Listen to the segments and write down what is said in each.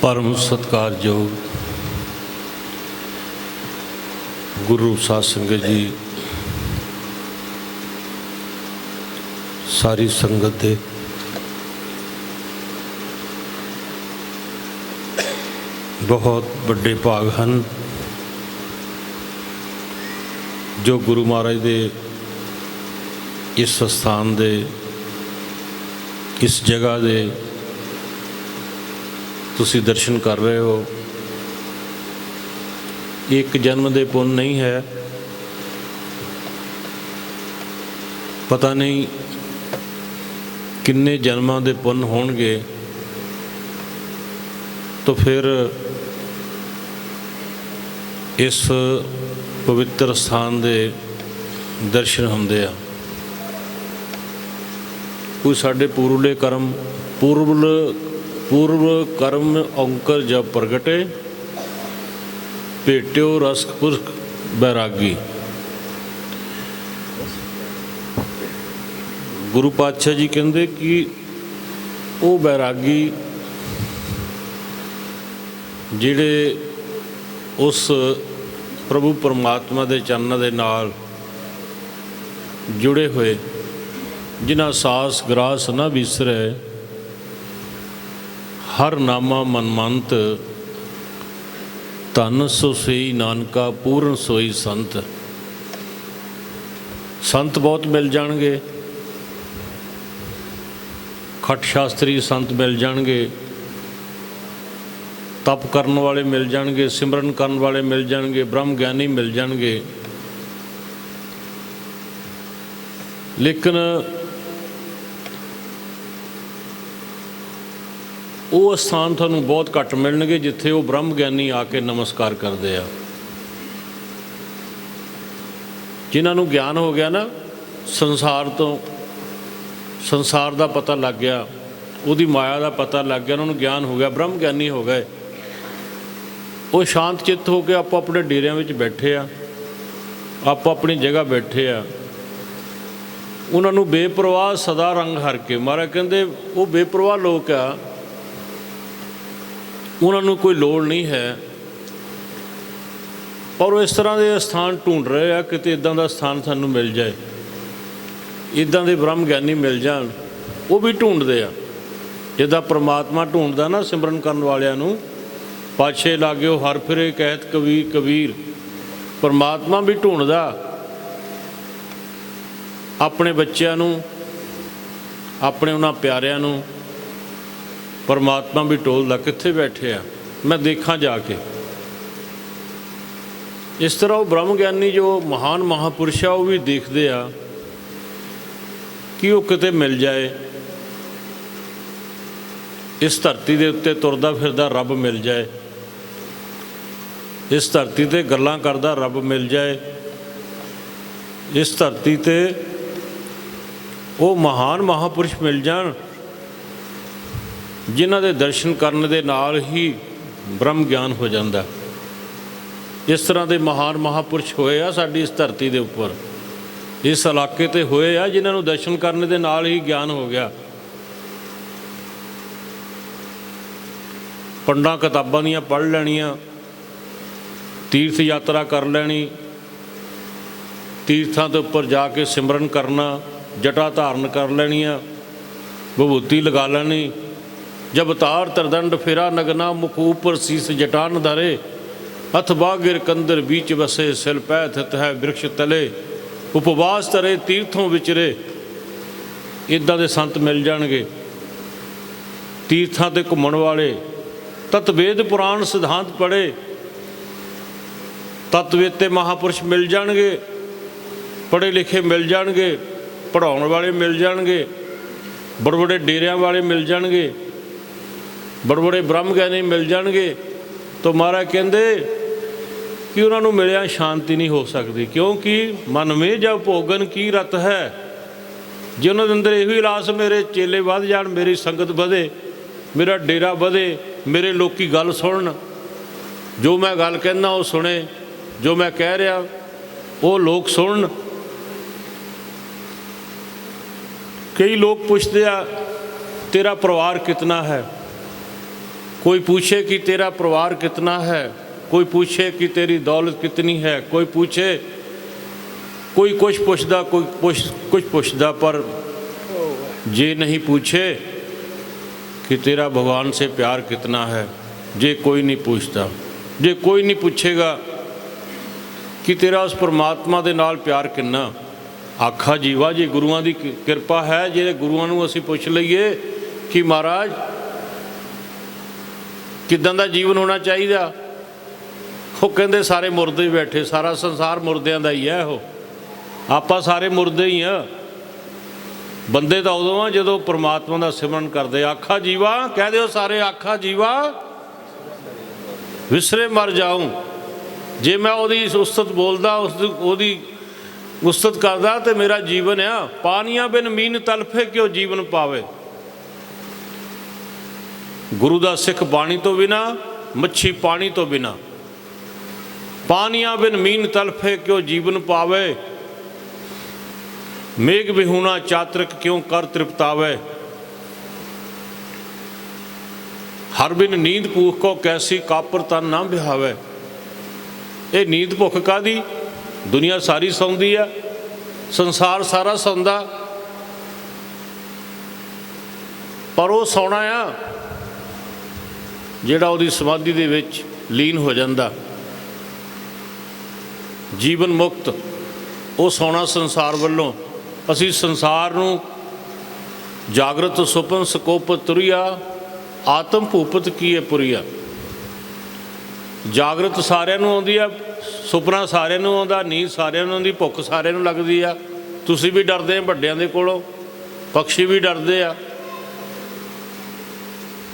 परम सत्कारयोग गुरु साध संगत जी, सारी संगत दे बहुत बड़े भाग हैं जो गुरु महाराज दे इस स्थान दे इस जगह दे तुसी दर्शन कर रहे हो। एक जन्म दे पुण्य नहीं है, पता नहीं किन्ने जन्मां दे पुण्य होणगे तो फिर इस पवित्र स्थान दे दर्शन होंदे आ। कोई साडे पूर्वले कर्म पूर्व कर्म औंकर जब प्रगटे भेट्यो रस पुरख बैरागी। गुरु पातशाह जी कहते कि वो बैरागी जिहड़े उस प्रभु परमात्मा दे चरणों दे नाल जुड़े हुए, जिन्हां सास ग्रास न विसरै, हर नामा मनमंत, धन सो सोई नानका पूर्ण सोई संत। संत बहुत मिल जाणगे, खट शास्त्री संत मिल जाणगे, तप करन वाले मिल जाणगे, सिमरन करन वाले मिल जाणगे, ब्रह्म ज्ञानी मिल जाणगे, लेकिन वो स्थान थानू बहुत घट मिलणगे जिथे वो ब्रह्म ज्ञानी आके नमस्कार करते हैं। जिन्होंने ज्ञान हो गया ना संसार तो, संसार का पता लग गया, ਉਹਦੀ ਮਾਇਆ ਦਾ ਪਤਾ ਲੱਗ ਗਿਆ, ਉਹਨਾਂ ਨੂੰ ਗਿਆਨ ਹੋ ਗਿਆ, ਬ੍ਰਹਮ ਗਿਆਨੀ ਹੋ ਗਏ। ਉਹ ਸ਼ਾਂਤ ਚਿੱਤ ਹੋ ਕੇ ਆਪੋ ਆਪਣੇ ਡੇਰਿਆਂ ਵਿੱਚ ਬੈਠੇ ਆ, ਆਪੋ ਆਪਣੀ ਜਗ੍ਹਾ ਬੈਠੇ ਆ। ਉਹਨਾਂ ਨੂੰ ਬੇਪਰਵਾਹ ਸਦਾ ਰੰਗ ਹਰ ਕੇ, ਮਹਾਰਾਜ ਕਹਿੰਦੇ ਉਹ ਬੇਪਰਵਾਹ ਲੋਕ ਆ, ਉਹਨਾਂ ਨੂੰ ਕੋਈ ਲੋੜ ਨਹੀਂ ਹੈ। ਪਰ ਉਹ ਇਸ ਤਰ੍ਹਾਂ ਦੇ ਸਥਾਨ ਢੂੰਡ ਰਹੇ ਆ, ਕਿਤੇ ਇੱਦਾਂ ਦਾ ਸਥਾਨ ਸਾਨੂੰ ਮਿਲ ਜਾਏ, ਇੱਦਾਂ ਦੇ ਬ੍ਰਹਮ ਗਿਆਨੀ ਮਿਲ ਜਾਣ। ਉਹ ਵੀ ਢੂੰਡਦੇ ਆ, ਜਿੱਦਾਂ ਪ੍ਰਮਾਤਮਾ ਢੂੰਡਦਾ ਨਾ ਸਿਮਰਨ ਕਰਨ ਵਾਲਿਆਂ ਨੂੰ। ਪਾਛੇ ਲਾਗਿਓ ਹਰ ਫਿਰੇ ਕਹਿਤ ਕਬੀਰ ਕਬੀਰ, ਪਰਮਾਤਮਾ ਵੀ ਢੂੰਡਦਾ ਆਪਣੇ ਬੱਚਿਆਂ ਨੂੰ, ਆਪਣੇ ਉਹਨਾਂ ਪਿਆਰਿਆਂ ਨੂੰ। ਪਰਮਾਤਮਾ ਵੀ ਟੋਲਦਾ ਕਿੱਥੇ ਬੈਠੇ ਆ, ਮੈਂ ਦੇਖਾਂ ਜਾ ਕੇ। ਇਸ ਤਰ੍ਹਾਂ ਉਹ ਬ੍ਰਹਮ ਗਿਆਨੀ ਜੋ ਮਹਾਨ ਮਹਾਂਪੁਰਸ਼ ਆ, ਉਹ ਵੀ ਦੇਖਦੇ ਆ ਕਿ ਉਹ ਕਿਤੇ ਮਿਲ ਜਾਏ, ਇਸ ਧਰਤੀ ਦੇ ਉੱਤੇ ਤੁਰਦਾ ਫਿਰਦਾ ਰੱਬ ਮਿਲ ਜਾਏ, ਇਸ ਧਰਤੀ 'ਤੇ ਗੱਲਾਂ ਕਰਦਾ ਰੱਬ ਮਿਲ ਜਾਏ, ਇਸ ਧਰਤੀ 'ਤੇ ਉਹ ਮਹਾਨ ਮਹਾਂਪੁਰਸ਼ ਮਿਲ ਜਾਣ ਜਿਨ੍ਹਾਂ ਦੇ ਦਰਸ਼ਨ ਕਰਨ ਦੇ ਨਾਲ ਹੀ ਬ੍ਰਹਮ ਗਿਆਨ ਹੋ ਜਾਂਦਾ। ਇਸ ਤਰ੍ਹਾਂ ਦੇ ਮਹਾਨ ਮਹਾਂਪੁਰਸ਼ ਹੋਏ ਆ ਸਾਡੀ ਇਸ ਧਰਤੀ ਦੇ ਉੱਪਰ, ਇਸ ਇਲਾਕੇ 'ਤੇ ਹੋਏ ਆ, ਜਿਨ੍ਹਾਂ ਨੂੰ ਦਰਸ਼ਨ ਕਰਨ ਦੇ ਨਾਲ ਹੀ ਗਿਆਨ ਹੋ ਗਿਆ। ਪੰਡਾਂ ਕਿਤਾਬਾਂ ਦੀਆਂ ਪੜ੍ਹ ਲੈਣੀਆਂ, ਤੀਰਥ ਯਾਤਰਾ ਕਰ ਲੈਣੀ, ਤੀਰਥਾਂ ਦੇ ਉੱਪਰ ਜਾ ਕੇ ਸਿਮਰਨ ਕਰਨਾ, ਜਟਾ ਧਾਰਨ ਕਰ ਲੈਣੀਆਂ, ਵਿਭੂਤੀ ਲਗਾ ਲੈਣੀ। ਜਬ ਤਾਰ ਤਰਦੰਡ ਫੇਰਾ ਨਗਨਾ, ਮੁਖ ਉੱਪਰ ਸੀਸ ਜਟਾਨ ਧਰੇ, ਅਥਵਾ ਗਿਰ ਕੰਦਰ बीच बसे, सिल पै थित है वृक्ष तले, उपवास तरे तीर्थों विचरे। ਇੱਦਾਂ ਦੇ ਸੰਤ ਮਿਲ ਜਾਣਗੇ, ਤੀਰਥਾਂ 'ਤੇ ਘੁੰਮਣ ਵਾਲੇ, ਤਤਵੇਦ ਪੁਰਾਣ ਸਿਧਾਂਤ ਪੜ੍ਹੇ, ਤਤਵੇਤੇ ਮਹਾਂਪੁਰਸ਼ ਮਿਲ ਜਾਣਗੇ, ਪੜ੍ਹੇ ਲਿਖੇ ਮਿਲ ਜਾਣਗੇ, ਪੜ੍ਹਾਉਣ ਵਾਲੇ ਮਿਲ ਜਾਣਗੇ, ਬੜੇ ਬੜੇ ਡੇਰਿਆਂ ਵਾਲੇ ਮਿਲ ਜਾਣਗੇ, ਬੜੇ ਬੜੇ ਬ੍ਰਹਮ ਗਿਆਨੀ ਮਿਲ ਜਾਣਗੇ। ਤਾਂ ਮਹਾਰਾਜ ਕਹਿੰਦੇ ਕਿ ਉਹਨਾਂ ਨੂੰ ਮਿਲਿਆ ਸ਼ਾਂਤੀ ਨਹੀਂ ਹੋ ਸਕਦੀ, ਕਿਉਂਕਿ ਮਨ ਮੇਂ ਜਬ ਭੋਗਨ ਕੀ ਰਤ ਹੈ। ਜੇ ਉਹਨਾਂ ਦੇ ਅੰਦਰ ਇਹੋ ਹੀ ਲਾਸ ਮੇਰੇ ਚੇਲੇ ਵੱਧ ਜਾਣ, ਮੇਰੀ ਸੰਗਤ ਵਧੇ, ਮੇਰਾ ਡੇਰਾ ਵਧੇ, ਮੇਰੇ ਲੋਕੀ ਗੱਲ ਸੁਣਨ, ਜੋ ਮੈਂ ਗੱਲ ਕਹਿੰਦਾ ਉਹ ਸੁਣੇ, ਜੋ ਮੈਂ ਕਹਿ ਰਿਹਾ ਉਹ ਲੋਕ ਸੁਣਨ। ਕਈ ਲੋਕ ਪੁੱਛਦੇ ਆ ਤੇਰਾ ਪਰਿਵਾਰ ਕਿਤਨਾ ਹੈ, कोई पूछे कि तेरा परिवार कितना है, कोई पूछे कि तेरी दौलत कितनी है, कोई पूछे, कोई कुछ पुछदा, कोई कुछ पुछदा, पर जे नहीं पूछे कि तेरा भगवान से प्यार कितना है, जे कोई नहीं पूछता, जे कोई नहीं पूछेगा कि तेरा उस परमात्मा दे नाल प्यार कितना। आखा जीवा जे गुरुआं दी किरपा है, जे गुरुआं नूं असीं पुछ लईए कि महाराज किदां दा जीवन होना चाहिए, वो कहते सारे मुर्दे ही बैठे, सारा संसार मुर्दियां दा ही है, वो आपां सारे मुर्दे ही हाँ। बंदे तो उदों आ जदों परमात्मा का सिमरन करते। आखा जीवा कह दो सारे, आखा जीवा विसरे मर जाऊँ। जे मैं ओदी उस्तत बोलदा, ओदी उस्तत करदा तो मेरा जीवन आ। पानियां बिन मीन तलफे क्यों जीवन पावे। गुरु का सिख बाणी तो बिना, मच्छी पानी तो बिना। पानियां बिन मीन तलफे क्यों जीवन पावे। मेघ विहूणा चातरिक क्यों कर तृप्तावे। हर बिन नींद भूख को कैसी कापर तन ना बिहावे। ये नींद भुख कादी, दुनिया सारी सौंदी है, संसार सारा सौंदा, पर वो सौना आ जिहड़ा उहदी समाधि दे विच लीन हो जांदा, जीवन मुक्त। वो सौना संसार वल्लों। असी संसार नूं जागृत सुपन सकोपत तुरिया, आत्म भूपत की है पुरिया। जागृत सारिਆਂ ਨੂੰ ਆਉਂਦੀ ਆ, ਸੁਪਨਾ ਸਾਰਿਆਂ ਨੂੰ ਆਉਂਦਾ, ਨੀਂਦ ਸਾਰਿਆਂ ਨੂੰ ਆਉਂਦੀ, ਭੁੱਖ ਸਾਰਿਆਂ ਨੂੰ ਲੱਗਦੀ ਆ। ਤੁਸੀਂ ਵੀ ਡਰਦੇ ਆ ਵੱਡਿਆਂ ਦੇ ਕੋਲੋਂ, ਪਕਸ਼ੀ ਵੀ ਡਰਦੇ ਆ,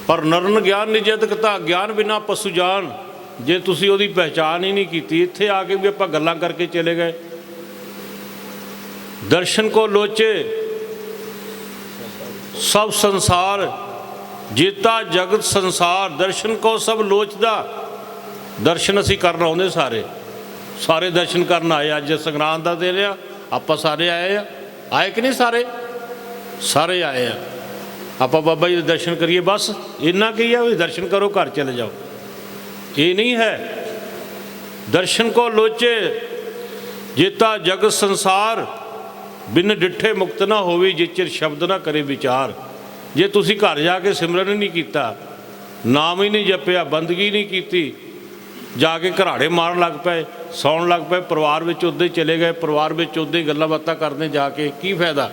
ਪਰ ਨਰਨ ਗਿਆਨ ਨਿਜੇਤਕ ਤਾਂ ਗਿਆਨ ਬਿਨਾ ਪਸ਼ੂ ਜਾਨ। ਜੇ ਤੁਸੀਂ ਉਹਦੀ ਪਹਿਚਾਣ ਹੀ ਨਹੀਂ ਕੀਤੀ, ਇੱਥੇ ਆ ਕੇ ਵੀ ਆਪਾਂ ਗੱਲਾਂ ਕਰਕੇ ਚਲੇ ਗਏ। दर्शन को लोचे सब संसार जेता जगत संसार दर्शन को सब लोचदा। दर्शन असी करन आउंदे सारे सारे दर्शन करन आए। अज संगरांद दा दिन आ, आपां सारे आए आ, आए कि नहीं? सारे सारे आए आ। आपां बाबा जी दे दर्शन करिए, बस इन्ना की है भी दर्शन करो घर चले जाओ, ये नहीं है। दर्शन को लोचे जेता जगत संसार, बिन डिठे मुक्त ना होवी, जिचर शब्द ना करे विचार। जे तुसी घर जाके सिमरन ही नहीं किया, नाम ही नहीं जपिया, बंदगी नहीं की, जाके घराड़े मारन लग पे, सौन लग पे, परिवार में उदे चले गए, परिवार में उदे गल्लां बातां करने जाके की फायदा?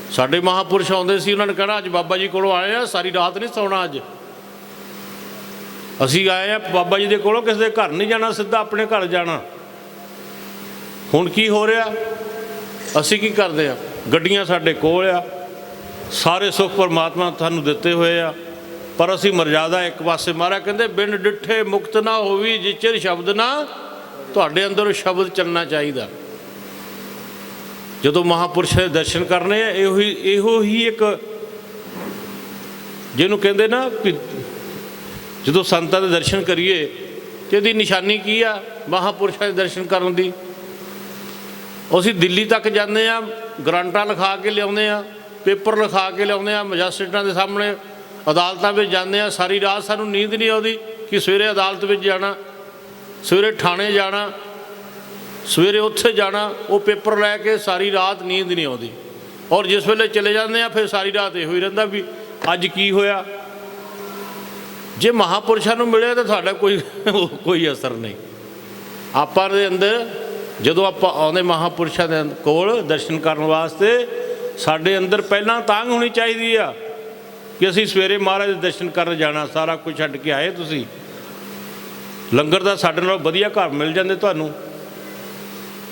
साडे महापुरुष आउंदे सी, उन्होंने कहना अज बाबा जी कोलों आए हैं, सारी रात नहीं सौना, अज असी आए हैं बाबा जी दे कोलों, किसी दे घर नहीं जाना, सीधा अपने घर जाना। हुण की हो रहा? असी की करते हैं? गड्डियां साडे कोल आ, सारे सुख परमात्मा सानूं दिते हुए आ, पर असी मर्यादा एक पासे। महाराज कहते बिन डिठे मुक्त ना होवी, जिचर शब्द ना, तुहाडे अंदर शब्द चलना चाहिए। जदों महापुरुष दे दर्शन करने इहो ही एक जिन्हों कहते ना कि जो संतां दे दर्शन करिए तो इसकी निशानी की आ महापुरुषों के दर्शन करने की? असीं दिल्ली तक जाते हैं, ग्रांटां लिखा के लियाउने आ, पेपर लिखा के लियाउने आ, मजिस्ट्रेटां दे सामने अदालतां विच जाते हैं, सारी रात सानूं नींद नहीं आती कि सवेरे अदालत में जाना, सवेरे थाने जाना, सवेरे उत्थे जाना, वो पेपर लैके सारी रात नींद नहीं आती। और जिस वेले चले जाते हैं फिर सारी रात यो ही रहिंदा भी अज की होया। जे महापुरुषों को मिले तो साडा कोई असर नहीं। आपां दे अंदर जदों आपां आउंदे महापुरुषों दे कोल दर्शन करन वास्ते, साडे अंदर पहलां तांग होनी चाहिदी आ कि असीं सवेरे महाराज दे दर्शन करन जाना। सारा कुछ छड्ड के आए तुसीं, लंगर दा साडे नालों वधिया घर मिल जांदे तुहानूं,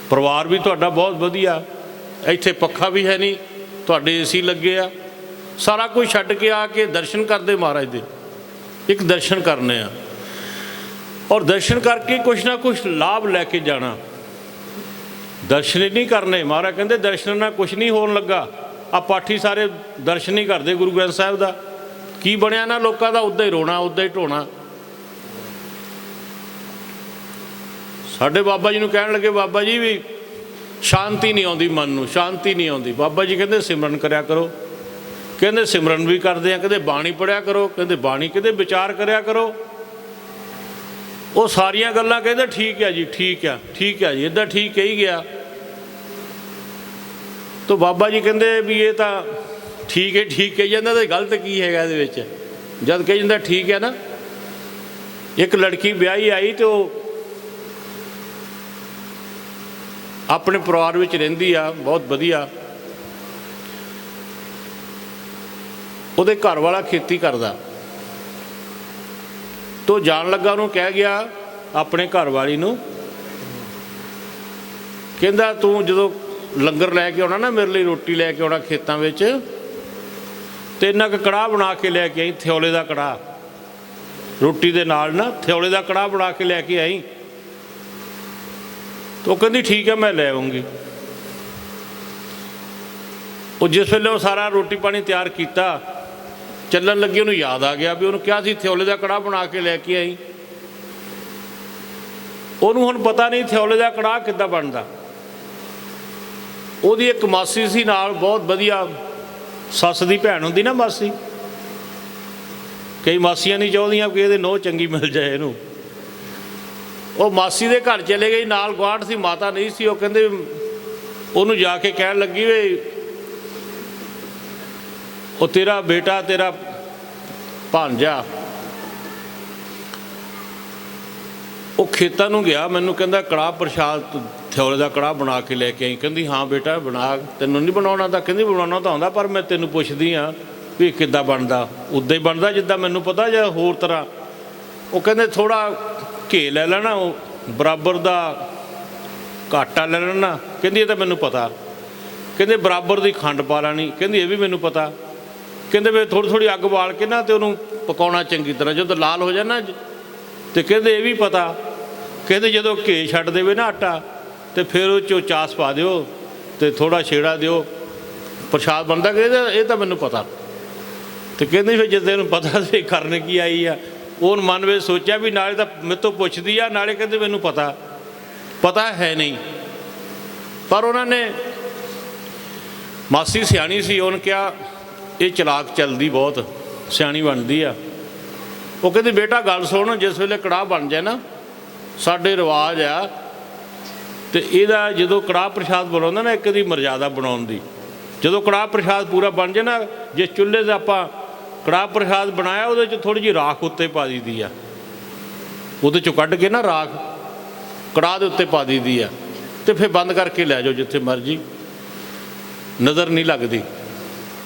परिवार भी तुहाडा बहुत वधिया, इत्थे पक्खा भी है नहीं, तुहाडे AC लगे आ, सारा कुछ छड्ड के आके दर्शन करदे महाराज दे। एक दर्शन करने आ और दर्शन करके कुछ ना कुछ लाभ लैके जाना। दर्शन ही नहीं करने, महाराज कहते दर्शन ना कुछ नहीं होने लगा। आ पाठी सारे दर्शन ही करते गुरु ग्रंथ साहिब का, की बनया ना लोगों का? उदा ही रोना, उदा ही ढोना। साडे बाबा जी नूं कहण लगे, बाबा जी भी शांति नहीं आती मन नूं, शांति नहीं आती। बाबा जी कहते सिमरन करया करो, कहते सिमरन भी करते हैं, कहते बाणी पढ़िया करो, कहते बाणी, कहते विचार करया करो। वो सारिया गल्लां कहते ठीक है जी, ठीक है, ठीक है जी, इदा ठीक कही गया। तो बाबा जी कहते भी ये तो ठीक है, ठीक कही जाता, तो गलत की है इहदे विच? जद कही जाता ठीक है ना। एक लड़की ब्याही आई तो अपने परिवार में रहिंदी आ, बहुत वधिया। उहदे घर वाला खेती करदा, तो जान लगा उन्होंने कह गया अपने घर वाली नूं, कहंदा तू जो लंगर लैके आना ना, मेरे लिए रोटी लैके आना खेतों में, तो इन्ना क कड़ाह बना के लैके आई, थ्योले का कड़ाह, रोटी दे नाल ना थ्योले का कड़ाह बना के लैके आई। तो कहती ठीक है मैं ले आऊँगी। वो जिस वेले वो सारा रोटी पानी तैयार किया, चलन लगी, उन्होंने याद आ गया भी उन्होंने क्या सी थ्योले का कड़ाह बना के लैके आई। उन्होंने हुण पता नहीं थ्योले का कड़ाह किद्दां बनदा। उहदी एक मासी सी नाल, बहुत वधिया, सस दी भैन हुंदी ना मासी, कई मासियां नहीं चाहदियां कि इहदी नूंह चंगी मिल जाए इहनूं। वो मासी दे घर चले गई, नाल गुआढ़ सी, माता नहीं सी। वो कहंदे उहनूं जाके कहण लगी वे वो तेरा बेटा, तेरा भांजा वो खेतां नूं गया, मैनूं कहंदा कड़ाह प्रशाद थ्योले का कड़ाह बना के लैके आई। कहंदी हाँ बेटा बना, तैनूं नहीं बनाउणा? तां कहंदी बनाउणा तां आउंदा, पर मैं तैनूं पुछदी हाँ भी किद्दां बनदा? उद्दां ही बनदा जिद्दां मैनूं पता, जां होर तर੍ਹਾਂ? वो कहंदे थोड़ा घे ले लेना, बराबर का घाटा ले लेना। कहंदी ये तां मैनूं पता। कहंदे बराबर की खंड पा लैनी। कहंदी ये भी मैनूं पता। कहंदे वे थोड़ी थोड़ी अग बाल के ना तो उन्होंने पकाउणा चंगी तरह, जो लाल हो जाए ना, तो कहंदे ये भी पता। कहंदे जदों घे छड्ड देवे ना आटा, तो फिर उस चों चास पा दिओ, तो थोड़ा छेड़ा दिओ, प्रशाद बनता। कहंदे ये तो मैनूं पता। तो कहते फिर जो तेन पता से करन की आई आ, उन मन में सोचा भी नाले तो मेरे तो पुछदी आ, नाले कहते मैनू पता है नहीं। पर उन्होंने मासी सियाणी सी, उन्हें कहा ये चलाक चलती बहुत सियाणी बनती आ। वो कहते बेटा गल सुन, जिस वेले कड़ाह बन जाए ना, साडे रिवाज आ तो यदा जो कड़ाह प्रशाद बनाउंदा ना, एक दी मर्यादा बनाउण दी, जो कड़ाह प्रशाद पूरा बन जाए ना, जिस चुल्हे से आपां कड़ाह प्रशाद बनाया वो थोड़ी जी राख उत्ते पा दी दी आ, वो चों कढ़ के ना राख कड़ाह के उत्ते पा दी दी आ, तो फिर बंद करके लै जाओ जिथे मर्जी, नज़र नहीं लगती।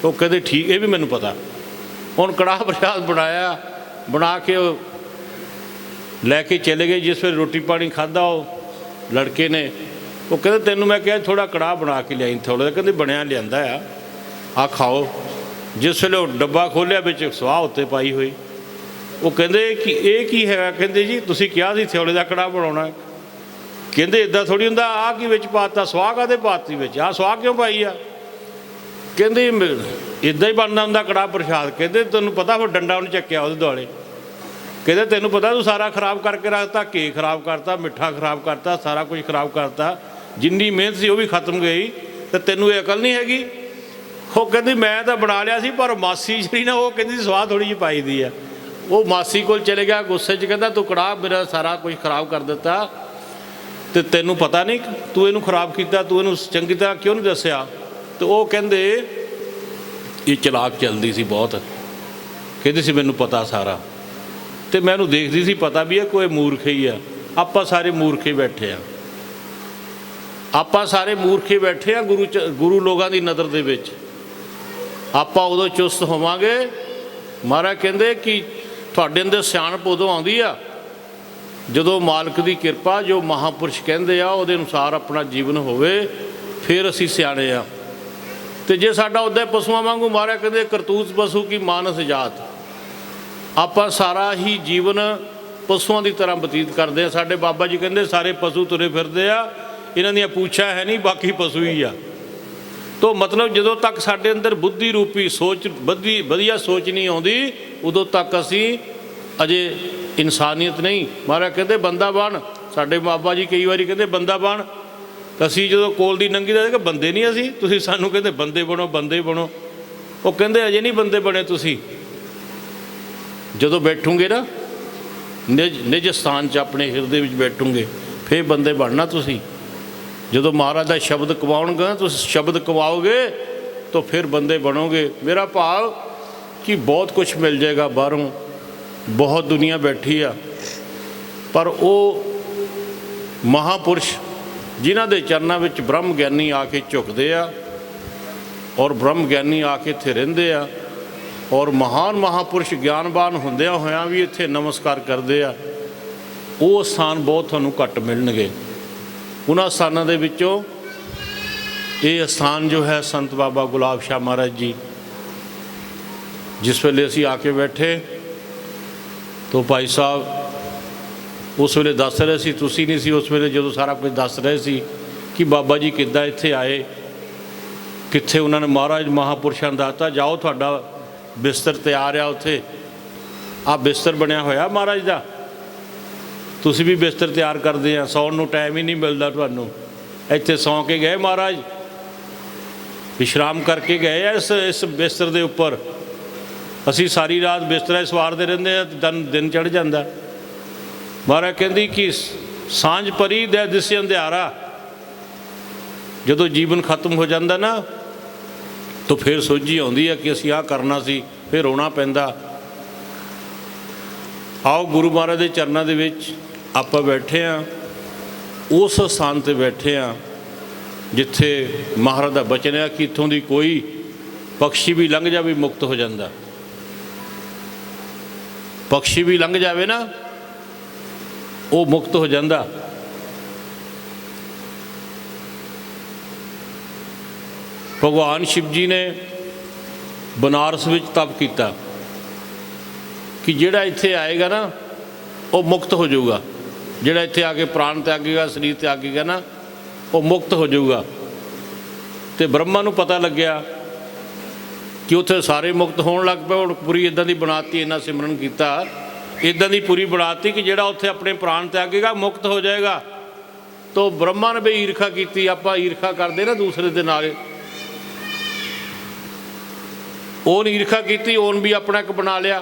तो कहते ठीक, ये भी मैनू पता। हुण कड़ाह प्रशाद बनाया, बना के लैके चले गए। जिस वे रोटी पानी खादा वो लड़के ने, वो कहते तेनों मैं कहा थोड़ा कड़ाह बना के लियाई थोड़ा, कहते बनया लिया आ खाओ। जिस वे डब्बा खोलिया बिच स्वाह उत्ते पाई हुई, वो कहते कि ये की है, कहते जी तुसीं कहा सी थोड़े का कड़ाह बनाउणा, कहते इदां थोड़ी हुंदा, आ की विच पाता, स्वाह काहदे पाती विच, आ स्वाह क्यों पाई आ, कहते इदां ही बनदा हुंदा कड़ाह प्रशाद। कहते तैनूं पता, फिर डंडा उन्हें चक्या उहदे दुआले, कहते तैनूं पता तू सारा खराब करके रखता, घे खराब करता, मिठा खराब करता, सारा कुछ खराब करता, जिन्नी मेहनत सी वो भी खत्म गई, तो तैनूं ये अकल नहीं हैगी। वो कहती मैं तो बना लिया सी, पर मासी जी ना वो कहती स्वाह थोड़ी जी पाई दी है। वो मासी को चले गया गुस्से च, कहता तू कड़ाह मेरा सारा कुछ खराब कर दिता, तो तैनूं पता नहीं तू इनू खराब किया, तू इनू चंगी तरह क्यों नहीं दस्या। तो वो कहते ये चलाक चलती सी बहुत, कहती सी मैनू पता सारा, तो मैं उन्होंने देखती सी पता भी है कोई मूर्ख ही आ, आपां सारे मूर्ख ही बैठे हैं, आपां सारे मूर्ख ही बैठे हैं गुरु लोगों की नज़र दे विच। आपां उदों चुस्त होवांगे, महाराज कहते कि तुहाडे अंदर सियाणप उदों आउंदी आ जदों मालक की किरपा, जो महापुरुष कहते आ उहदे अनुसार अपना जीवन होवे, फिर असीं सियाणे आ। तो जे साडा उद्दा पशुआं वांगू, महाराज कहते करतूत पशु की मानस जात, आपां सारा ही जीवन पशुआं की तरह बतीत करते हैं। साडे बाबा जी कहते सारे पशु तुरे फिरदे आ, इन्हां दीयां पूछां है नहीं, बाकी पशु ही आ। तो मतलब जदों तक साडे अंदर बुद्धि रूपी सोच वधिया सोच नहीं आउंदी, उदों तक असीं अजे इंसानियत नहीं। महाराज कहते बंदा बन, साडे बाबा जी कई बारी कहते बंदा बन, असीं जदों कोल दी लंघी दा बंदे नहीं असीं, तुसीं सानूं कहते बंदे बनो बंदे बनो। वो कहते अजे नहीं बंदे बने तुसीं, जदों बैठोगे ना निज स्थान च अपने हिरदे विच बैठोगे, फिर बंदे बनना तुसीं। जदों महाराज का शब्द कवाओगे ना, तुम शब्द कवाओगे तो फिर बंदे बनोगे। मेरा भाव कि बहुत कुछ मिल जाएगा बाहरों, बहुत दुनिया बैठी आ, पर वो महापुरुष जिन्हां दे चरणों में ब्रह्म ज्ञानी आके झुकदे आ, और ब्रह्म ज्ञानी आके इत्थे रहिंदे आ, और महान महापुरुष ज्ञानवान होंदियां होयां भी इत्थे नमस्कार करते आ, वो स्थान बहुत तुहानूं घट मिलणगे। उन्हां स्थानां दे विचों ये स्थान जो है संत बाबा गुलाब शाह महाराज जी, जिस वेले असीं आके बैठे तो भाई साहब उस वेले दस रहे सी, तुसीं नहीं सी उस वेले जदों सारा कुछ दस रहे सी कि बाबा जी किद्दां इत्थे आए, कित्थे उन्होंने महाराज महापुरुषां दा दस्सता, जाओ तुहाडा बिस्तर तैयार आ, उत्थे आ बिस्तर बनया होया महाराज दा, तुसीं भी बिस्तर तैयार करदे आ, सौण नूं टाइम ही नहीं मिलदा तुहानूं, इत्थे सौ के गए महाराज, विश्राम करके गए इस बिस्तर के उपर, असी सारी रात बिस्तरा सवारते रहते दिन चढ़ जाता। महाराज कहती कि सांझ परी दै दिसे अंधियारा, जदों जीवन खत्म हो जाता ना तो फिर सोझी आउंदी है कि असीं आ करना सी, फिर रोना पैंदा। आओ गुरु महाराज के चरणों के विच आपां बैठे हाँ, उस स्थान पर बैठे हाँ जिथे महाराज का बचन है कि इत्थों दी कोई पक्षी भी लंघ जाए मुक्त हो जाता, पक्षी भी लंघ जाए ना वो मुक्त हो जाता। भगवान शिव जी ने बनारस विच तप किया कि जिहड़ा इत्थे आएगा ना वो मुक्त हो जाऊगा, जिहड़ा इत्थे आके प्राण त्यागेगा शरीर त्यागेगा ना वो मुक्त हो जाऊगा। तो ब्रह्मा नूं पता लग्या कि उत्थे सारे मुक्त होण लग पे। हुण पुरी इदां दी बनाती, इन्ना सिमरन कीता, इदां दी पूरी बनाती कि जिहड़ा उत्थे अपने प्राण त्यागेगा मुक्त हो जाएगा। तो ब्रह्मा ने भी ईर्खा की, आपां ईर्खा करदे ना दूसरे दे नाल, ओन ईर्खा की, ओन भी अपना एक बना लिया।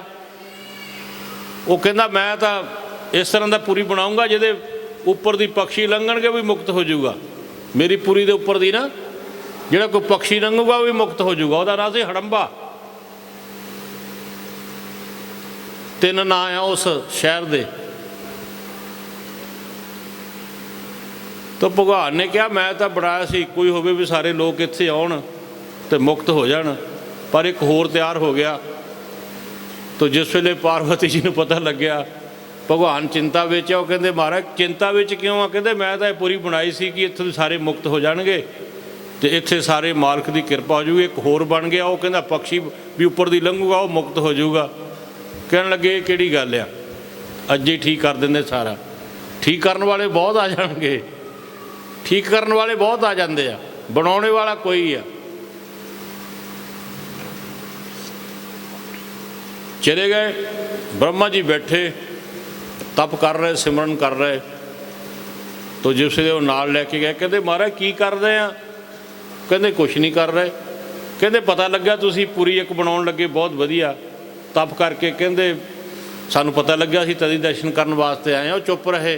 वो कहंदा मैं तो इस तरह का पूरी बनाऊँगा जिहदे उपर दी पक्षी लंघणगे भी मुक्त हो जाऊगा। मेरी पूरी दे उपर दी ना जिहड़ा कोई पक्षी लंघूगा वो भी मुक्त हो जाऊगा। उसका नाम सी हड़ंबा। 3 नां आ उस शहर दे। तो भगवान ने कहा मैं तो बनाया सी कोई होवे भी सारे लोग इत्थे आउण ते मुक्त हो जाण, पर एक होर तैयार हो गया। तो जिस वेले पार्वती जी नूं पता लग्या भगवान चिंता विच आ, कहंदे महाराज चिंता विच क्यों आ? कहंदे मैं तो पूरी बनाई सी कि इत्थों सारे मुक्त हो जाणगे ते इत्थे सारे मालक की किरपा हो जाऊगी। एक होर बन गया, वो कहंदा पक्षी भी उपर दी लंघूगा वो मुक्त हो जाऊगा। कहण लगे ये किहड़ी गल आ, अज्जे ही ठीक कर दिंदे सारा। ठीक करन वाले बहुत आ जाणगे, ठीक करन वाले बहुत आ जांदे आ, बनाउणे वाला कोई आ। चले गए। ब्रह्मा जी बैठे तप कर रहे, सिमरन कर रहे। तो जिसले वो नाल लैके गए, कहते महाराज की कर रहे हैं? कहते कुछ नहीं कर रहे। कहते पता लग्या तुसी पूरी एक बनाउण लगे, बहुत वधिया तप करके। कहते सानू पता लग्या असीं तदी दर्शन करन वास्ते आए। वो चुप रहे।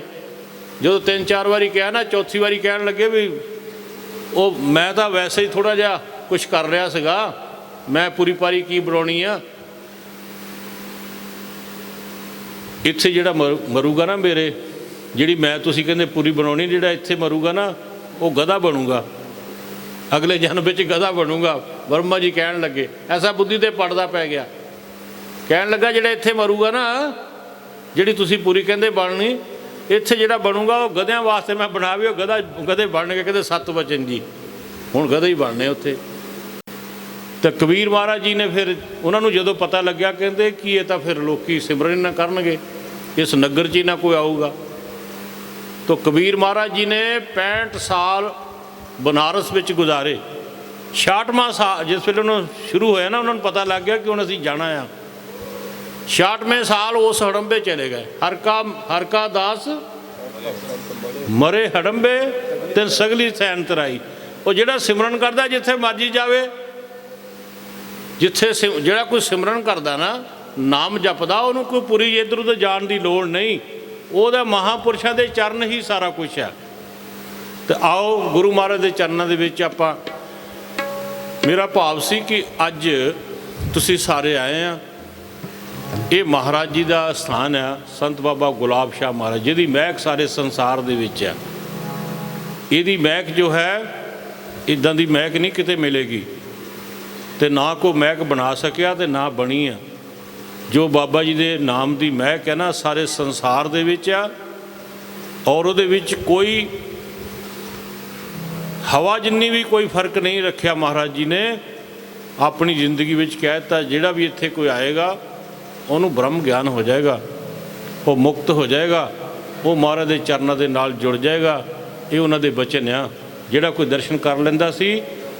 जो 3-4 वारी कहा ना, चौथी वारी कहण लगे भी वो मैं तो वैसे ही थोड़ा जिहा कुछ कर रहा सीगा, मैं पूरी पारी की बनाउणी आ। इत्थे जिहड़ा मरूगा ना मेरे, जिहड़ी मैं तुसीं कहंदे पूरी बनाउणी, जिहड़ा इत्थे मरूगा ना वो गधा बनूगा, अगले जन्म विच गधा बनूगा। ब्रह्मा जी कहण लगे, ऐसा बुद्धि ते पड़दा पै गया। कहण लगा जिहड़ा इत्थे मरूगा ना, जिहड़ी तुसीं पूरी कहंदे बननी, इत्थे जिहड़ा बनूगा वो गधियां वास्ते मैं बना भी, गधे बनणगे। कहंदे 7 वचन जी, हुण गधे ही बनने उत्थे। तो कबीर महाराज जी ने फिर उन्होंने जो पता लग्या, कहते कि ये तो फिर लोग सिमरन ना करनगे, इस नगर च ही ना कोई आऊगा। तो कबीर महाराज जी ने 65 साल बनारस में गुजारे। 66वां साल जिस वे उन्होंने शुरू होया ना, उन्होंने पता लग गया कि हुण असीं जाना आ। 66वें साल उस हड़ंबे चले गए। हर का दास मरे हड़ंबे ते सगली सैन तराई। वो जिहड़ा सिमरन करदा जिथे मर्जी जावे, जिथे जिहड़ा कोई सिमरन करदा ना, नाम जपदा, उन्होंने कोई पूरी इधर उधर जाण की लोड़ नहीं। ਉਹਦਾ महापुरुषों के चरण ही सारा कुछ है। तो आओ गुरु महाराज के चरणों के विच आपां, मेरा भाव सी कि अज तुसीं सारे आए हैं। ये महाराज जी का स्थान है, संत बाबा गुलाब शाह महाराज, जिहदी महक सारे संसार दे विच है। इहदी महक जो है इदां दी महक नहीं किते मिलेगी, तो ना कोई महक बना सकिया तो ना बनी है। जो बाबा जी के नाम की महक है ना, सारे संसार दे विच आ। और उहदे विच कोई हवा जिन्नी भी कोई फर्क नहीं रखा। महाराज जी ने अपनी जिंदगी विच कह दिता, जिहड़ा भी इत्थे कोई आएगा उन्होंने ब्रह्म ज्ञान हो जाएगा, वो मुक्त हो जाएगा, वो महाराज के चरणों के नाल जुड़ जाएगा। ये उन्होंने बचन आ। जिहड़ा कोई दर्शन कर लैंदा सी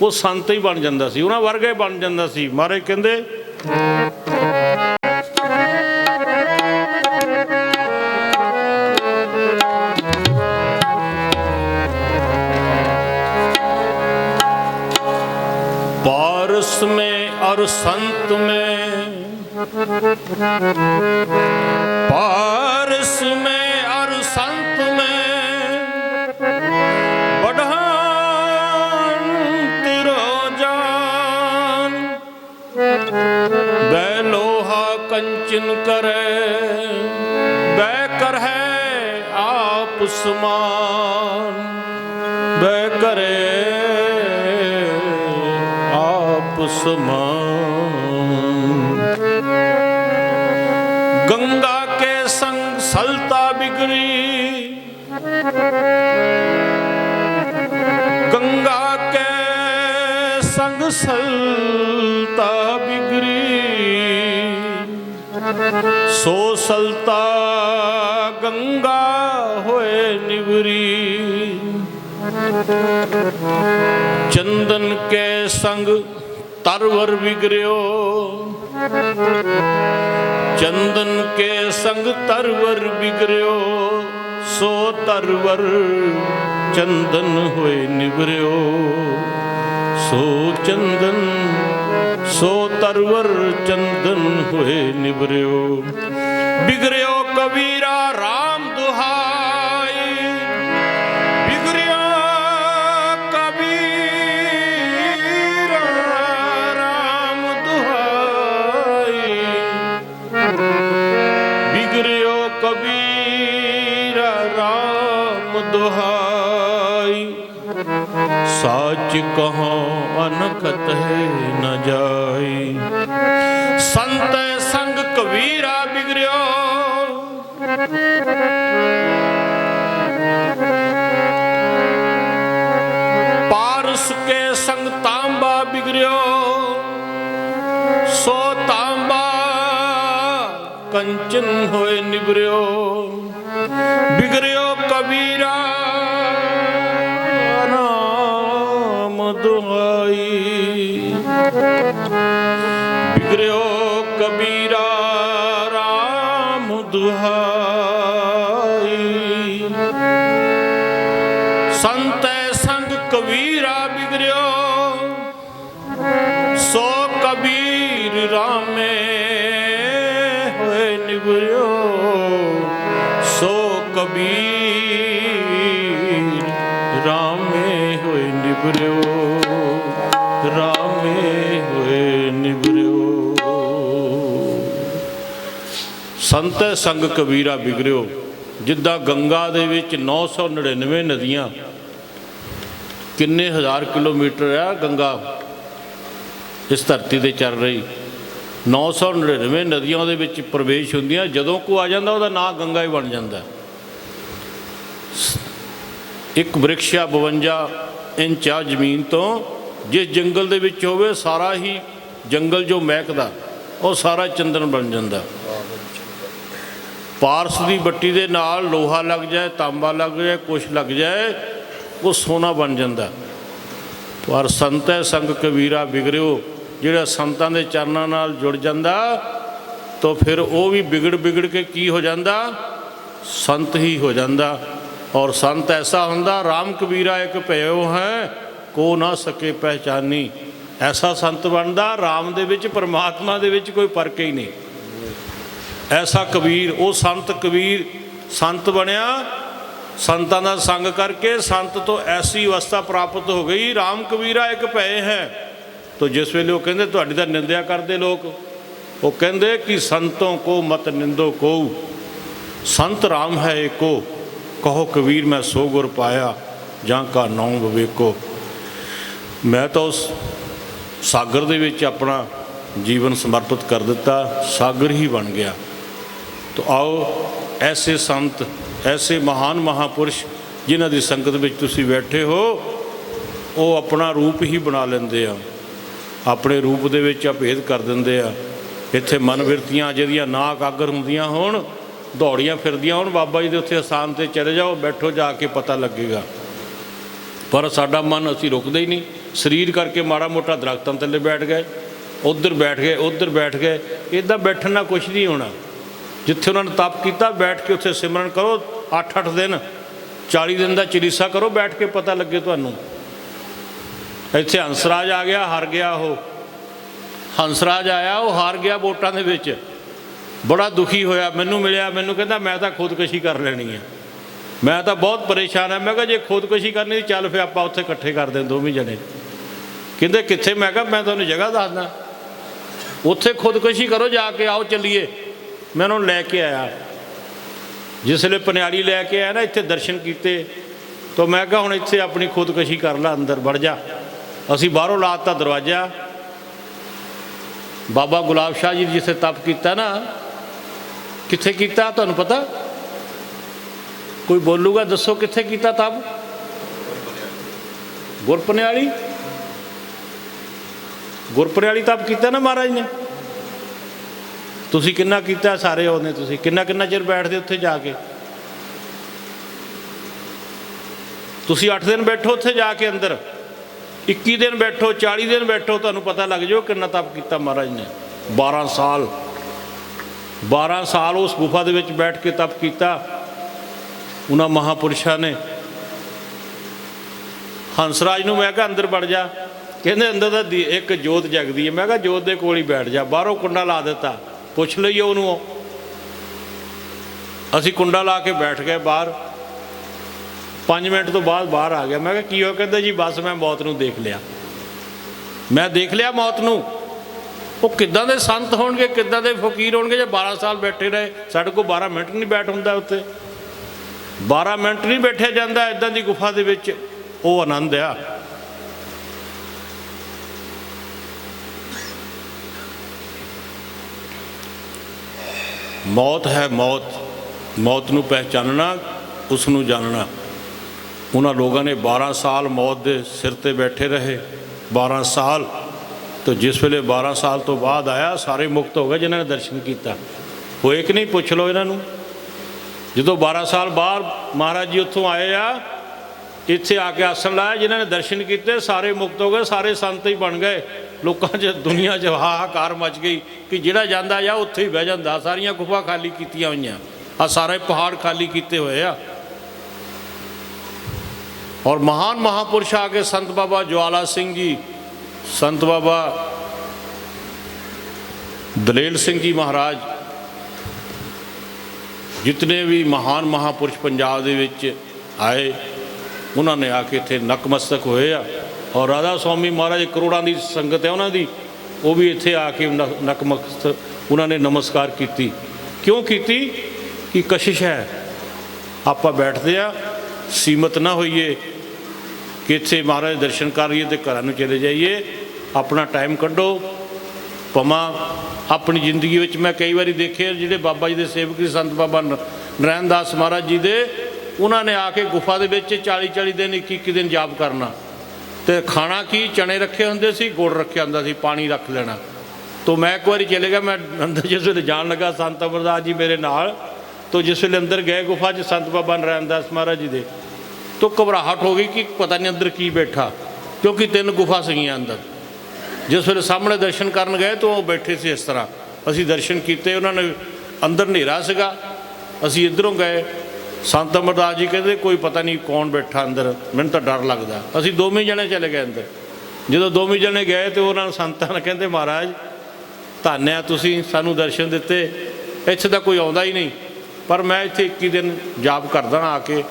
वो संत ही बन जाता सी, उन्हां वर्गा ही बन जाता सी। महाराज कहंदे पारस में और संत में, पारस में और संत में बढ़ान तिरो जान। बैलोहा कंचन करे बैकर है आप समान। बैकरे समान। गंगा के संग सलता बिगड़ी, गंगा के संग सलता बिगड़ी। सो सलता गंगा होए निवरी। चंदन के संग तरवर बिगड़ो, चंदन के संग तरवर बिगड़ो, सो तरवर चंदन होए निबर्यो, सो चंदन सो तरवर चंदन होए निबर्यो। बिगड़ो कबीरा राम दुहाई, बिगड़ो कबीरा राम दुहाई, बिगड़ो कबीरा राम दुहाई, साच कहो अनखत है न जाई, संत संग कबीरा बिगड़ो, पारस के संग तांबा बिगड़ो, सो तांबा कंचन होए निबर्यो, बिगड़ो कबीरा नाम दुहाई, बिगड़ो कबीरा राम दुहाई, संत संग कबीरा बिगड़ो, सो कबीर रामे होए निबर्यो, सो कबीर रामे होए निबर्यो, रामे होए निबर्यो। संत संग कबीरा बिगड़ो, जिद्दां गंगा दे विच 999 नदियां, किन्ने हज़ार किलोमीटर आ गंगा इस धरती ते चल रही, 999 नदियां उहदे विच प्रवेश हुंदियां, जदों को आ जांदा उहदा नाम गंगा ही बन जांदा। एक वृक्ष 52 इंच आ जमीन तो, जिस जंगल दे विच होवे सारा ही जंगल जो महकदा वो सारा चंदन बन जांदा। पारस की बट्टी दे नाल लोहा लग जाए, तांबा लग जाए, कुछ लग जाए, वो सोना बन जाता। पर संत संग कबीरा बिगड़ो, जिहड़ा संतां दे चरनां नाल जुड़ जाता तो फिर वो भी बिगड़ बिगड़ के की हो जाता, संत ही हो जाता। और संत ऐसा हुंदा, राम कबीरा एक भयो है को ना सके पहचानी, ऐसा संत बनता राम दे विच परमात्मा दे विच कोई फर्क ही नहीं। ऐसा कबीर, वो संत कबीर संत बनया, संतां दा संग करके संत तो ऐसी अवस्था प्राप्त हो गई। राम कबीरा एक भय है। तो जिस वेले वो कहते तुहाडी तां निंदिया करते लोग, वो कहते कि संतों को मत निंदो को, संत राम है एको, कहो कबीर मैं सो गुर पाया, जां का नाम विवेको। मैं तो उस सागर दे विच अपना जीवन समर्पित कर दिता, सागर ही बन गया। तो आओ ऐसे संत, ऐसे महान महापुरुष जिन्हां दी संगत विच तुसीं बैठे हो, वो अपना रूप ही बना लेंदे आ, अपने रूप दे विच अभेद कर दिंदे आ। इत्थे मनविरतियां जिहदियां ना एकागर हुंदियां होण, दौड़ियां फिरदियां होण, बाबा जी दे उत्थे अस्थान ते चले जाओ, बैठो, जाके पता लगेगा। पर साडा मन असीं रुकदे ही नहीं, शरीर करके माड़ा मोटा दरख्तां थल्ले बैठ गए, उधर बैठ गए, उधर बैठ गए। इदां बैठण नाल कुछ नहीं होना। जिथे उन्होंने तप किया बैठ के उत्थे सिमरन करो, 8-8 दिन 40 दिन का चलीसा करो, बैठ के पता लगे तुहानूं। इत्थे हंसराज आ गया, हार गया। वो हंसराज आया, वो हार गया वोटां दे विच, बड़ा दुखी होया। मैनू मिलिया, मैनू कहता मैं तो खुदकशी कर लेनी है, मैं तो बहुत परेशान है। मैं कहा जे खुदकशी करनी चल फिर आपां उत्थे इकट्ठे कर दें दोवें जने। कहते कित्थे? मैं कहा मैं तुहानूं जगह दसदा, उत्थे खुदकशी करो जाके, आओ चलीए। मैं उन्होंने लैके आया, जिसले पनियाड़ी लैके आया ना, इत्थे दर्शन किए। तो मैं कहा हुण इत्थे अपनी खुदकशी कर ला, अंदर वड़ जा। असी बाहरों लाता दरवाजा। बाबा गुलाब शाह जी जिथे तप किया ना, कित्थे कीता तुहानूं पता? कोई बोलूगा दसो कित्थे कीता तप? गुरपनियाली, गुरपनियाली तप किया ना महाराज ने। तुसी किन्ना कीता? सारे आउंदे, तुसी किन्ना किन्ना चिर बैठदे उत्थे जाके? तुसी 8 दिन बैठो उत्थे जाके अंदर, 21 दिन बैठो 40 दिन बैठो, तुहानूं पता लग जाओ कितना तप किया महाराज ने। 12 साल उस गुफा दे विच बैठ के तप किया उन्हां महापुरुषां ने। हंसराज नूं मैं कहा अंदर बढ़ जा, कहते अंदर तो एक जोत जगदी है। मैं कहा जोत के कोल ही बैठ जा, बाहरों कुंडा ला दिता, पुछ लईए उन्होंने। असी कुंडा ला के बैठ गए बाहर, 5 मिनट तो बाद बाहर आ गया। मैं कहा की हो, कहते जी बस मैं मौत नूं देख लिया, मैं देख लिया मौत नूं। वो किद्दां दे संत होणगे, किद्दां दे फकीर होणगे जे 12 साल बैठे रहे। साडे कोल 12 मिनट नहीं बैठ हुंदा उत्ते, 12 मिनट नहीं बैठिया जांदा इदां दी गुफा दे विच। वो आनंद आ। मौत है मौत, मौत नूं पहचानना, उसनूं जानना। उन्हां लोगों ने 12 साल मौत के सिर ते बैठे रहे, 12 साल। तो जिस वेले 12 साल तो बाद आया, सारे मुक्त हो गए जिन्होंने दर्शन किया। होए कि नहीं, पुछ लो इन्हों। जो 12 साल बाद महाराज जी उत्थों आए आ, इत्थे आके आसन लाया, जिन्होंने दर्शन किए सारे मुक्त हो गए, सारे संत ही बन गए। लोगों च दुनिया च हाहाकार मच गई कि जिहड़ा जांदा जा उत्थे ही बह जांदा। सारियां गुफा खाली कीतियां होईयां, आ सारे पहाड़ खाली किए हुए आ। और महान महापुरुष आ गए, संत बाबा ज्वाला सिंह जी, संत बाबा दलेल सिंह जी महाराज, जितने भी महान महापुरुष पंजाब दे विच आए, उन्होंने आके इत्थे नकमस्तक होए आ। और राधा स्वामी महाराज करोड़ों की संगत है उन्हों की, वो भी इत्थे आके नकमस्तक उन्होंने नमस्कार की। क्यों की कि कशिश है, आप बैठते आ सीमित ना होइए कि इत्थे महाराज दर्शन करिए तो घर नूं चले जाइए। अपना टाइम कड्डो, पमा अपनी जिंदगी में। मैं कई बार देखे जिहड़े बाबा जी के सेवक सी, संत बाबा नरैन दास महाराज जी दे, उन्होंने आके गुफा दे विच 40-40 दिन 21 दिन जाप करना। तो खाना की चने रखे होंदे सी, गुड़ रखा होंदा सी, पानी रख लेना। तो मैं एक बार चले गया, मैं अंदर जिस वे जान लगा संत अमरदास जी मेरे नाल। तो जिस वे अंदर गए गुफा च संत बाबा नरैन दास महाराज जी दे, तो घबराहट हो गई कि पता नहीं अंदर की बैठा, क्योंकि 3 गुफा सीगियां अंदर। जिस वे सामने दर्शन करन गए तो वो बैठे से इस तरह। असी दर्शन किए, उन्होंने अंदर हनेरा सीगा, असी इधरों गए। संत अमरदास जी कहते कोई पता नहीं कौन बैठा अंदर, मैंने तो डर लगता। असी 2 जने चले गए अंदर। जो 2 जने गए तो उन्होंने संतां ने कहते महाराज धन आ तुसीं सानूं दर्शन दिते, इत्थे तां कोई आउंदा ही नहीं। पर मैं इत्थे 21 दिन जाप करदा आके,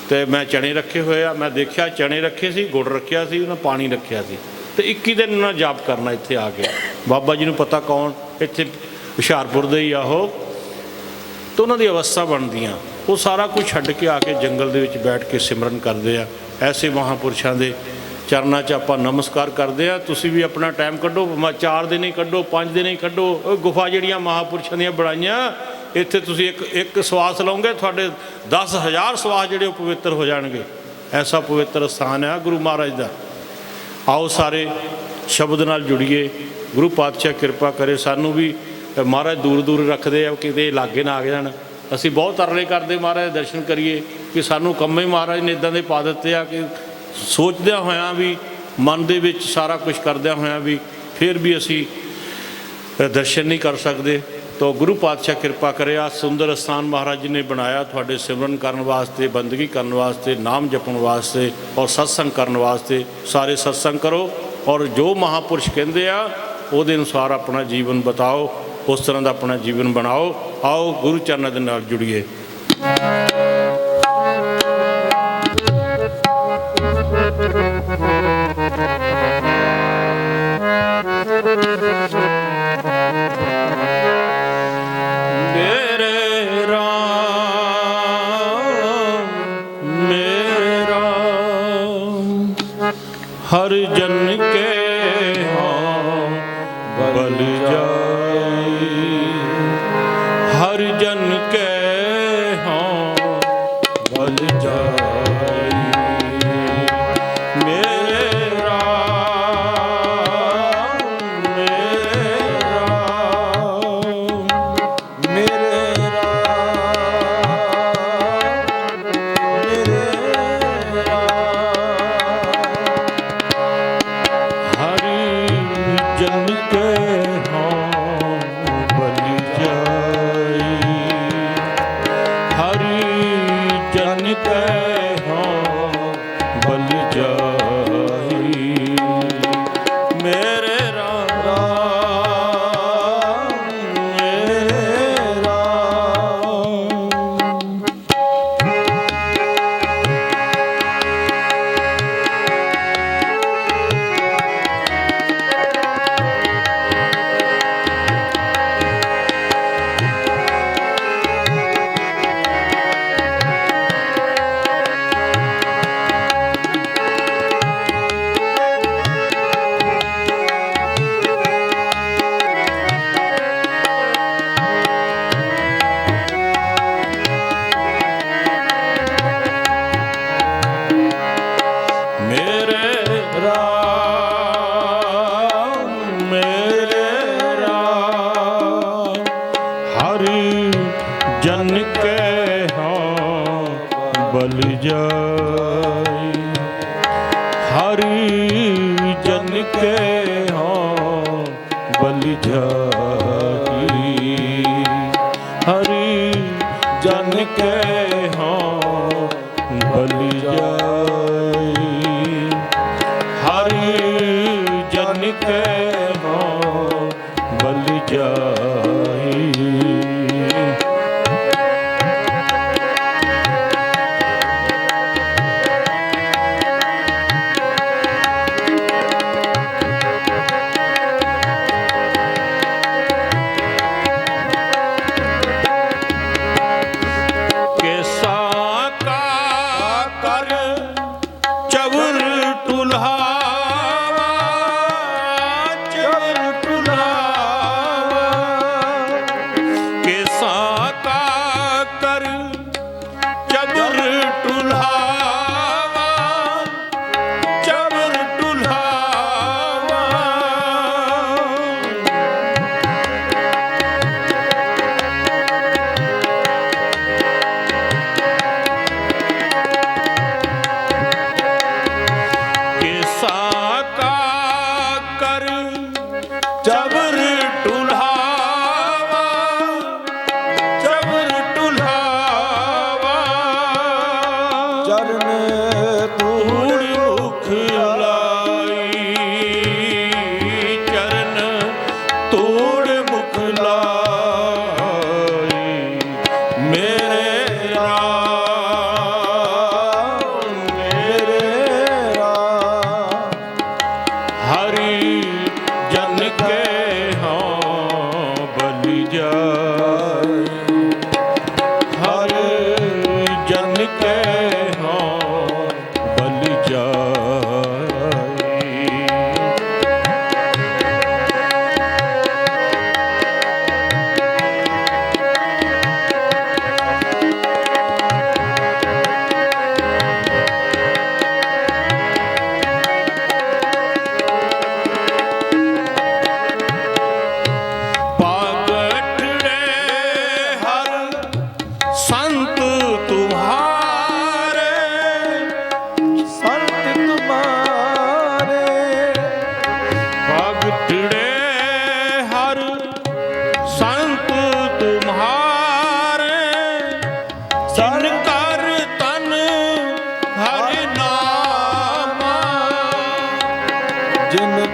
तो मैं चने रखे हुए आ। मैं देखा चने रखे सी, गुड़ रखा सी, उन्हें पानी रखा सी। तो 21 दिन उन्हें जाप करना इत्थे आके। बाबा जी नूं पता कौन इत्थे हुशियारपुर दे ही आ वो। तो उन्होंने अवस्था बनदियां, वो सारा कुछ छड्ड के आके जंगल दे विच बैठ के सिमरन करते हैं। ऐसे महापुरुषों के चरणों च आपां नमस्कार करते हैं। तुसीं भी अपना टाइम कड्डो, 4 दिन ही कड्डो, 5 दिन ही कड्डो। गुफा जिहड़ियां महापुरुषों दीयां बनाईयां, इत्थे तुसीं एक श्वास लओगे, तुहाडे 10,000 श्वास जिहड़े पवित्र हो जाणगे। ऐसा पवित्र स्थान है गुरु महाराज का। आओ सारे शब्द नाल जुड़िए, गुरु पातशाह किरपा करे। सानू भी महाराज दूर दूर रखते हैं कि लागे ना आ जाण। असी बहुत अरले करते महाराज दर्शन करिए कि सानू कम्मे महाराज ने इदां दे पा दित्ते आ कि सोचद्या होया भी मन दे विच सारा कुछ करद्या होया भी फिर भी असी दर्शन नहीं कर सकते। तो गुरु पातशाह किरपा करे। आ सुंदर स्थान महाराज जी ने बनाया तुहाडे सिमरन करन वास्ते, बंदगी करन वास्ते, नाम जपण वास्ते और सत्संग करन वास्ते। सारे सत्संग करो और जो महापुरुष कहंदे आ उहदे अनुसार अपना जीवन बताओ, उस तरह का अपना जीवन बनाओ। आओ गुरु चरणों के नाल जुड़िए। हर जन के हाँ बल जाई, हर जन के हाँ बल जाई। मेरे राम, मेरे राम, मेरे राम, मेरे राम। हरि जन के हाँ बल जाई, हरि जन के हाँ बल जाई, हरि जन के हाँ बल जाई, हरि जन के हाँ बल जाई।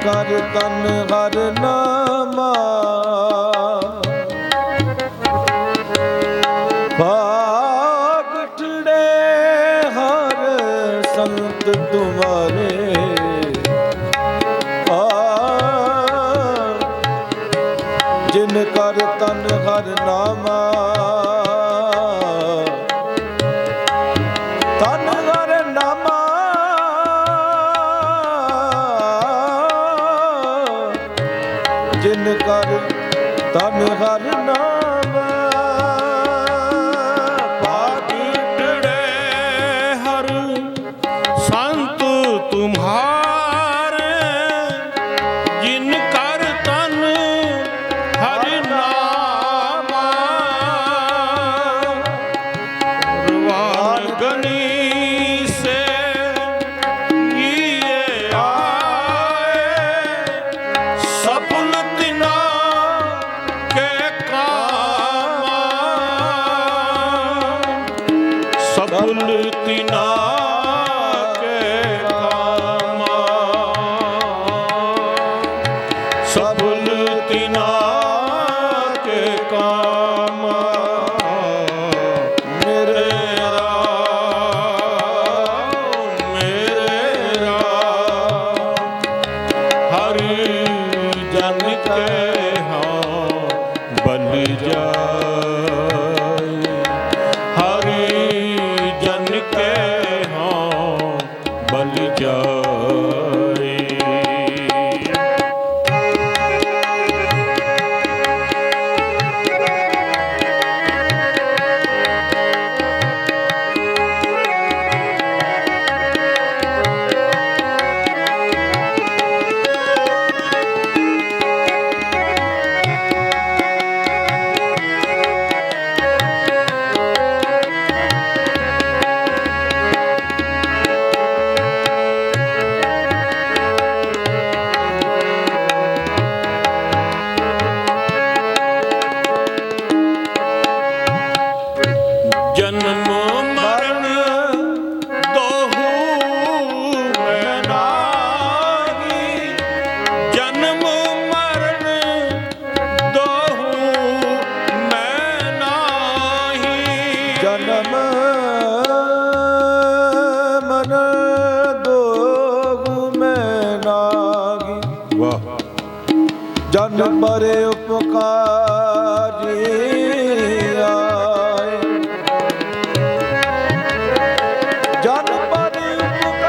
ਕਰ ਤਨ ਹਰ ਨਾਮਾ ਭਾਗਠੜੇ ਹਰ ਸੰਤ ਤੁਮਾਰੇ ਜਿਨ ਕਰ ਤਨ ਹਰ ਨਾਮਾ ਤਨ ਹਰ ਨਾਮਾ ਜਿਨ ਕਰ ਤਨ ਹਰ ਨਾਮਾ ਭਾਗਠੜੇ ਹਰ ਸੰਤ ਤੁਮਾਰੇ ਜਿਨ ਕਰ ਤਨ ਹਰ ਨਾਮਾ ਰਵਾਨ ਗਨੀ ਸੇ ਕੀਏ ਆਏ ਸਫਲ ਤਿਨਾ ਕੇ ਕਾਮਾ ਸਫਲ ਤਿਨਾ ਕੇ ਕਾਮਾ ਸਫਲ ਤਿਨਾ ਕੇ ਕਾਮਾ ਮੇਰੇ ਰਾਮ ਹਰਿ ਜਨ ਕੇ ਹਾਂ ਬਲ ਜਾਏ ਹਰਿ ਜਨ ਕੇ ਹਾਂ ਜਨਮ ਮਨ ਦੋਗੁ ਮੈਂ ਨਾਗੀ। ਵਾਹ। ਜਨ ਪਰ ਉਪਕਾਰੀ ਆਏ। ਜਨ ਪਰ ਉਪਕਾਰੀ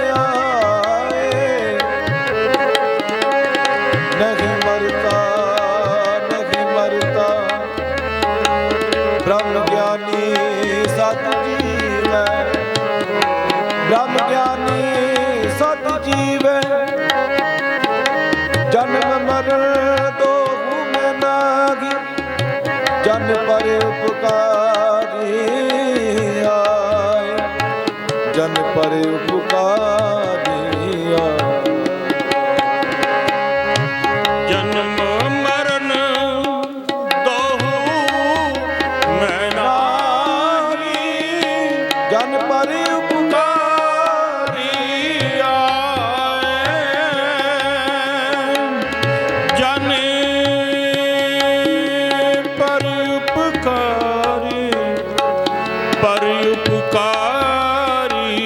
ਆਏ। ਨਹੀਂ ਮਰਤਾ ਨਹੀਂ ਮਰਤਾ ਬ੍ਰਹਮ ਗਿਆਨੀ ਸਤ ਜੀਵੈ। ਬ੍ਰਹਮ ਗਿਆਨੀ ਸਤ ਜੀਵੈ। ਜਨਮ ਮਰਨ ਦੋਹੂ ਮੈਂ ਨਾਗੀ। ਜਨ ਪਰ ਉਪਕਾਰੀ ਆਏ। ਜਨ ਪਰ ਉਪਕਾਰੀ ਆਏ। ਜਨਮ ਮਰਨ ਦੋਹੂ ਮੈਂ ਨਾਗੀ। ਜਨ ਪਰ ਉਪਕਾਰੀ ਜਨ ਪਰ ਉਪਕਾਰੀ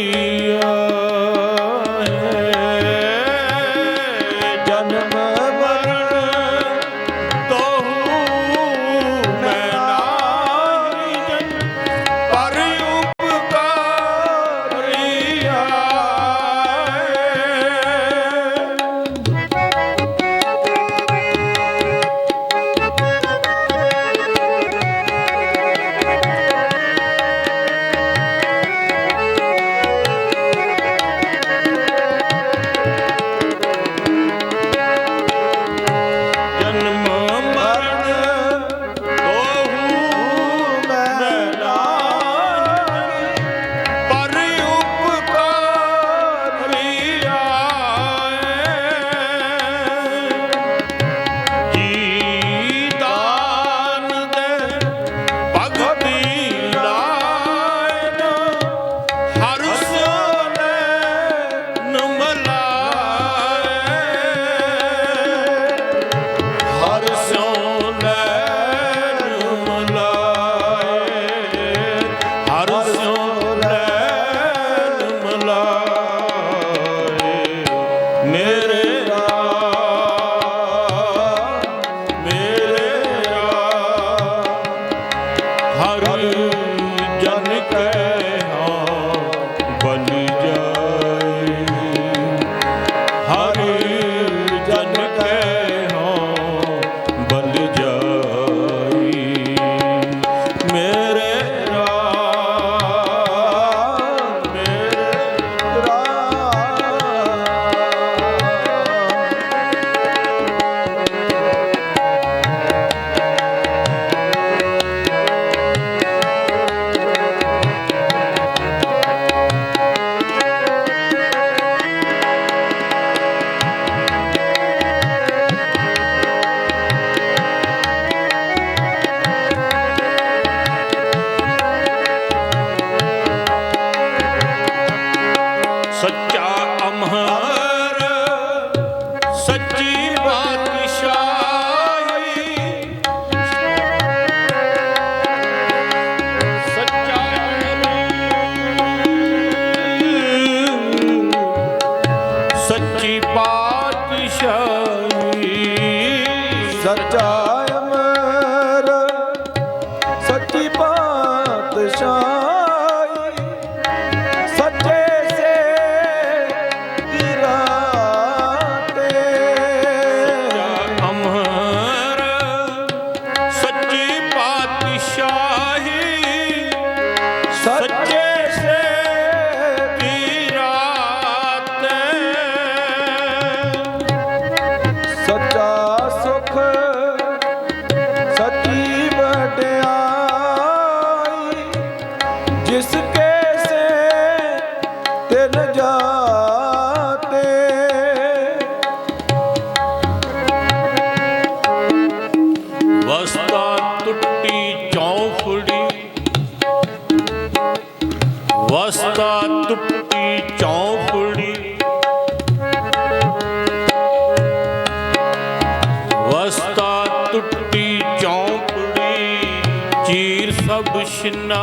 चीर सब छिन्ना।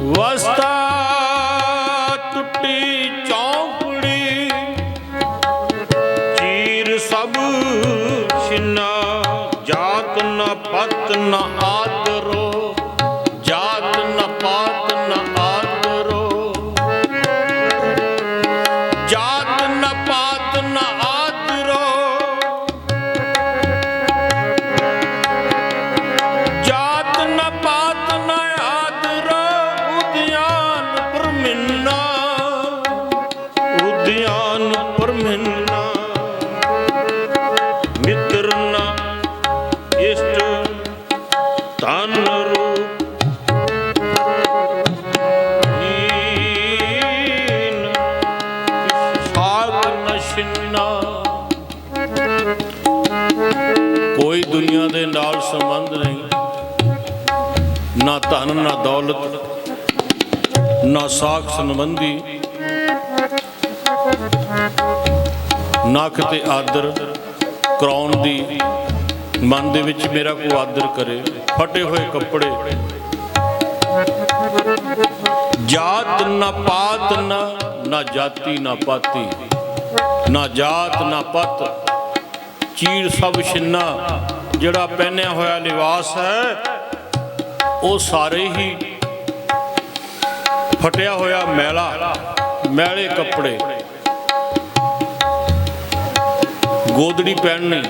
वस्ता टुटी चौपड़ी चीर सब छिन्ना। जात न पत न आदरो, जात न पात न आदरो, जात न पात न आदरो, जात न पात न आदरो। उद्यान परमिन्ना, उद्यान परमिन्ना। मित्र न इष्ट तन रूप हीन, साग न छिन्ना। कोई दुनिया दे नाल संबंध नहीं, ना धन ना दौलत ना साख संबंधी, ना किते आदर कराउण दी। मन दे विच मेरा कोई आदर करे। फटे हुए कपड़े, जात ना पात ना जाति ना पाती, ना जात ना पत। चीर सब छिन्ना। जिहड़ा पहनिया होया लिबास है वो सारे ही फटिया होया मैला, मैले कपड़े। गोदड़ी पहननी,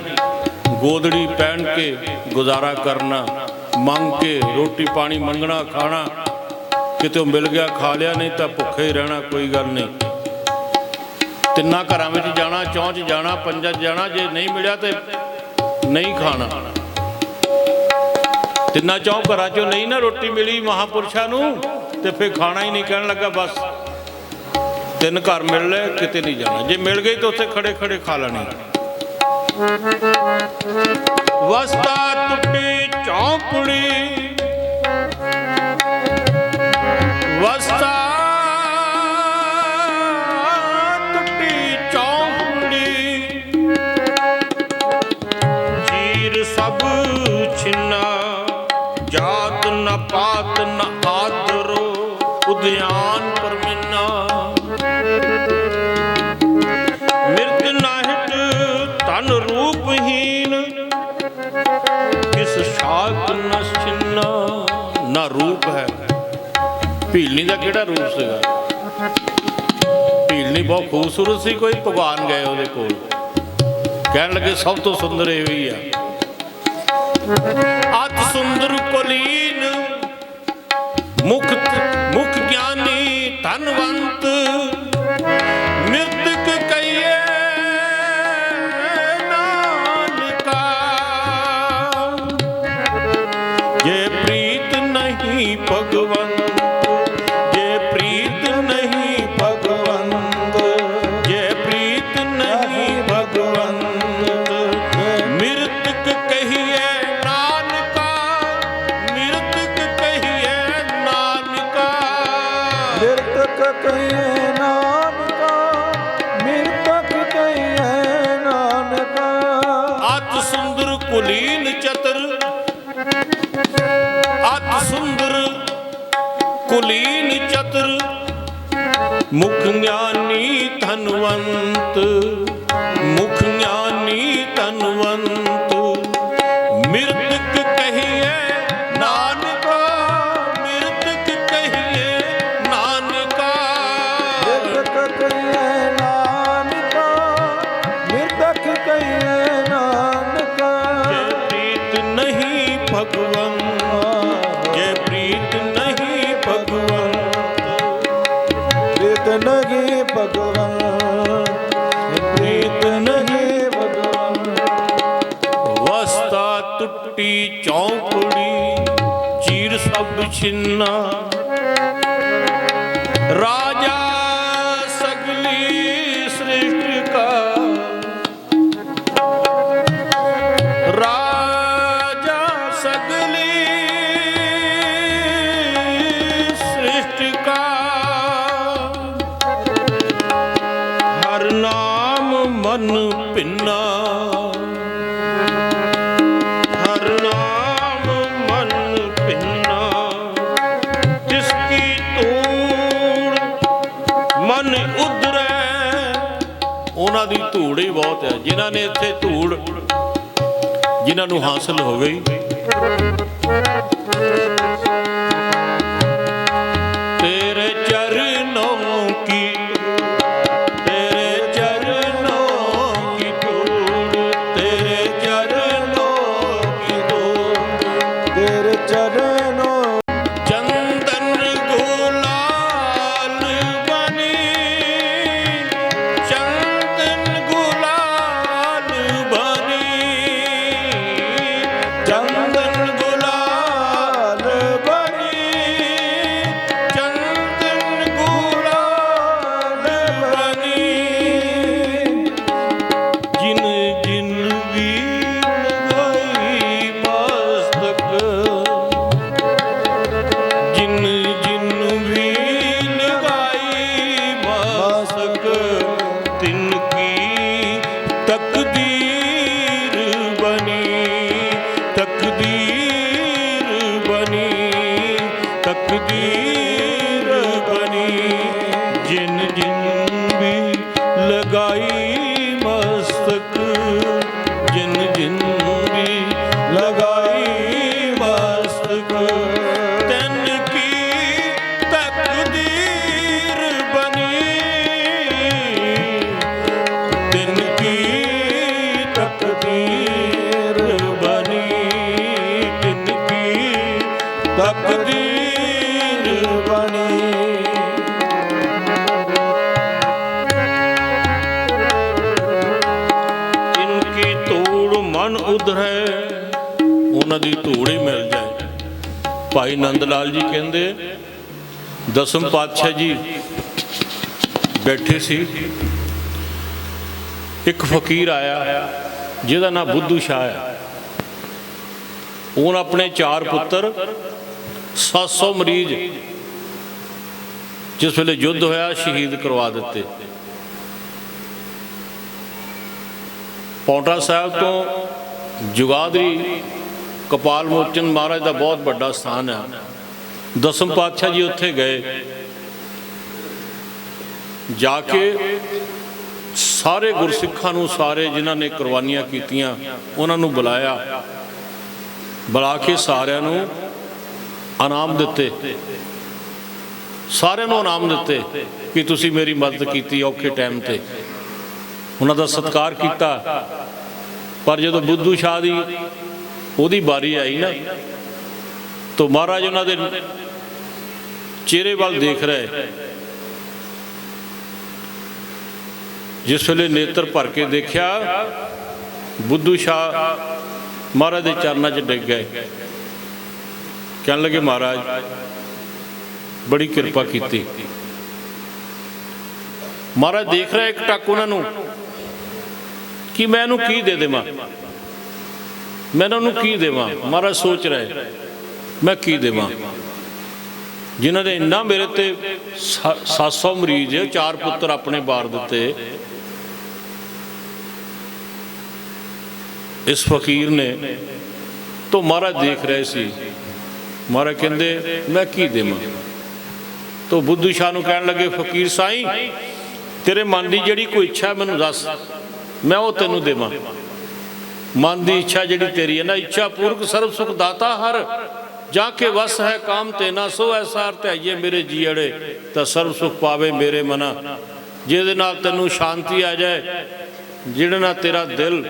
गोदड़ी पहन के गुजारा करना, मंग के रोटी पानी मंगना खाना। कितों मिल गया खा लिया, नहीं तो भुखे ही रहना, कोई गल नहीं। तिन्ना घरां विच जाना, चौंच जाना, पंजा जाना, जे नहीं मिलिया तो नहीं खाना। तिन्ना चौं घरां चों नहीं ना रोटी मिली महापुरुषां नूं ते फिर खाना ही नहीं। कहण लगा बस 3 घर मिल ले, किते नहीं जाना। जे मिल गई तो उत्थे खड़े खड़े खा लेनी। वस्ता टुटी चौपड़ी, वस्ता टुटी चौपड़ी चीर सब छिन्ना। जात न पात न आदरो, उद्यान परमिन्ना। मृत नाहित तन रूपहीन, किस शाक न छिन्ना। ना रूप है। भीलनी का केड़ा रूप सीगा? भीलनी बहुत खूबसूरत सी। कोई भगवान गए ਉਹਦੇ ਕੋਲ, ਕਹਿਣ ਲੱਗੇ ਸਭ ਤੋਂ ਸੁੰਦਰ ਇਹ ਹੀ ਆ। ਅਤ ਸੁੰਦਰ ਕੁਲੀਨ, ਮੁਖ ਮੁਖ ਗਿਆਨੀ ਧਨਵੰਤ। ਮ੍ਰਿਤਕ ਕਹੀਏ ਨਾਨਕਾ, ਜੇ ਪ੍ਰੀਤ ਨਹੀਂ ਭਗਵੰਤ, ਜੇ ਪ੍ਰੀਤ ਨਹੀਂ ਭਗਵੰਤ, ਜੇ ਪ੍ਰੀਤ ਨਹੀਂ ਭਗਵੰਤ। ਮ੍ਰਿਤਕ ਕਹੀਏ ਨਾਨਕਾ, ਮ੍ਰਿਤਕ ਕਹੀਏ ਨਾਨਕਾ। ਮ੍ਰਿਤਕ ਕਹੀਏ ਨਾਨਕਾ, ਮ੍ਰਿਤਕ ਕਹੀਏ ਨਾਨਕਾ। ਅਤ ਸੁੰਦਰ ਕੁਲੀਨ ਚਤਰ, ਅਤ ਸੁੰਦਰ ਕੁਲੀਨ ਚਤਰ। ਮੁਖ ਗਿਆਨੀ ਧਨਵੰਤ, ਮੁਖ ਗਿਆਨੀ ਧਨਵੰਤ। ਮ੍ਰਿਤਕ ਕਹੀਏ ਨਾਨਕਾ, ਮ੍ਰਿਤਕ ਕਹੀਏ ਨਾਨਕਾ। ਮ੍ਰਿਤਕ ਕਹੀਏ ਨਾਨਕਾ, ਮ੍ਰਿਤਕ ਕਹੀਏ ਨਾਨਕਾ। ਜੇ ਪ੍ਰੀਤ ਨਹੀਂ ਭਗਵੰਤ, ਜੇ ਪ੍ਰੀਤ ਨਹੀਂ ਭਗਵੰਤ। ਪ੍ਰੀਤ ਨਹੀਂ ਭਗਵਾਨ, ਪ੍ਰੀਤ ਨਹੀਂ ਭਗਵਾਨ। ਵਸਤਾ ਟੁੱਟੀ ਚੌਂਪੜੀ ਚੀਰ ਸਭ ਛਿੰਨਾ। ਰਾਜਾ ਸਗਲੀ ਸ੍ਰਿਸ਼ਟ ਕਾ, ਰਾਜਾ ਸਗਲੀ ਸ੍ਰਿਸ਼ਟ ਕਾ। ਹਰ ਨਾਮ ਮਨ ਭਿੰਨਾ, ਧੂੜ ਹੀ ਬਹੁਤ ਹੈ। ਜਿਨ੍ਹਾਂ ਨੇ ਇੱਥੇ ਧੂੜ ਜਿਨ੍ਹਾਂ ਨੂੰ ਹਾਸਲ ਹੋ ਗਈ, ਤੇਰੇ ਚਰਨੋਂ ਕੀ ਤਕਦੀਰ ਬਣੀ, ਜਿਨ ਜਿਨ ਵੀ ਲਗਾਈ ਮਸਤਕ, ਜਿਨ ਜਿਨ ਵੀ ਲਗਾਈ ਮਸਤਕ, ਤਿਨ ਕੀ ਤਕਦੀਰ ਬਣੀ, ਤਿਨ ਕੀ ਤਕਦੀਰ ਬਣੀ, ਤਿਨ ਕੀ ਤਕਦੀਰ ਉਧਰੈ, ਉਹਨਾਂ ਦੀ ਧੂੜ ਹੀ ਮਿਲ ਜਾਏ। ਭਾਈ ਨੰਦ ਲਾਲ ਜੀ ਕਹਿੰਦੇ ਦਸਮ ਪਾਤਸ਼ਾਹ ਜੀ ਬੈਠੇ ਸੀ, ਇੱਕ ਫਕੀਰ ਆਇਆ ਜਿਹਦਾ ਨਾਂ ਬੁੱਧੂ ਸ਼ਾਹ ਹੈ। ਉਹਨੇ ਆਪਣੇ 4 ਪੁੱਤਰ 700 ਮਰੀਜ਼ ਜਿਸ ਵੇਲੇ ਯੁੱਧ ਹੋਇਆ ਸ਼ਹੀਦ ਕਰਵਾ ਦਿੱਤੇ। ਪੌਂਟਾ ਸਾਹਿਬ ਤੋਂ ਜੁਗਾਦਰੀ ਕਪਾਲ ਮੋਚਨ ਮਹਾਰਾਜ ਦਾ ਬਹੁਤ ਵੱਡਾ ਸਥਾਨ ਹੈ। ਦਸਮ ਪਾਤਸ਼ਾਹ ਜੀ ਉੱਥੇ ਗਏ, ਜਾ ਕੇ ਸਾਰੇ ਗੁਰਸਿੱਖਾਂ ਨੂੰ, ਸਾਰੇ ਜਿਨ੍ਹਾਂ ਨੇ ਕੁਰਬਾਨੀਆਂ ਕੀਤੀਆਂ ਉਹਨਾਂ ਨੂੰ ਬੁਲਾਇਆ, ਬੁਲਾ ਕੇ ਸਾਰਿਆਂ ਨੂੰ ਇਨਾਮ ਦਿੱਤੇ, ਸਾਰਿਆਂ ਨੂੰ ਇਨਾਮ ਦਿੱਤੇ ਕਿ ਤੁਸੀਂ ਮੇਰੀ ਮਦਦ ਕੀਤੀ ਔਖੇ ਟਾਈਮ ਤੇ। ਉਹਨਾਂ ਦਾ ਸਤਿਕਾਰ ਕੀਤਾ। ਪਰ ਜਦੋਂ ਬੁੱਧੂ ਸ਼ਾਹ ਦੀ ਉਹਦੀ ਵਾਰੀ ਆਈ ਨਾ, ਤਾਂ ਮਹਾਰਾਜ ਉਹਨਾਂ ਦੇ ਚਿਹਰੇ ਵੱਲ ਦੇਖ ਰਹੇ। ਜਿਸ ਵੇਲੇ ਨੇਤਰ ਭਰ ਕੇ ਦੇਖਿਆ, ਬੁੱਧੂ ਸ਼ਾਹ ਮਹਾਰਾਜ ਦੇ ਚਰਨਾਂ 'ਚ ਡਿੱਗ ਗਏ। ਕਹਿਣ ਲੱਗੇ ਮਹਾਰਾਜ ਬੜੀ ਕਿਰਪਾ ਕੀਤੀ। ਮਹਾਰਾਜ ਦੇਖ ਰਿਹਾ ਇੱਕ ਟੱਕ ਉਹਨਾਂ ਨੂੰ ਕਿ ਮੈਂ ਇਹਨੂੰ ਕੀ ਦੇ ਦੇਵਾਂ, ਮੈਂ ਇਹਨਾਂ ਨੂੰ ਕੀ ਦੇਵਾਂ। ਮਹਾਰਾਜ ਸੋਚ ਰਹੇ ਮੈਂ ਕੀ ਦੇਵਾਂ, ਜਿਨ੍ਹਾਂ ਨੇ ਇੰਨਾ ਮੇਰੇ ਤੇ 700 ਮਰੀਜ਼ 4 ਪੁੱਤਰ ਆਪਣੇ ਬਾਰ ਦਿੱਤੇ। ਇਸ ਫਕੀਰ ਨੇ ਤਾਂ ਮਹਾਰਾਜ ਦੇਖ ਰਹੇ ਸੀ। ਮਹਾਰਾਜ ਕਹਿੰਦੇ ਮੈਂ ਕੀ ਦੇਵਾਂ। ਤਾਂ ਬੁੱਧੂ ਸ਼ਾਹ ਨੂੰ ਕਹਿਣ ਲੱਗੇ ਫਕੀਰ ਸਾਈਂ, ਤੇਰੇ ਮਨ ਦੀ ਜਿਹੜੀ ਕੋਈ ਇੱਛਾ ਮੈਨੂੰ ਦੱਸ, ਮੈਂ ਉਹ ਤੈਨੂੰ ਦੇਵਾਂ। ਮਨ ਦੀ ਇੱਛਾ ਜਿਹੜੀ ਤੇਰੀ ਹੈ ਨਾ, ਇੱਛਾ ਪੂਰਕ ਸਰਬ ਸੁਖ ਦਾਤਾ ਹਰ, ਜਾ ਕੇ ਵਸ ਹੈ ਕਾਮ ਤੇ ਨਾ ਸੋ ਐਸਾ ਧਿਆਈਏ ਮੇਰੇ ਜੀੜੇ, ਤਾਂ ਸਰਬ ਸੁਖ ਪਾਵੇ ਮੇਰੇ ਮਨਾ। ਜਿਹਦੇ ਨਾਲ ਤੈਨੂੰ ਸ਼ਾਂਤੀ ਆ ਜਾਏ, ਜਿਹਦੇ ਨਾਲ ਤੇਰਾ ਦਿਲ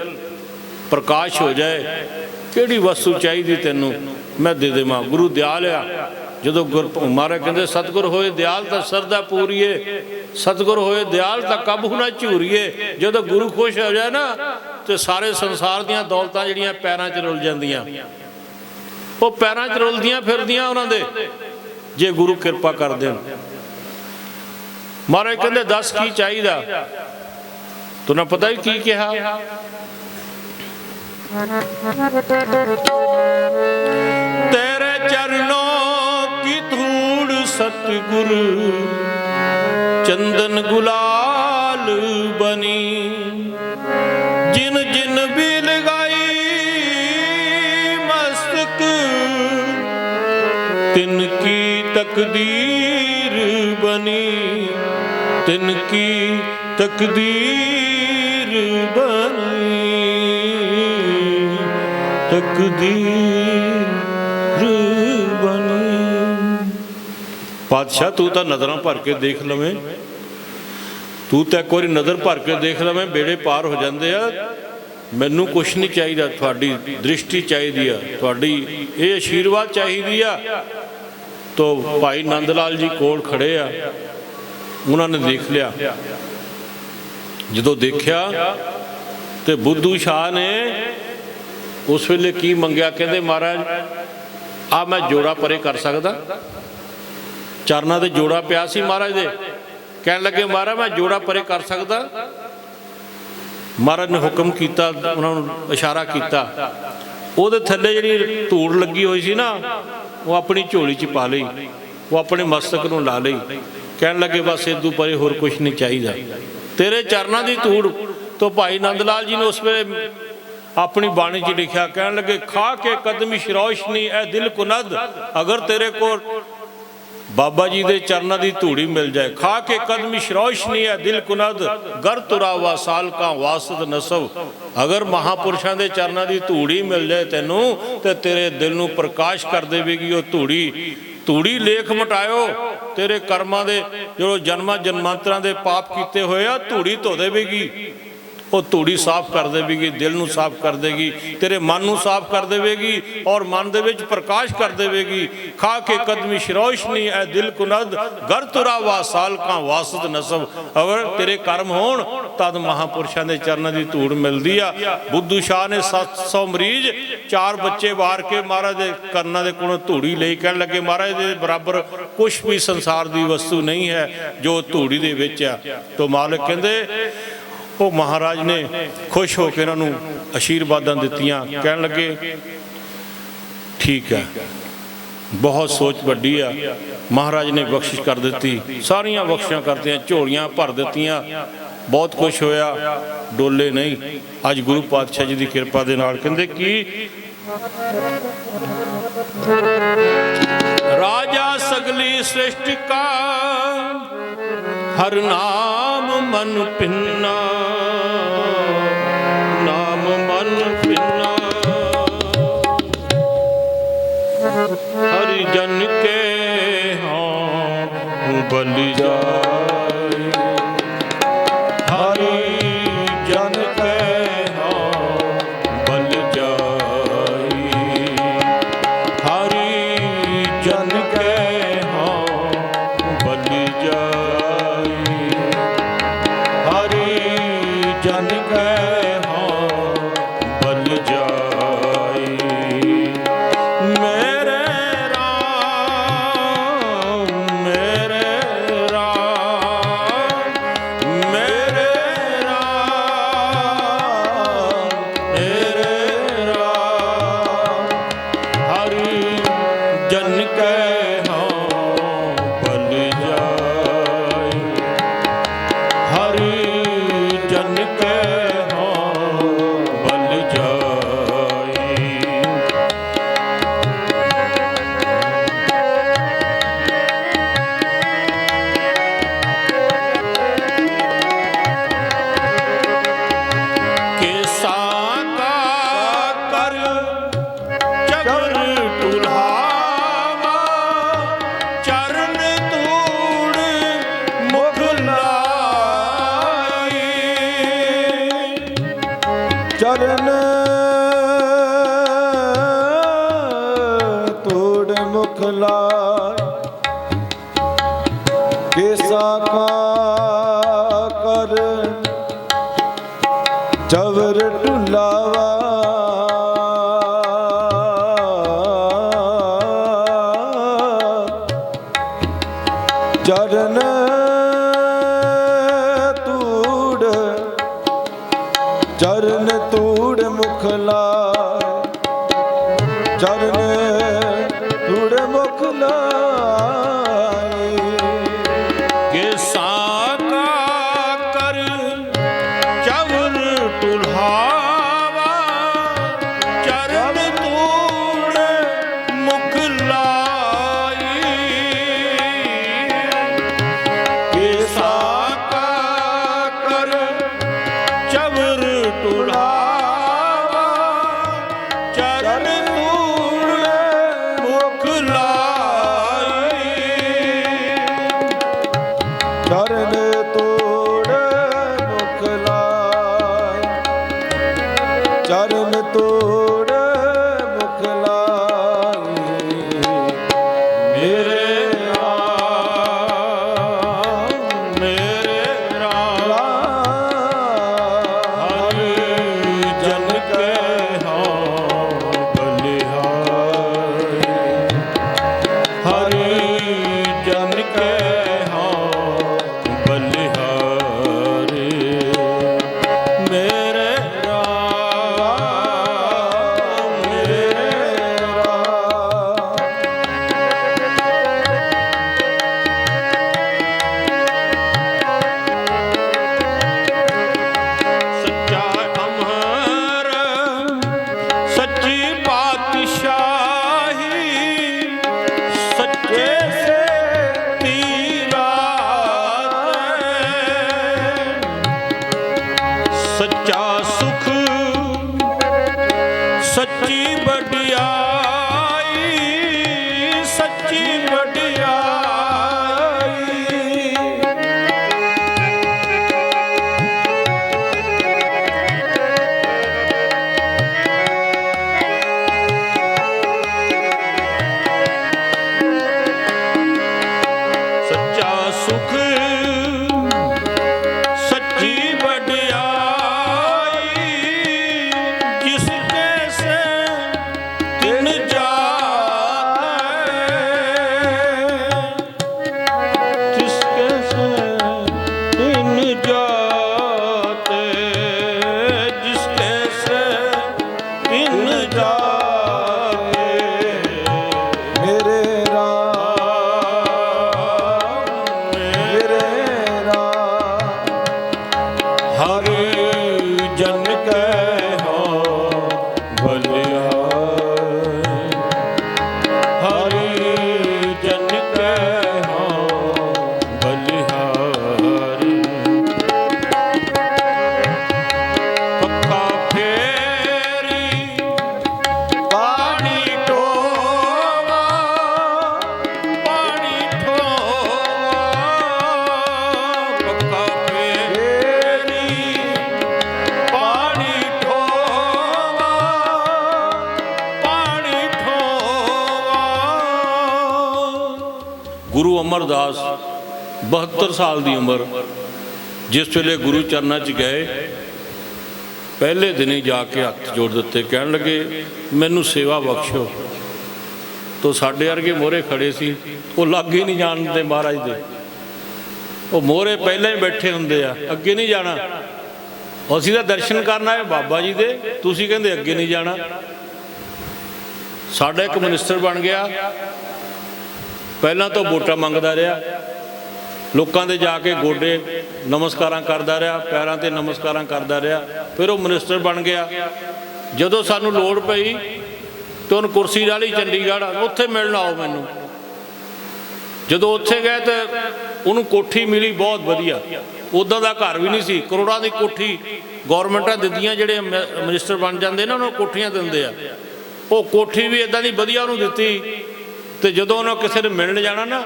ਪ੍ਰਕਾਸ਼ ਹੋ ਜਾਏ, ਕਿਹੜੀ ਵਸਤੂ ਚਾਹੀਦੀ ਤੈਨੂੰ ਮੈਂ ਦੇ ਦੇਵਾਂ। ਗੁਰੂ ਦਿਆਲ ਆ। ਜਦੋਂ ਮਹਾਰਾਜ ਕਹਿੰਦੇ ਸਤਿਗੁਰ ਹੋਏ ਦਿਆਲ ਤਾਂ ਸਰਦਾ ਪੂਰੀਏ, ਸਤਿਗੁਰ ਹੋਏ ਦਿਆਲ ਤਾਂ ਕਬਹੂ ਨਾ ਝੂਰੀਏ। ਜਦੋਂ ਗੁਰੂ ਖੁਸ਼ ਹੋ ਜਾਏ ਨਾ, ਤੇ ਸਾਰੇ ਸੰਸਾਰ ਦੀਆਂ ਦੌਲਤਾਂ ਜਿਹੜੀਆਂ ਪੈਰਾਂ 'ਚ ਰੁਲ ਜਾਂਦੀਆਂ, ਉਹ ਪੈਰਾਂ 'ਚ ਰੁਲਦੀਆਂ ਫਿਰਦੀਆਂ ਉਹਨਾਂ ਦੇ, ਜੇ ਗੁਰੂ ਕਿਰਪਾ ਕਰ ਦੇਣ। ਮਹਾਰਾਜ ਕਹਿੰਦੇ ਦੱਸ ਕੀ ਚਾਹੀਦਾ। ਤੁਹਾਨੂੰ ਪਤਾ ਹੀ ਕੀ ਕਿਹਾ, ਤੇਰੇ ਚਰਨੋਂ ਕੀ ਧੂੜ ਸਤਿਗੁਰ ਚੰਦਨ ਗੁਲਾਲ ਬਣੀ, ਜਿਨ ਜਿਨ ਵੀ ਲਗਾਈ ਮਸਤਕ, ਤਿਨ ਕੀ ਤਕਦੀਰ ਬਣੀ, ਤਿਨ ਕੀ ਤਕਦੀਰ बनी तकदीर बनी। पातशाह तू तो नज़र भर के देख लवें, तू तो एक बारी नज़र भर के देख लवें, बेड़े पार हो जाते आ। मैनू कुछ नहीं चाहिए, थोड़ी दृष्टि चाहिए, थोड़ी ये आशीर्वाद चाहिए आ। तो भाई नंद लाल जी कोल खड़े आ, उन्होंने देख लिया। जो देखा तो बुद्धू शाह ने उस वेले की मंगया, कहते महाराज आ मैं जोड़ा परे कर सकदा। चरना दे जोड़ा पिया सी महाराज दे, कहन लगे महाराज मैं जोड़ा परे कर सकदा। महाराज ने हुक्म किया, उन्होंने इशारा किया, ਉਹਦੇ थल्ले जी धूड़ लगी हुई सी ना, वो अपनी झोली च पा ली, वो अपने मस्तक नूं ला ली। कहन लगे बस इदू परे होर कुछ नहीं चाहिए, तेरे चरना की धूड़। तो भाई नंद लाल जी ने उस वे अपनी बाणी च लिखा, कहन लगे खा के कदमी रोशनी ए दिल कुनद, अगर तेरे को बाबा जी के चरना की धूड़ी मिल जाए, खा के कदमी रोशनी है दिल कुनद, गर तुरा वा साल का वासत नसब। अगर महापुरुषों के चरना की धूड़ी मिल जाए तेनों, तो तेरे दिल नूं प्रकाश कर देगी वो धूड़ी। धूड़ी लेख मटायो तेरे कर्मां दे, जो जन्मां जन्मांतरां दे पाप किए हुए आ, धूड़ी धो देगी। वो धूड़ी साफ कर देगी, दिल नूं साफ कर देगी, तेरे मन नूं साफ कर देगी और मन दे विच प्रकाश कर देगी। खा के कदमी रोशनी ए दिल कुनद, गर तुरा वा साल का वासत नसब। अगर तेरे कर्म होण तद महापुरुषों के चरणों की धूड़ मिलती आ। बुद्धू शाह ने 700 मरीज 4 बच्चे वार के महाराज के करना के कोलों धूड़ी ले, कहन लगे महाराज के बराबर कुछ भी संसार की वस्तु नहीं है जो धूड़ी दे विच आ। तो मालिक कहंदे वो महाराज ने खुश होकर इन्होंने आशीर्वादां दित्तियां, कहन लगे ठीक है, बहुत सोच वड्डी आ। महाराज ने बख्शिश कर दी, सारियां बख्शिशां करतियां, झोलियां भर दित्तियां, बहुत कुछ होया, डोले नहीं। अज गुरु पातशाह जी की कृपा दे नाल कहंदे कि राजा सगली सृष्टि का हर नाम मन पिन्ना, नाम मन पिन्ना। हरि जन के हाँ बल जाए, हरि जन के हाँ बल जाए, हरि जन के हाँ बल जाए, हरि जन के हाँ बल जाए। मेरे राम मेरे राम मेरे राम मेरे राम, हरि जन के हाँ बल जाए, हरि जन के हाँ बल जाए। केसा का कर चबर टुल्हावा, चरण तूड़ मुख लाई। चरण तोड़ मुख लाय, केसा का कर चवर टुलावा। चरण तूड़ चरण तूड़ मुख लाय, चरण तूड़ मुख लाय। केसा का कर चवर टुल्हावा, चरण तूड़ मुख लाई। केसा का कर चवर ਟੁਲਾਵਾ ਚਰਨ ਧੂੜ ਮੁਖ ਲਾਈ ਚਰਨ ਤੋੜ ਮੁਖ ਲਾਈ ਚਰਨ ਤੋੜ ਮੁਖ ਲਾਈ ਮੇਰੇ ਰਾਮ ਮੇਰੇ ਰਾਮ ਹਰ ਜਨ ਕੇ ਹਾਂ ਬਲਿਹਾਰੀ ਹਰ ਜਨ ਕੇ ਹਾਂ ਬਲਿਹਾਰੀ ਮੇਰੇ ਰਾਮ ਮੇਰੇ ਸੱਚਾ ਅਮਰ ਸੱਚੀ ਪਾਤਸ਼ਾਹੀ ਸੱਚੇ ਸੇ ਤੀਰਾਤ ਸੱਚਾ ਸੁਖ ਸੱਚੀ ਵਡਿਆਈ ਸੱਚੀ ਵਡਿਆਈ ਸੱਚਾ ਸੁਖ ਸੱਚੀ ਵਡਿਆਈ ਜਿਸ ਕੈਸੇ ਤਿਨ ਜਾਤ ਜਿਸ ਕੈਸੇ ਤਿਨ ਜਾਤ ਜਿਸ ਕੈਸੇ ਤਿਨ ਜਾਤ ਮੇਰੇ ਰਾਮ ਮੇਰੇ ਰਾਮ ਹਰ ਜਨ ਕੈ ਹਾਂ ਬਲਿਹਾਰੀ ਹਰ ਜਨ ਕੈ ਹਾਂ ਬਲਿਹਾਰੀ ਪੱਖਾ ਫੇਰੀ ਪਾਣੀ ਢੋਵਾ ਪਾਣੀ ਢੋਵਾ ਪੱਖਾ ਫੇਰੀ ਪਾਣੀ ਢੋਵਾ ਪਾਣੀ ਢੋਵਾ ਗੁਰੂ ਅਮਰਦਾਸ 72 ਸਾਲ ਦੀ ਉਮਰ ਜਿਸ ਵੇਲੇ ਗੁਰੂ ਚਰਨਾਂ 'ਚ ਗਏ ਪਹਿਲੇ ਦਿਨ ਹੀ ਜਾ ਕੇ ਹੱਥ ਜੋੜ ਦਿੱਤੇ ਕਹਿਣ ਲੱਗੇ ਮੈਨੂੰ ਸੇਵਾ ਬਖਸ਼ੋ ਤੋ ਸਾਡੇ ਵਰਗੇ ਮੋਹਰੇ ਖੜੇ ਸੀ ਉਹ ਲਾਗੇ ਨਹੀਂ ਜਾਣਦੇ ਮਹਾਰਾਜ ਦੇ ਉਹ ਮੋਹਰੇ ਪਹਿਲਾਂ ਹੀ ਬੈਠੇ ਹੁੰਦੇ ਆ ਅੱਗੇ ਨਹੀਂ ਜਾਣਾ ਅਸੀਂ ਤਾਂ ਦਰਸ਼ਨ ਕਰਨ ਆਏ ਬਾਬਾ ਜੀ ਦੇ ਤੁਸੀਂ ਕਹਿੰਦੇ ਅੱਗੇ ਨਹੀਂ ਜਾਣਾ ਸਾਡਾ ਇੱਕ ਮਿਨਿਸਟਰ ਬਣ ਗਿਆ ਪਹਿਲਾਂ ਤਾਂ ਵੋਟਾਂ ਮੰਗਦਾ ਰਿਹਾ ਲੋਕਾਂ ਦੇ ਜਾ ਕੇ ਗੋਡੇ ਨਮਸਕਾਰਾਂ ਕਰਦਾ ਰਿਹਾ ਪੈਰਾਂ ਤੇ ਨਮਸਕਾਰਾਂ ਕਰਦਾ ਰਿਹਾ ਫਿਰ ਉਹ ਮਿਨਿਸਟਰ ਬਣ ਗਿਆ ਜਦੋਂ ਸਾਨੂੰ ਲੋੜ ਪਈ ਤੇ ਉਹਨੂੰ ਕੁਰਸੀ ਡਾਲੀ ਚੰਡੀਗੜ੍ਹ ਉੱਥੇ ਮਿਲਣ ਆਓ ਮੈਨੂੰ ਜਦੋਂ ਉੱਥੇ ਗਏ ਤੇ ਉਹਨੂੰ ਕੋਠੀ ਮਿਲੀ ਬਹੁਤ ਵਧੀਆ ਉੱਦਾਂ ਦਾ ਘਰ ਵੀ ਨਹੀਂ ਸੀ ਕਰੋੜਾਂ ਦੀ ਕੋਠੀ ਗੌਰਮੈਂਟਾਂ ਦਿੰਦੀਆਂ ਜਿਹੜੇ ਮਿਨਿਸਟਰ ਬਣ ਜਾਂਦੇ ਨਾ ਉਹਨਾਂ ਨੂੰ ਕੋਠੀਆਂ ਦਿੰਦੇ ਆ ਉਹ ਕੋਠੀ ਵੀ ਇਦਾਂ ਦੀ ਵਧੀਆ ਉਹਨੂੰ ਦਿੱਤੀ ਤੇ ਜਦੋਂ ਉਹਨਾਂ ਕਿਸੇ ਨੂੰ ਮਿਲਣ ਜਾਣਾ ਨਾ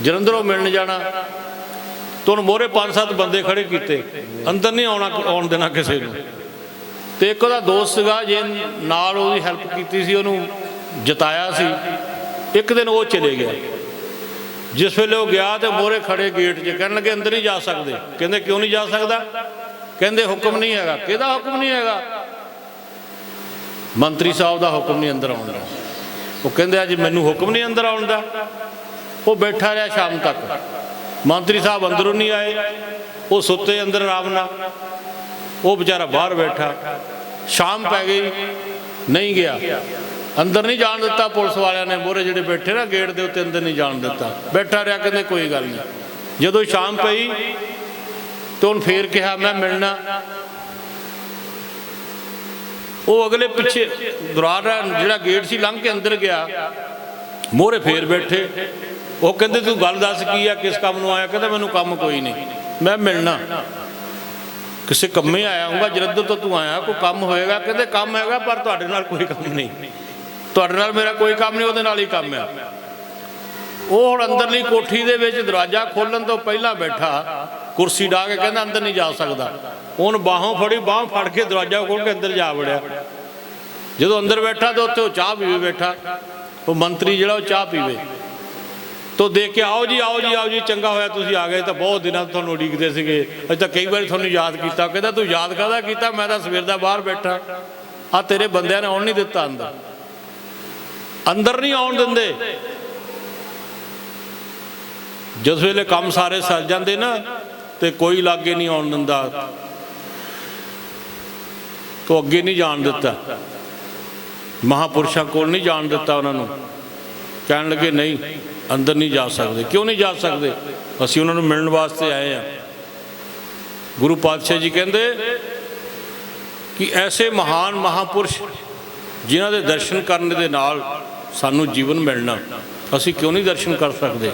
ਜਲੰਧਰੋਂ ਮਿਲਣ ਜਾਣਾ ਤਾਂ ਉਹਨੂੰ ਮੋਹਰੇ 5-7 ਬੰਦੇ ਖੜੇ ਕੀਤੇ ਅੰਦਰ ਨਹੀਂ ਆਉਣ ਦੇਣਾ ਕਿਸੇ ਨੂੰ ਤੇ ਇੱਕ ਉਹਦਾ ਦੋਸਤ ਸੀਗਾ ਜੇ ਨਾਲ ਉਹਦੀ ਹੈਲਪ ਕੀਤੀ ਸੀ ਉਹਨੂੰ ਜਿਤਾਇਆ ਸੀ ਇੱਕ ਦਿਨ ਉਹ ਚਲੇ ਗਿਆ ਜਿਸ ਵੇਲੇ ਉਹ ਗਿਆ ਤੇ ਮੋਹਰੇ ਖੜੇ ਗੇਟ 'ਚ ਕਹਿਣ ਲੱਗੇ ਅੰਦਰ ਨਹੀਂ ਜਾ ਸਕਦੇ ਕਹਿੰਦੇ ਕਿਉਂ ਨਹੀਂ ਜਾ ਸਕਦਾ ਕਹਿੰਦੇ ਹੁਕਮ ਨਹੀਂ ਹੈਗਾ ਕਿਹਦਾ ਹੁਕਮ ਨਹੀਂ ਹੈਗਾ ਮੰਤਰੀ ਸਾਹਿਬ ਦਾ ਹੁਕਮ ਨਹੀਂ ਅੰਦਰ ਆਉਣ ਦਾ ਉਹ ਕਹਿੰਦੇ ਅੱਜ ਮੈਨੂੰ ਹੁਕਮ ਨਹੀਂ ਅੰਦਰ ਆਉਣ ਦਾ ਉਹ ਬੈਠਾ ਰਿਹਾ ਸ਼ਾਮ ਤੱਕ ਮੰਤਰੀ ਸਾਹਿਬ ਅੰਦਰੋਂ ਨਹੀਂ ਆਏ ਉਹ ਸੁੱਤੇ ਅੰਦਰ ਆਰਾਮ ਨਾਲ ਉਹ ਵਿਚਾਰਾ ਬਾਹਰ ਬੈਠਾ ਸ਼ਾਮ ਪੈ ਗਈ ਨਹੀਂ ਗਿਆ ਅੰਦਰ ਨਹੀਂ ਜਾਣ ਦਿੱਤਾ ਪੁਲਿਸ ਵਾਲਿਆਂ ਨੇ ਮੋਹਰੇ ਜਿਹੜੇ ਬੈਠੇ ਨਾ ਗੇਟ ਦੇ ਉੱਤੇ ਅੰਦਰ ਨਹੀਂ ਜਾਣ ਦਿੱਤਾ ਬੈਠਾ ਰਿਹਾ ਕਹਿੰਦੇ ਕੋਈ ਗੱਲ ਨਹੀਂ ਜਦੋਂ ਸ਼ਾਮ ਪਈ ਤੇ ਉਹਨੂੰ ਫੇਰ ਕਿਹਾ ਮੈਂ ਮਿਲਣਾ ਉਹ ਅਗਲੇ ਪਿੱਛੇ ਦਰਵਾਜ਼ਾ ਜਿਹੜਾ ਗੇਟ ਸੀ ਲੰਘ ਕੇ ਅੰਦਰ ਗਿਆ ਮੋਹਰੇ ਫੇਰ ਬੈਠੇ ਉਹ ਕਹਿੰਦੇ ਤੂੰ ਗੱਲ ਦੱਸ ਕੀ ਆ ਕਿਸ ਕੰਮ ਨੂੰ ਆਇਆ ਕਹਿੰਦਾ ਮੈਨੂੰ ਕੰਮ ਕੋਈ ਨਹੀਂ ਮੈਂ ਮਿਲਣਾ ਕਿਸੇ ਕੰਮੇ ਆਇਆ ਹੋਊਗਾ, ਜਲੰਧਰ ਤੋਂ ਤੂੰ ਆਇਆ, ਕੋਈ ਕੰਮ ਹੋਏਗਾ? ਕਹਿੰਦੇ ਕੰਮ ਹੈਗਾ ਪਰ ਤੁਹਾਡੇ ਨਾਲ ਕੋਈ ਕੰਮ ਨਹੀਂ, ਤੁਹਾਡੇ ਨਾਲ ਮੇਰਾ ਕੋਈ ਕੰਮ ਨਹੀਂ, ਉਹਦੇ ਨਾਲ ਹੀ ਕੰਮ ਆ। ਉਹ ਹੁਣ ਅੰਦਰਲੀ ਕੋਠੀ ਦੇ ਵਿੱਚ ਦਰਵਾਜ਼ਾ ਖੋਲ੍ਹਣ ਤੋਂ ਪਹਿਲਾਂ ਬੈਠਾ, ਕੁਰਸੀ ਢਾ ਕੇ, ਕਹਿੰਦਾ ਅੰਦਰ ਨਹੀਂ ਜਾ ਸਕਦਾ। ਉਹਨ ਬਾਹੋਂ ਫੜੀ, ਬਾਹ ਫੜ ਕੇ ਦਰਵਾਜ਼ਾ ਖੋਲ੍ਹ ਕੇ ਅੰਦਰ ਜਾ ਵੜਿਆ। ਜਦੋਂ ਅੰਦਰ ਬੈਠਾ ਤਾਂ ਉੱਥੇ ਉਹ ਚਾਹ ਪੀਵੇ ਬੈਠਾ, ਉਹ ਮੰਤਰੀ ਜਿਹੜਾ ਉਹ ਚਾਹ ਪੀਵੇ। ਤੋ ਦੇਖ ਕੇ ਆਓ ਜੀ ਆਓ ਜੀ ਆਓ ਜੀ, ਚੰਗਾ ਹੋਇਆ ਤੁਸੀਂ ਆ ਗਏ, ਤਾਂ ਬਹੁਤ ਦਿਨਾਂ ਤੋਂ ਤੁਹਾਨੂੰ ਉਡੀਕਦੇ ਸੀਗੇ, ਅਸੀਂ ਤਾਂ ਕਈ ਵਾਰੀ ਤੁਹਾਨੂੰ ਯਾਦ ਕੀਤਾ। ਕਹਿੰਦਾ ਤੂੰ ਯਾਦ ਕਾਹਦਾ ਕੀਤਾ, ਮੈਂ ਤਾਂ ਸਵੇਰ ਦਾ ਬਾਹਰ ਬੈਠਾ, ਆ ਤੇਰੇ ਬੰਦਿਆਂ ਨੇ ਆਉਣ ਨਹੀਂ ਦਿੱਤਾ ਅੰਦਰ, ਅੰਦਰ ਨਹੀਂ ਆਉਣ ਦਿੰਦੇ। ਜਿਸ ਵੇਲੇ ਕੰਮ ਸਾਰੇ ਸਰ ਜਾਂਦੇ ਨਾ ਤੇ ਕੋਈ ਲਾਗੇ ਨਹੀਂ ਆਉਣ ਦਿੰਦਾ, ਤੋ ਅੱਗੇ ਨਹੀਂ ਜਾਣ ਦਿੱਤਾ, ਮਹਾਂਪੁਰਸ਼ਾਂ ਕੋਲ ਨਹੀਂ ਜਾਣ ਦਿੱਤਾ ਉਹਨਾਂ ਨੂੰ। ਕਹਿਣ ਲੱਗੇ ਨਹੀਂ, ਅੰਦਰ ਨਹੀਂ ਜਾ ਸਕਦੇ। ਕਿਉਂ ਨਹੀਂ ਜਾ ਸਕਦੇ? ਅਸੀਂ ਉਹਨਾਂ ਨੂੰ ਮਿਲਣ ਵਾਸਤੇ ਆਏ ਹਾਂ। ਗੁਰੂ ਪਾਤਸ਼ਾਹ ਜੀ ਕਹਿੰਦੇ ਕਿ ਐਸੇ ਮਹਾਨ ਮਹਾਂਪੁਰਸ਼ ਜਿਨ੍ਹਾਂ ਦੇ ਦਰਸ਼ਨ ਕਰਨ ਦੇ ਨਾਲ ਸਾਨੂੰ ਜੀਵਨ ਮਿਲਣਾ, ਅਸੀਂ ਕਿਉਂ ਨਹੀਂ ਦਰਸ਼ਨ ਕਰ ਸਕਦੇ?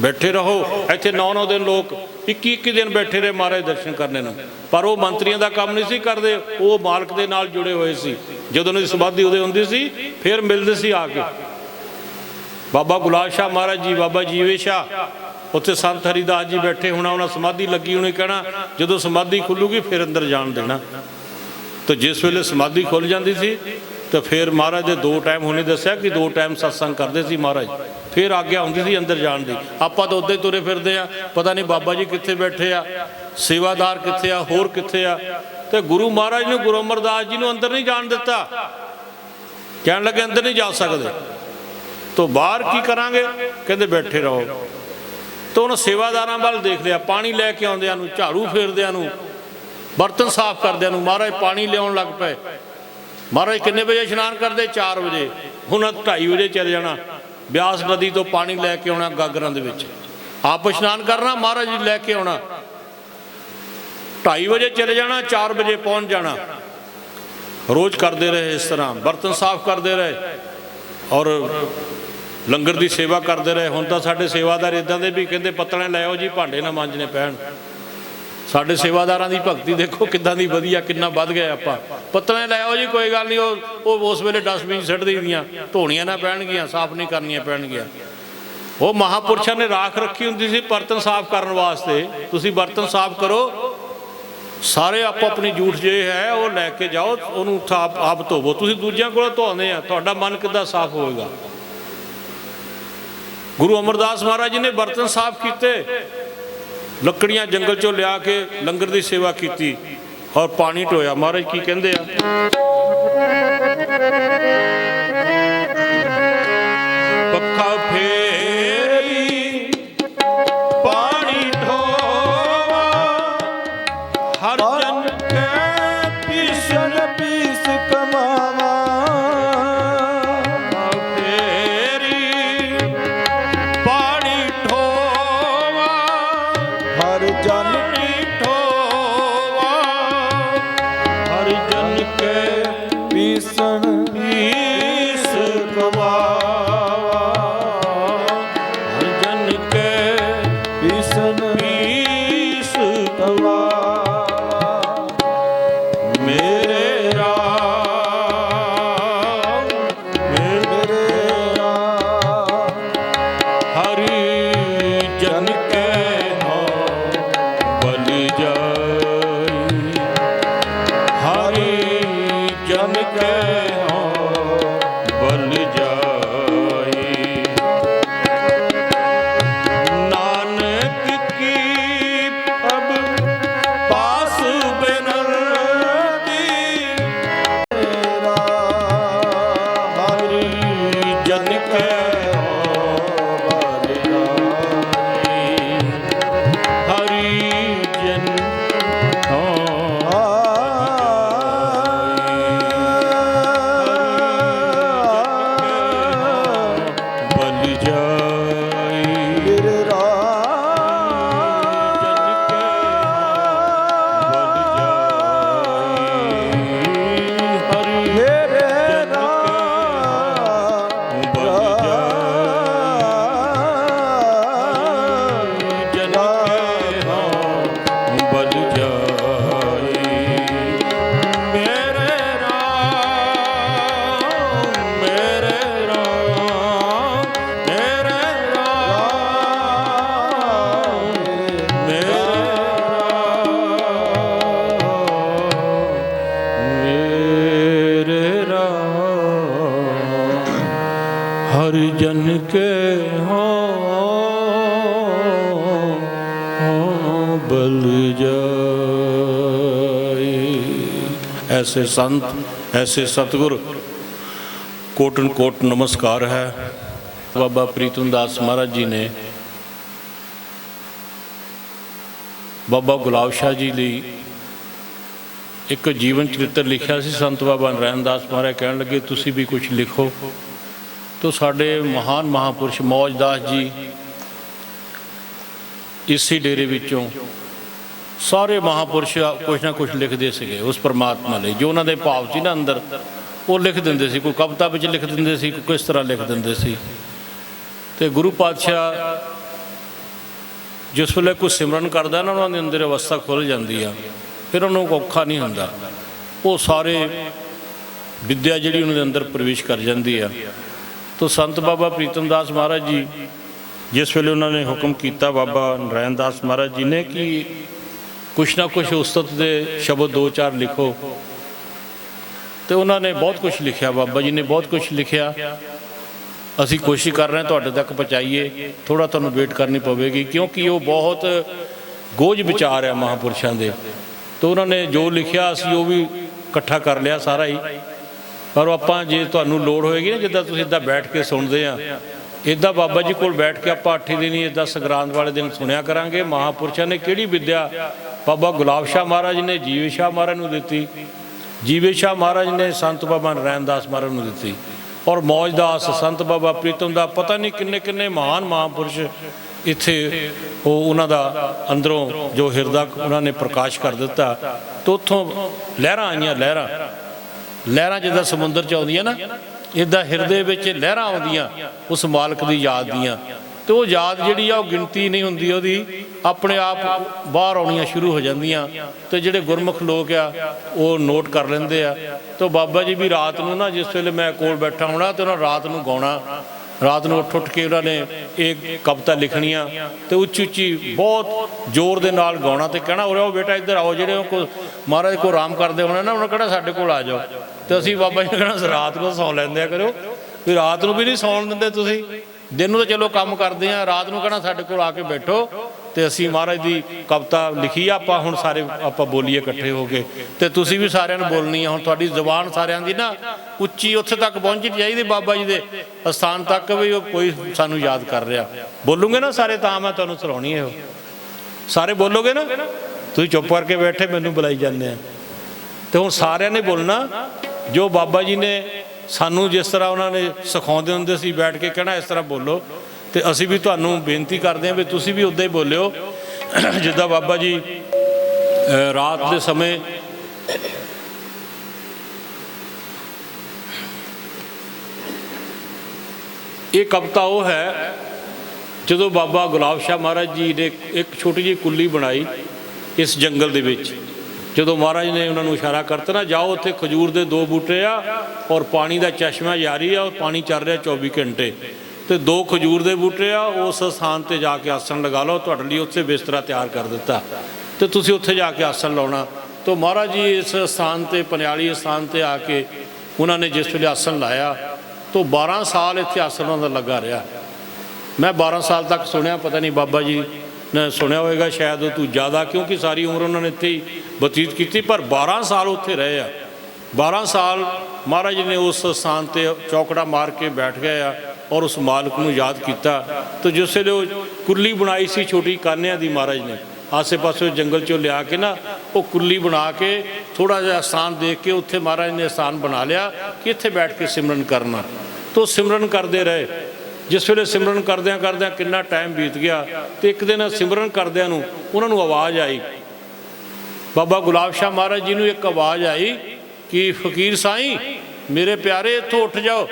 ਬੈਠੇ ਰਹੋ ਇੱਥੇ 9-9 ਦਿਨ, ਲੋਕ 21-21 ਦਿਨ ਬੈਠੇ ਰਹੇ ਮਹਾਰਾਜ ਦਰਸ਼ਨ ਕਰਨੇ ਨੂੰ। ਪਰ ਉਹ ਮੰਤਰੀਆਂ ਦਾ ਕੰਮ ਨਹੀਂ ਸੀ ਕਰਦੇ, ਉਹ ਮਾਲਕ ਦੇ ਨਾਲ ਜੁੜੇ ਹੋਏ ਸੀ। ਜਦੋਂ ਉਹਨਾਂ ਦੀ ਸਮਾਧੀ ਉਦੋਂ ਹੁੰਦੀ ਸੀ, ਫਿਰ ਮਿਲਦੇ ਸੀ ਆ ਕੇ। ਬਾਬਾ ਗੁਲਾਬ ਸ਼ਾਹ ਮਹਾਰਾਜ ਜੀ, ਬਾਬਾ ਜੀਵੇ ਸ਼ਾਹ, ਉੱਥੇ ਸੰਤ ਹਰੀਦਾਸ ਜੀ ਬੈਠੇ ਹੋਣਾ, ਉਹਨਾਂ ਸਮਾਧੀ ਲੱਗੀ ਹੋਣੀ, ਕਹਿਣਾ ਜਦੋਂ ਸਮਾਧੀ ਖੁੱਲੂਗੀ ਫਿਰ ਅੰਦਰ ਜਾਣ ਦੇਣਾ। ਤਾਂ ਜਿਸ ਵੇਲੇ ਸਮਾਧੀ ਖੁੱਲ੍ਹ ਜਾਂਦੀ ਸੀ ਤਾਂ ਫਿਰ ਮਹਾਰਾਜ ਦੇ 2 ਟਾਈਮ ਹੋਣੇ ਦੱਸਿਆ ਕਿ 2 ਟਾਈਮ ਸਤਸੰਗ ਕਰਦੇ ਸੀ ਮਹਾਰਾਜ, ਫਿਰ ਆਗਿਆ ਹੁੰਦੀ ਸੀ ਅੰਦਰ ਜਾਣ ਦੀ। ਆਪਾਂ ਤਾਂ ਉੱਦਾਂ ਹੀ ਤੁਰੇ ਫਿਰਦੇ ਆ, ਪਤਾ ਨਹੀਂ ਬਾਬਾ ਜੀ ਕਿੱਥੇ ਬੈਠੇ ਆ, ਸੇਵਾਦਾਰ ਕਿੱਥੇ ਆ, ਹੋਰ ਕਿੱਥੇ ਆ। ਤੇ ਗੁਰੂ ਮਹਾਰਾਜ ਨੂੰ, ਗੁਰੂ ਅਮਰਦਾਸ ਜੀ ਨੂੰ ਅੰਦਰ ਨਹੀਂ ਜਾਣ ਦਿੱਤਾ। ਕਹਿਣ ਲੱਗੇ ਅੰਦਰ ਨਹੀਂ ਜਾ ਸਕਦੇ, ਤੋ ਬਾਹਰ ਕੀ ਕਰਾਂਗੇ? ਕਹਿੰਦੇ ਬੈਠੇ ਰਹੋ। ਤਾਂ ਉਹਨਾਂ ਸੇਵਾਦਾਰਾਂ ਵੱਲ ਦੇਖ ਲਿਆ, ਪਾਣੀ ਲੈ ਕੇ ਆਉਂਦਿਆਂ ਨੂੰ, ਝਾੜੂ ਫੇਰਦਿਆਂ ਨੂੰ, ਬਰਤਨ ਸਾਫ਼ ਕਰਦਿਆਂ ਨੂੰ। ਮਹਾਰਾਜ ਪਾਣੀ ਲਿਆਉਣ ਲੱਗ ਪਏ। ਮਹਾਰਾਜ ਕਿੰਨੇ ਵਜੇ ਇਸ਼ਨਾਨ ਕਰਦੇ? 4 ਵਜੇ। ਹੁਣ 2:30 ਵਜੇ ਚਲੇ ਜਾਣਾ, ਬਿਆਸ ਨਦੀ ਤੋਂ ਪਾਣੀ ਲੈ ਕੇ ਆਉਣਾ ਗਾਗਰਾਂ ਦੇ ਵਿੱਚ, ਆਪ ਇਸ਼ਨਾਨ ਕਰਨਾ, ਮਹਾਰਾਜ ਜੀ ਲੈ ਕੇ ਆਉਣਾ। 2:30 ਵਜੇ ਚਲੇ ਜਾਣਾ, 4 ਵਜੇ ਪਹੁੰਚ ਜਾਣਾ। ਰੋਜ਼ ਕਰਦੇ ਰਹੇ ਇਸ ਤਰ੍ਹਾਂ, ਬਰਤਨ ਸਾਫ਼ ਕਰਦੇ ਰਹੇ ਔਰ ਲੰਗਰ ਦੀ ਸੇਵਾ ਕਰਦੇ ਰਹੇ। ਹੁਣ ਤਾਂ ਸਾਡੇ ਸੇਵਾਦਾਰ ਇੱਦਾਂ ਦੇ ਵੀ ਕਹਿੰਦੇ ਪੱਤਲੇ ਲੈ ਆਓ ਜੀ, ਭਾਂਡੇ ਨਾ ਮਾਂਜਣੇ ਪੈਣ। ਸਾਡੇ ਸੇਵਾਦਾਰਾਂ ਦੀ ਭਗਤੀ ਦੇਖੋ ਕਿੱਦਾਂ ਦੀ ਵਧੀਆ, ਕਿੰਨਾ ਵੱਧ ਗਿਆ। ਆਪਾਂ ਪੱਤਲੇ ਲੈ ਆਓ ਜੀ, ਕੋਈ ਗੱਲ ਨਹੀਂ, ਉਹ ਉਸ ਵੇਲੇ ਡਸਟਬਿਨ ਸਿੱਟ ਦਈਦੀਆਂ, ਧੋਣੀਆਂ ਨਾ ਪੈਣਗੀਆਂ, ਸਾਫ਼ ਨਹੀਂ ਕਰਨੀਆਂ ਪੈਣਗੀਆਂ। ਉਹ ਮਹਾਂਪੁਰਸ਼ਾਂ ਨੇ ਰਾਖ ਰੱਖੀ ਹੁੰਦੀ ਸੀ ਬਰਤਨ ਸਾਫ਼ ਕਰਨ ਵਾਸਤੇ। ਤੁਸੀਂ ਬਰਤਨ ਸਾਫ਼ ਕਰੋ, ਸਾਰੇ ਆਪੋ ਆਪਣੀ ਜੂਠ ਜੇ ਹੈ ਉਹ ਲੈ ਕੇ ਜਾਓ, ਉਹਨੂੰ ਆਪ ਧੋਵੋ। ਤੁਸੀਂ ਦੂਜਿਆਂ ਕੋਲੋਂ ਧੋਂਦੇ ਆ, ਤੁਹਾਡਾ ਮਨ ਕਿੱਦਾਂ ਸਾਫ਼ ਹੋਵੇਗਾ? ਗੁਰੂ ਅਮਰਦਾਸ ਮਹਾਰਾਜ ਜੀ ਨੇ ਬਰਤਨ ਸਾਫ਼ ਕੀਤੇ, ਲੱਕੜੀਆਂ ਜੰਗਲ ਚੋਂ ਲਿਆ ਕੇ ਲੰਗਰ ਦੀ ਸੇਵਾ ਕੀਤੀ ਔਰ ਪਾਣੀ ਢੋਇਆ। ਮਹਾਰਾਜ ਕੀ ਕਹਿੰਦੇ ਆ? ਪੱਖਾ ਫੇਰੀ ਪਾਣੀ ਢੋਵਾ, ਹਰ ਜਨ ਕੇ ਪੀਸਨ ਪੀਸ ਕਮਾਵਾ। ਫੇਰੀ ਪਾਣੀ ਢੋਵਾ, ਹਰ ਜਨ ਢੋਵਾ, ਹਰ ਜਨ ਕੇ ਪੀਸਨ ਪੀਸ ਕਮਾਵਾ, ਹਰ ਜਨ ਕੇ ਪੀਸਨ ਪੀਸ ਕਮਾਵਾ। ਮੇਰੇ ਰਾਮ, ਮੇਰੇ ਰਾਮ ਹਰੀ ਜਨ ਕੇ ਹੋ ਬਲ ਜਾਈ, ਹਰੀ ਜਨ ਕੇ ਹੋ ਬਲ ਜਾਈ। ਨਾਨਕ ਕੀ ਅਬ ਪਾਸ ਬਿਨਤੀ, ਹਰੀ ਜਨ ਕੇ ਹਰੀ ਜਨ ਹੋ ਹਰੀ हरिजन के हो बल जाए। ऐसे संत, ऐसे सतगुर कोटन कोट नमस्कार है। बाबा प्रीतम दास महाराज जी ने बाबा गुलाब शाह जी ਲਈ ਇੱਕ ਜੀਵਨ ਚਰਿੱਤਰ ਲਿਖਿਆ ਸੀ। ਸੰਤ ਬਾਬਾ ਨਰੈਣ ਦਾਸ ਮਹਾਰਾਜ ਕਹਿਣ ਲੱਗੇ ਤੁਸੀਂ ਵੀ ਕੁਝ ਲਿਖੋ। तो साढ़े महान महापुरुष मौज दास जी इसी डेरे विचों सारे महापुरुष कुछ ना कुछ लिखते थे उस परमात्मा लिए, जो उन्होंने भाव से ना अंदर वो लिख देंगे सी। कोई कविता में लिख देंगे सी, कोई किस तरह लिख देंगे सी। तो गुरु पातशाह जिस वेले कोई सिमरन करता ना उन्होंने अंदर अवस्था खुल जाती है, फिर उन्होंने औखा नहीं होंदा। वो सारे विद्या जी उन्होंने अंदर प्रवेश कर जाती है। तो संत बाबा प्रीतम दास महाराज जी जिस वेले उन्होंने हुक्म किया बाबा नरैण दास महाराज जी ने कि कुछ ना कुछ उस्तत के शब्द दो चार लिखो, तो उन्होंने बहुत कुछ लिखा। बाबा जी ने बहुत कुछ लिखा। असी कोशिश कर रहे हैं तुहाडे तक पहुँचाइए, थोड़ा तुहानूं वेट करनी पवेगी क्योंकि वो बहुत गोज विचार है महापुरुषों के। तो उन्होंने जो लिखा असी वो भी इकट्ठा कर लिया सारा ही। पर आपां जे तुहानूं लोड़ होएगी ना, जिद्दां तुसीं इदां बैठ के सुणदे आ, इदां बाबा जी कोल बैठ के आपां 8 दिन ही इदां संगरांद वाले दिन सुनिया करांगे महापुरुषों ने किहड़ी विद्या बाबा गुलाब शाह महाराज ने जीवे शाह महाराज नूं दित्ती, जीवे शाह महाराज ने संत बाबा नरैण दास महाराज नूं दित्ती, और मौज दास संत बाबा प्रीतम दा पता नहीं किन्ने किन्ने महान महापुरुष इत्थे वो उन्हां दा अंदरों जो हिरदा उन्होंने प्रकाश कर दिता। तो उत्थों लहरां आईयां, लहरां जिद्दां समुंदर च आउंदियां ना, इदां हिरदे विच लहरां आउंदियां उस मालक दी याद दियां। तो वो याद जिहड़ी आ गिणती नहीं हुंदी, ओहदी अपने आप बाहर आउणियां शुरू हो जांदियां। तो जिहड़े गुरमुख लोग आ वो नोट कर लैंदे आ। तो बाबा जी भी रात नूं ना जिस वेले मैं कोल बैठा होना तो उन्हां रात नूं गाउणा, रात को उठ के उन्होंने एक कविता लिखनिया तो उच्ची उच्ची बहुत जोर के नाल गाना तो कहना हो बेटा इधर आओ, जो को महाराज को आराम करते होने ना उन्होंने कहना साढ़े को आ जाओ। तो असी बाबा जी ने कहना रात को सौ लैंदे करो, भी रात को भी नहीं सौन देंगे तुसीं, दिन तो चलो काम करते हैं, रात को कहना साढ़े को आके बैठो। तो असी महाराज की कविता लिखी आप हुण सारे आप बोलीए इकट्ठे हो के, तो तुसीं भी सारिਆਂ ਨੂੰ बोलनी है। हुण तुहाडी जबान सारिਆਂ ਦੀ ना उच्ची उत्थे तक पहुँचनी चाहिए बाबा जी के स्थान तक भी कोई सानू याद कर रहा। बोलूँगे ना सारे तो मैं तुहानूं सुणाउणी है, सारे बोलोगे ना, तुसीं चुप करके बैठे मैनूं बुलाई जांदे आ। तो हुण सारिਆਂ ने बोलना जो बाबा जी ने सानू जिस तरह उन्होंने सिखाते होंदे सी बैठ के कहना इस तरह बोलो। तो असी भी तुहानूं बेनती करते हैं भी तुसीं भी उद्दां ही बोलिओ जिद्दां बाबा जी रात के समय ये कविता वो है जो बाबा गुलाब शाह महाराज जी ने एक छोटी जी कुल्ली बनाई इस जंगल दे विच। जो महाराज ने उन्होंने इशारा करता ना जाओ उत्थे खजूर के 2 बूटे आ और पानी का चश्मा जारी आ और पानी चल रहा 24 घंटे, तो 2 खजूर के बूटे आ उस स्थान पर जाके आसन लगा लो, तुहाडे लई उत्थे बिस्तरा तैयार कर दिता, तो तुसीं उत्थे जाके आसन लाउणा। तो महाराज जी इस स्थान पर पनियाली स्थान पर आके उन्होंने जिस वेले आसन लाया तो 12 साल इत्थे आसन उन्हां दा लगा रहा। मैं 12 साल तक सुनिया, पता नहीं बाबा जी ने सुनिया होएगा शायद तू ज़्यादा, क्योंकि सारी उम्र उन्होंने इत्थे ही बतीत की, पर 12 साल उत्थे रहे आ। 12 साल महाराज जी ने उस स्थान पर चौकड़ा मार के बैठ गए आ और उस मालिक को याद किया। तो जिस वेले कुल्ली बनाई सी छोटी कान्या दी महाराज ने आसे पासे जंगल चो लिया के ना वो कुल्ली बना के थोड़ा जहा स्थान देख के उत्थे महाराज ने स्थान बना लिया कि इत्थे बैठ के सिमरन करना। तो सिमरन करते रहे। जिस वेले सिमरन करद्या करद्या कितना टाइम बीत गया, तो एक दिन सिमरन करद्या नूं उन्हां नूं आवाज़ आई, बाबा गुलाब शाह महाराज जी नूं एक आवाज़ आई कि फकीर साईं मेरे प्यारे इत्थों उठ जाओ।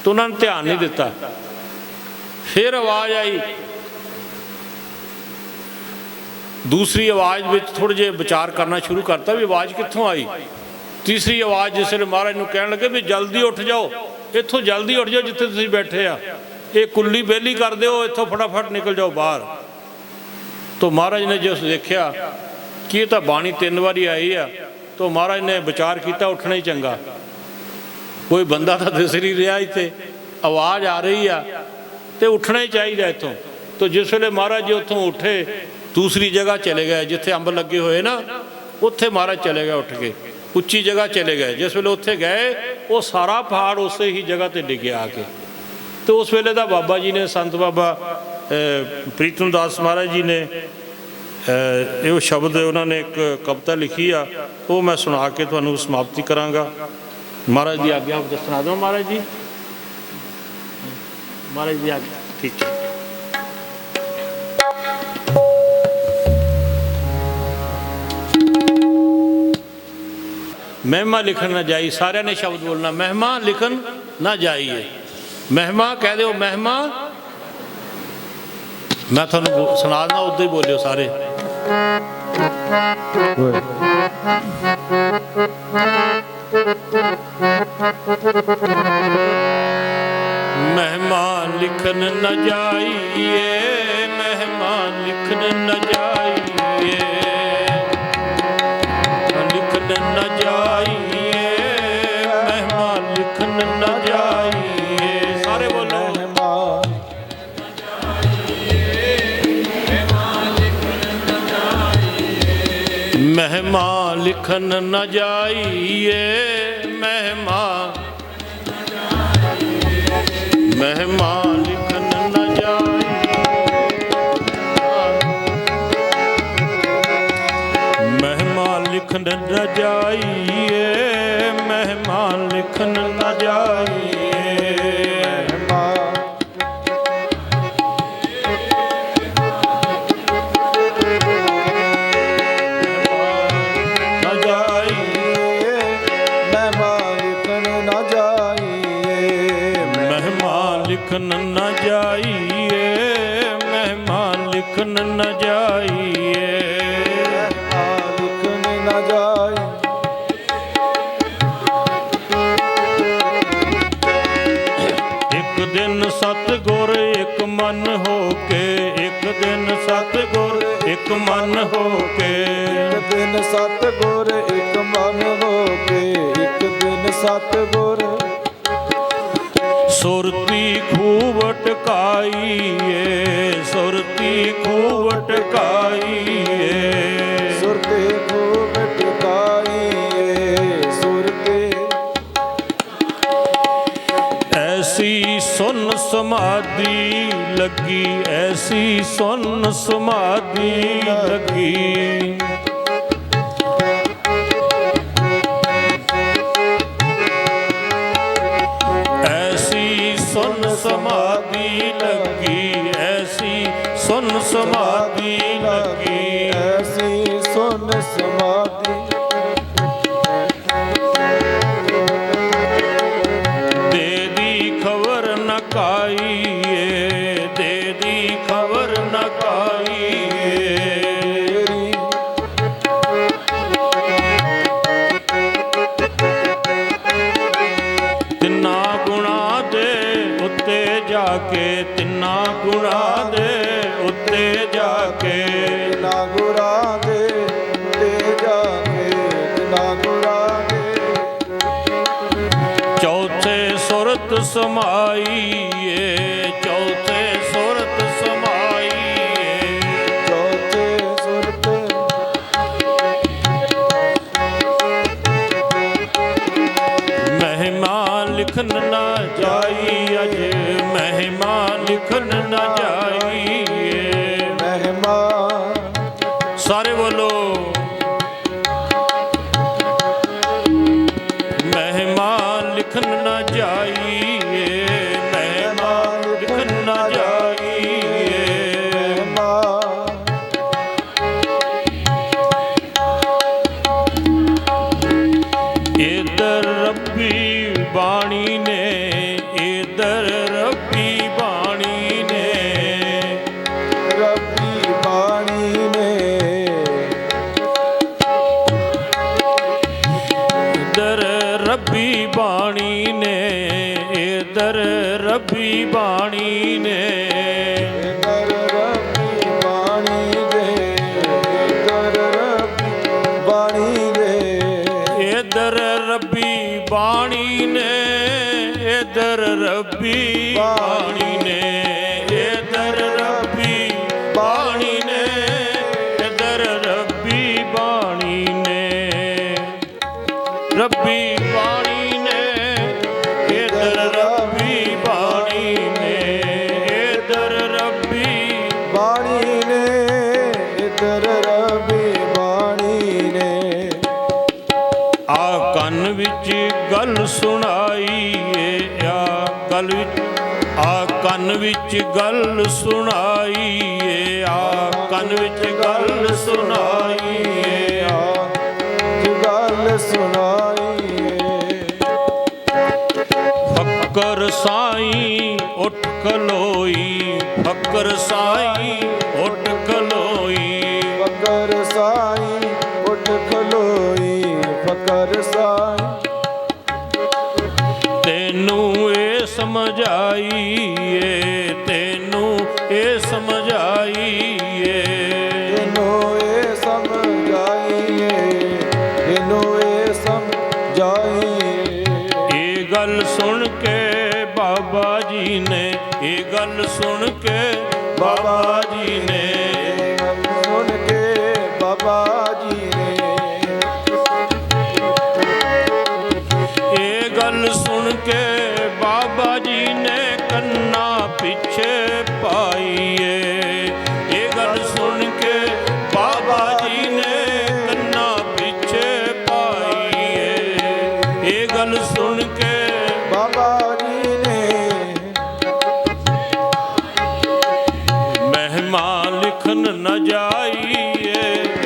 तो उन्होंने ध्यान नहीं दिता। फिर आवाज़ आई, दूसरी आवाज़ में थोड़े जे विचार करना शुरू करता भी आवाज़ कित्थों आई। तीसरी आवाज़ जिस वेले महाराज नूं कहण लगे भी जल्दी उठ जाओ, इत्थों जल्दी उठ जाओ जिथे तुसीं बैठे आ, ये कुल्ली बेली कर दो, इत्थों फटाफट निकल जाओ बाहर। तो महाराज ने जो देखा कि ये तो बाणी 3 बारी आई है, तो महाराज ने विचार किया उठना ही चंगा। ਕੋਈ ਬੰਦਾ ਤਾਂ ਦਿਸ ਨਹੀਂ ਰਿਹਾ ਇੱਥੇ, ਆਵਾਜ਼ ਆ ਰਹੀ ਆ ਤੇ ਉੱਠਣਾ ਹੀ ਚਾਹੀਦਾ ਇੱਥੋਂ। ਤਾਂ ਜਿਸ ਵੇਲੇ ਮਹਾਰਾਜ ਜੀ ਉੱਥੋਂ ਉੱਠੇ ਦੂਸਰੀ ਜਗ੍ਹਾ ਚਲੇ ਗਏ, ਜਿੱਥੇ ਅੰਬ ਲੱਗੇ ਹੋਏ ਨਾ ਉੱਥੇ ਮਹਾਰਾਜ ਚਲੇ ਗਏ ਉੱਠ ਕੇ, ਉੱਚੀ ਜਗ੍ਹਾ ਚਲੇ ਗਏ। ਜਿਸ ਵੇਲੇ ਉੱਥੇ ਗਏ ਉਹ ਸਾਰਾ ਪਹਾੜ ਉਸੇ ਹੀ ਜਗ੍ਹਾ 'ਤੇ ਡਿੱਗਿਆ ਆ ਕੇ। ਤੇ ਉਸ ਵੇਲੇ ਦਾ ਬਾਬਾ ਜੀ ਨੇ, ਸੰਤ ਬਾਬਾ ਪ੍ਰੀਤਮ ਦਾਸ ਮਹਾਰਾਜ ਜੀ ਨੇ ਇਹ ਸ਼ਬਦ ਉਹਨਾਂ ਨੇ ਇੱਕ ਕਵਿਤਾ ਲਿਖੀ ਆ, ਉਹ ਮੈਂ ਸੁਣਾ ਕੇ ਤੁਹਾਨੂੰ ਸਮਾਪਤੀ ਕਰਾਂਗਾ। ਮਹਾਰਾਜ ਦੀ ਆਗਿਆ ਸੁਣਾ ਦਿਓ। ਮਹਾਰਾਜ ਜੀ, ਮਹਾਰਾਜ ਦੀ ਆਗਿਆ, ਠੀਕ ਹੈ। ਮਹਿਮਾ ਲਿਖਣ ਨਾ ਜਾਈ, ਸਾਰਿਆਂ ਨੇ ਸ਼ਬਦ ਬੋਲਣਾ, ਮਹਿਮਾ ਲਿਖਣ ਨਾ ਜਾਈਏ। ਮਹਿਮਾ ਕਹਿ ਦਿਓ, ਮਹਿਮਾ। ਮੈਂ ਤੁਹਾਨੂੰ ਸੁਣਾ ਦਿੰਦਾ, ਉੱਦਾਂ ਹੀ ਬੋਲਿਓ ਸਾਰੇ। ਮਹਿਮਾ ਲਿਖਣ ਨਾ ਜਾਈਏ, ਮਹਿਮਾ ਲਿਖਣ ਨਾ ਜਾਈਏ, ਲਿਖਣ ਨਾ ਜਾਈਏ, ਮਹਿਮਾ ਲਿਖਣ ਨਾ ਜਾਈਏ। ਸਾਰੇ ਬੋਲੋ, ਮਹਿਮਾ ਲਿਖਣ ਨਾ ਜਾਈਏ, ਮਹਿਮਾ, ਮਹਿਮਾ ਲਿਖਣ ਨਾ ਜਾਈਏ, ਮਹਿਮਾ ਲਿਖਣ ਨਾ ਜਾਈਏ, ਮਹਿਮਾ ਲਿਖਣ ਨਾ ਜਾਈਏ। ਲਿਖਣ ਨਾ ਜਾਈਏ, ਮਹਿਮਾਨ ਲਿਖਣ ਨਾ ਜਾਈਏ, ਲਿਖਣ ਨਾ ਜਾਈਏ। ਇੱਕ ਦਿਨ ਸਤਿਗੁਰ ਇੱਕ ਮਨ ਹੋ ਕੇ, ਇੱਕ ਦਿਨ ਸਤਿਗੁਰ ਇੱਕ ਮਨ ਹੋ ਕੇ, ਇੱਕ ਦਿਨ ਸਤਿਗੁਰ ਇੱਕ ਮਨ ਹੋ ਕੇ, ਇੱਕ ਦਿਨ ਸਤਿਗੁਰ ਸੁਰਤੀ ਖੂਬ ਟਕਾਈਏ, ਸੁਰਤੀ ਖੂਬ ਟਕਾਈਏ, ਸੁਰਤੇ ਖੂਬ ਟਕਾਈਏ, ਸੁਰਤੇ ਐਸੀ ਸੁਨ ਸਮਾਧੀ ਲੱਗੀ, ਐਸੀ ਸੁਨ ਸਮਾਧੀ ਲੱਗੀ, ਸੁਨ ਸਮਾਧੀ ਲੱਗੀ, ਐਸੀ ਸੁਨ ਸਮਾਧੀ ਲੱਗੀ, ਐਸੀ ਸੁਨ ਸਮਾਧੀ। ਦੇ ਦੀ ਖਬਰ ਨ ਕਾਈਏ, ਦੇ ਦੀ ਖਬਰ ਨ ਕਾਈਏ, ਤਿੰਨਾ ਗੁਣਾ ਦੇ ਉੱਤੇ ਜਾ ਕੇ, ਤਿੰਨਾ ਗੁਣਾ ਦੇ ਉੱਤੇ ਜਾ ਕੇ, ਤਿੰਨਾ ਗੁਰਾਂ ਦੇ ਉੱਤੇ ਜਾ ਕੇ, ਤਿੰਨਾ ਗੁਰਾਂ ਦੇ ਚੌਥੇ ਸੁਰਤ ਸਮਾਈਏ, ਚੌਥੇ ਸੁਰਤ ਸਮਾਈਏ, ਚੌਥੇ ਸੁਰਤ ਮਹਿਮਾ ਲਿਖਣ ਨਾ ਜਾਈ, ਅਜੇ ਮਹਿਮਾ ਲਿਖਣ ਨਾ ਜਾਈਏ, ਮਹਿਮਾ। ਸਾਰੇ ਬੋਲੋ, ਮਹਿਮਾ ਲਿਖਣ ਨਾ ਜਾਈਏ, ਮਹਿਮਾ ਲਿਖਣ ਨਾ ਜਾਈਏ, ਮਹਿਮਾ। ਇਧਰ ਰੱਬੀ ਬਾਣੀ ਨੇ, ਇਧਰ ਰੱਬੀ ਬਾਣੀ ਨੇ, ਰੱਬੀ ਬਾਣੀ ਨੇ, ਇਧਰ ਰੱਬੀ ਬਾਣੀ ਨੇ, ਇਧਰ ਰੱਬੀ ਬਾਣੀ ਨੇ, ਇਧਰ ਰੱਬੀ ਬਾਣੀ ਦੇ, ਇਧਰ ਰੱਬੀ ਬਾਣੀ ਦੇ, ਇਧਰ ਰੱਬੀ ਬਾਣੀ ਨੇ, ਇਧਰ ਰੱਬੀ ਬਾਣੀ ਨੇ, ਇਧਰ ਰੱਬੀ ਬਾਣੀ ਨੇ, ਇਧਰ ਰੱਬੀ ਬਾਣੀ ਨੇ, ਰੱਬੀ ਬਾਣੀ ਨੇ, ਇਧਰ ਰੱਬੀ ਬਾਣੀ ਨੇ, ਇਧਰ ਰੱਬੀ ਬਾਣੀ ਨੇ, ਇਧਰ ਰੱਬੀ ਬਾਣੀ ਨੇ। ਆ ਕੰਨ ਵਿੱਚ ਗੱਲ ਸੁਣਾਈ ਏ, ਆ ਗੱਲ ਵਿੱਚ, ਆ ਕੰਨ ਵਿੱਚ ਗੱਲ ਸੁਣਾਈ ਏ, ਆ ਕੰਨ ਵਿੱਚ ਗੱਲ ਸੁਣਾਈ ਏ, ਆ ਗੱਲ ਸੁਣਾਈ ਏ। ਫੱਕਰ ਸਾਈਂ ਉੱਠ ਖਲੋਈ, ਫੱਕਰ ਸਾਈਂ ਉੱਠ ਖਲੋਈ, ਫਕਰ ਸਾਈਂ ਉੱਠ ਖਲੋਈ, ਫਕਰ ਸਾਈਂ। ਤੈਨੂੰ ਇਹ ਸਮਝ ਆਈ ਏ, ਤੈਨੂੰ ਇਹ ਸਮਝ ਆਈ ਏ, ਤੈਨੂੰ ਇਹ ਸਮਝ ਆਈ ਏ, ਤੈਨੂੰ ਇਹ ਸਮਝ ਆਈ ਏ। ਇਹ ਗੱਲ ਸੁਣ ਕੇ ਬਾਬਾ ਜੀ ਨੇ, ਇਹ ਗੱਲ ਸੁਣ ਕੇ ਬਾਬਾ ਜੀ ਨੇ, ਇਹ ਗੱਲ ਸੁਣ ਕੇ ਬਾਬਾ ਜੀ ਨੇ, ਇਹ ਗੱਲ ਸੁਣ ਕੇ ਬਾਬਾ ਜੀ ਨੇ ਕੰਨਾਂ ਪਿੱਛੇ ਪਾਈ ਏ, ਇਹ ਗੱਲ ਸੁਣ ਕੇ ਬਾਬਾ ਜੀ ਨੇ ਕੰਨਾਂ ਪਿੱਛੇ ਪਾਈ ਏ, ਇਹ ਗੱਲ ਸੁਣ ਕੇ ਬਾਬਾ ਜੀ ਨੇ। ਮਹਿਮਾ ਲਿਖਣ ਨ ਜਾਈਏ,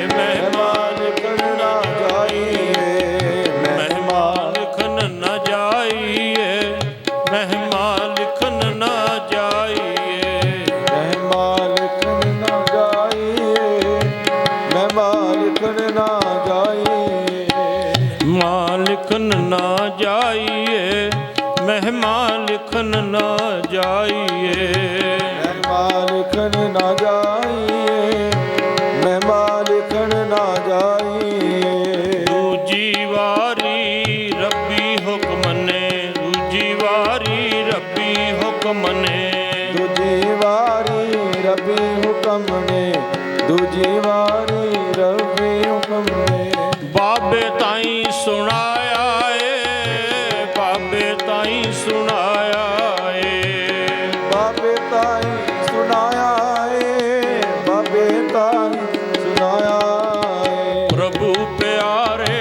ਮਹਿਮਾ ਲਿਖਣ ਨਾ ਜਾਈਏ, ਮਹਿਮਾ ਲਿਖਣ ਨ ਜਾਈਏ, ਮਹਿਮਾ ਲਿਖਣ ਨ ਜਾਈਏ, ਮਹਿਮਾ ਲਿਖਣ ਨਾ ਜਾਈਏ, ਮਹਿਮਾ ਲਿਖਣ ਨਾ ਜਾਈਏ। ਮਾਂ ਲਿਖਣ ਨਾ ਜਾਈਏ, ਮਹਿਮਾ ਲਿਖਣ ਨਾ ਜਾਈਏ, ਮਹਿਮਾ ਲਿਖਣ ਨਾ ਜਾਈਏ, ਮਹਿਮਾ ਲਿਖਣ ਨਾ ਜਾਈਏ। ਦੂਜੀ ਵਾਰੀ ਰੱਬੀ ਹੁਕਮ ਨੇ, ਦੂਜੀ ਵਾਰੀ ਰੱਬੀ ਹੁਕਮ ਨੇ, ਦੂਜੀ ਵਾਰੀ ਰੱਬੀ ਹੁਕਮ ਨੇ, ਦੂਜੀ ਵਾਰੀ ਰੱਬੀ ਹੁਕਮ ਨੇ। ਬਾਬੇ ਤਾਈਂ ਸੁਣਾਇਆ ਏ, ਬਾਬੇ ਤਾਈਂ ਸੁਣਾਇਆ ਏ, ਬਾਬੇ ਤਾਈ ਸੁਣਾਇਆ ਏ, ਬਾਬੇ ਤਾਈ ਸੁਣਾਇਆ ਏ। ਪ੍ਰਭੂ ਪਿਆਰੇ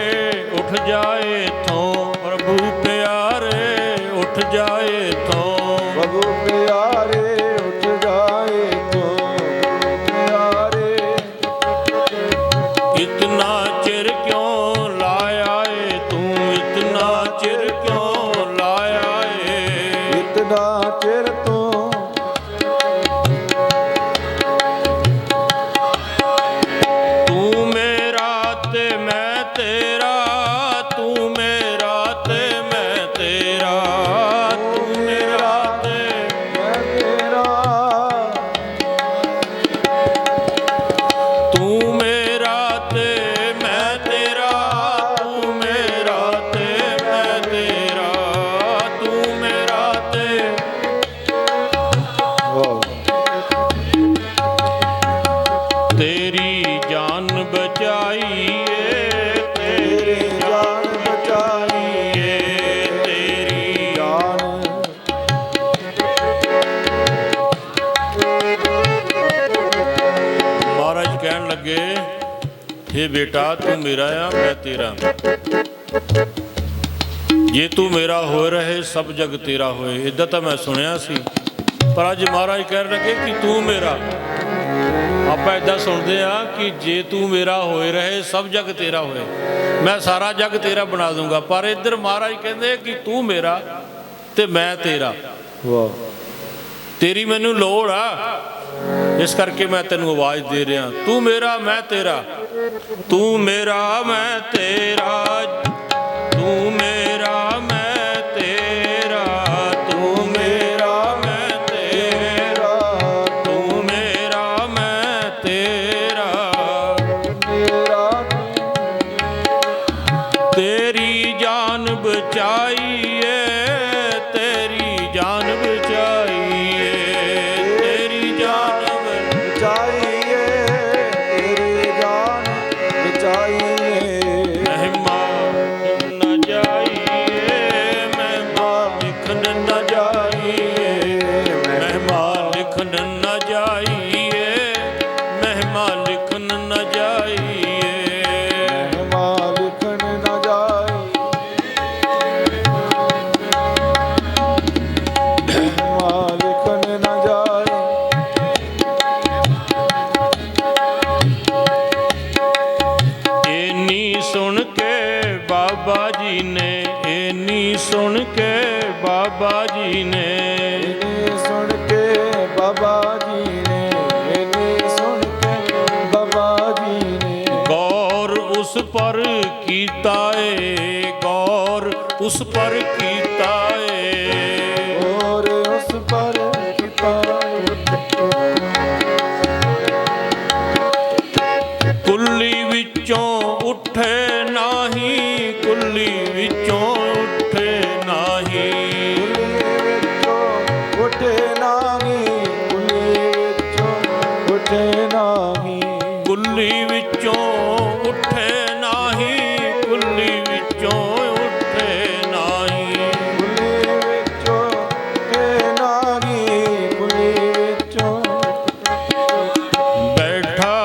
ਉੱਠ ਜਾਏ ਥੋਂ, ਪ੍ਰਭੂ ਪਿਆਰੇ ਉੱਠ ਜਾਏ ਥੋਂ, ਪ੍ਰਭੂ ਪਿਆਰੇ ਉੱਠ ਜਾਏ ਤੋ, ਪਿਆਰੇ। ਇਤਨਾ ਚਿਰ ਕਿਉਂ ਲਾਇਆ ਏ ਤੂੰ, ਇਤਨਾ ਚਿਰ ਕਿਉਂ ਲਾਇਆ ਏ, ਇਤਨਾ ਚਿਰ ਤੋਂ ਤੂੰ ਮੇਰਾ ਤੇ ਮੈਂ ਤੇਰਾ, ਤੂੰ ਮੇਰਾ ਤੇ ਮੈਂ ਤੇਰਾ, ਤੂੰ ਮੇਰਾ ਤੇ ਮੈਂ ਤੇਰਾ, ਤੂੰ ਮੇਰਾ ਤੇ ਮੈਂ ਤੇਰਾ, ਤੂੰ ਮੇਰਾ ਤੇ ਮੈਂ ਤੇਰਾ, ਤੂੰ ਮੇਰਾ ਤੇ। ਵਾਹ। ਤੇਰੀ ਜਾਨ ਬਚਾਈਏ, ਤੇਰੀ ਜਾਨ ਬਚਾਈਏ, ਤੇਰੀ ਜਾਨ। ਮਹਾਰਾਜ ਕਹਿਣ ਲੱਗੇ, हे बेटा तू मेरा आ मैं तेरा, ਜੇ ਤੂੰ ਮੇਰਾ ਹੋਏ ਰਹੇ ਸਭ ਜਗ ਤੇਰਾ ਹੋਏ। ਇੱਦਾਂ ਤਾਂ ਮੈਂ ਸੁਣਿਆ ਸੀ, ਪਰ ਅੱਜ ਮਹਾਰਾਜ ਕਹਿਣ ਲੱਗੇ ਕਿ ਤੂੰ ਮੇਰਾ। ਆਪਾਂ ਇੱਦਾਂ ਸੁਣਦੇ ਆ ਕਿ ਜੇ ਤੂੰ ਮੇਰਾ ਹੋਏ ਰਹੇ ਸਭ ਜਗ ਤੇਰਾ ਹੋਏ, ਮੈਂ ਸਾਰਾ ਜਗ ਤੇਰਾ ਬਣਾ ਦੂੰਗਾ। ਪਰ ਇੱਧਰ ਮਹਾਰਾਜ ਕਹਿੰਦੇ ਕਿ ਤੂੰ ਮੇਰਾ ਤੇ ਮੈਂ ਤੇਰਾ। ਵਾਹ। ਤੇਰੀ ਮੈਨੂੰ ਲੋੜ ਆ, ਇਸ ਕਰਕੇ ਮੈਂ ਤੈਨੂੰ ਆਵਾਜ਼ ਦੇ ਰਿਹਾ, ਤੂੰ ਮੇਰਾ ਮੈਂ ਤੇਰਾ, ਤੂੰ ਮੇਰਾ ਮੈਂ ਤੇਰਾ, ਤੂੰ ਮੇਰਾ ਮੈਂ ਤੇਰਾ, ਤੂੰ ਮੇਰਾ ਮੈਂ ਤੇਰਾ, ਤੂੰ ਮੇਰਾ ਮੈਂ ਤੇਰਾ, ਮੇਰਾ ਤੇਰੀ ਜਾਨ बचाइए, तेरी जान बचाइए, तेरी जान बचाइए, तेरी जान बचाइए। महिमा न जाइए, महिमा लिखन न जाइए, महिमा लिखन न जाइए, महिमा लिखन न जाइए। महिमा लिखन न जाए, महिमा लिखन न जाए। एनी सुन के बाबा जी ने, एनी सुन के बाबा जी ने, इन्हीं सुन के बाबा जी ने, इन्हीं सुन के बाबा जी ने गौर उस पर कीता है, गौर उस पर कीता है। और उस पर किता कुल्ली विचों उठे नाही, कुल्ली विचों उठे नाही, उठे नामी, कुली विचों उठे नामी। कुल्ली विचों उठे नाही, कुल्ली विचों उठे नाही। कुली विचों उठे नामी, कुली विचों बैठा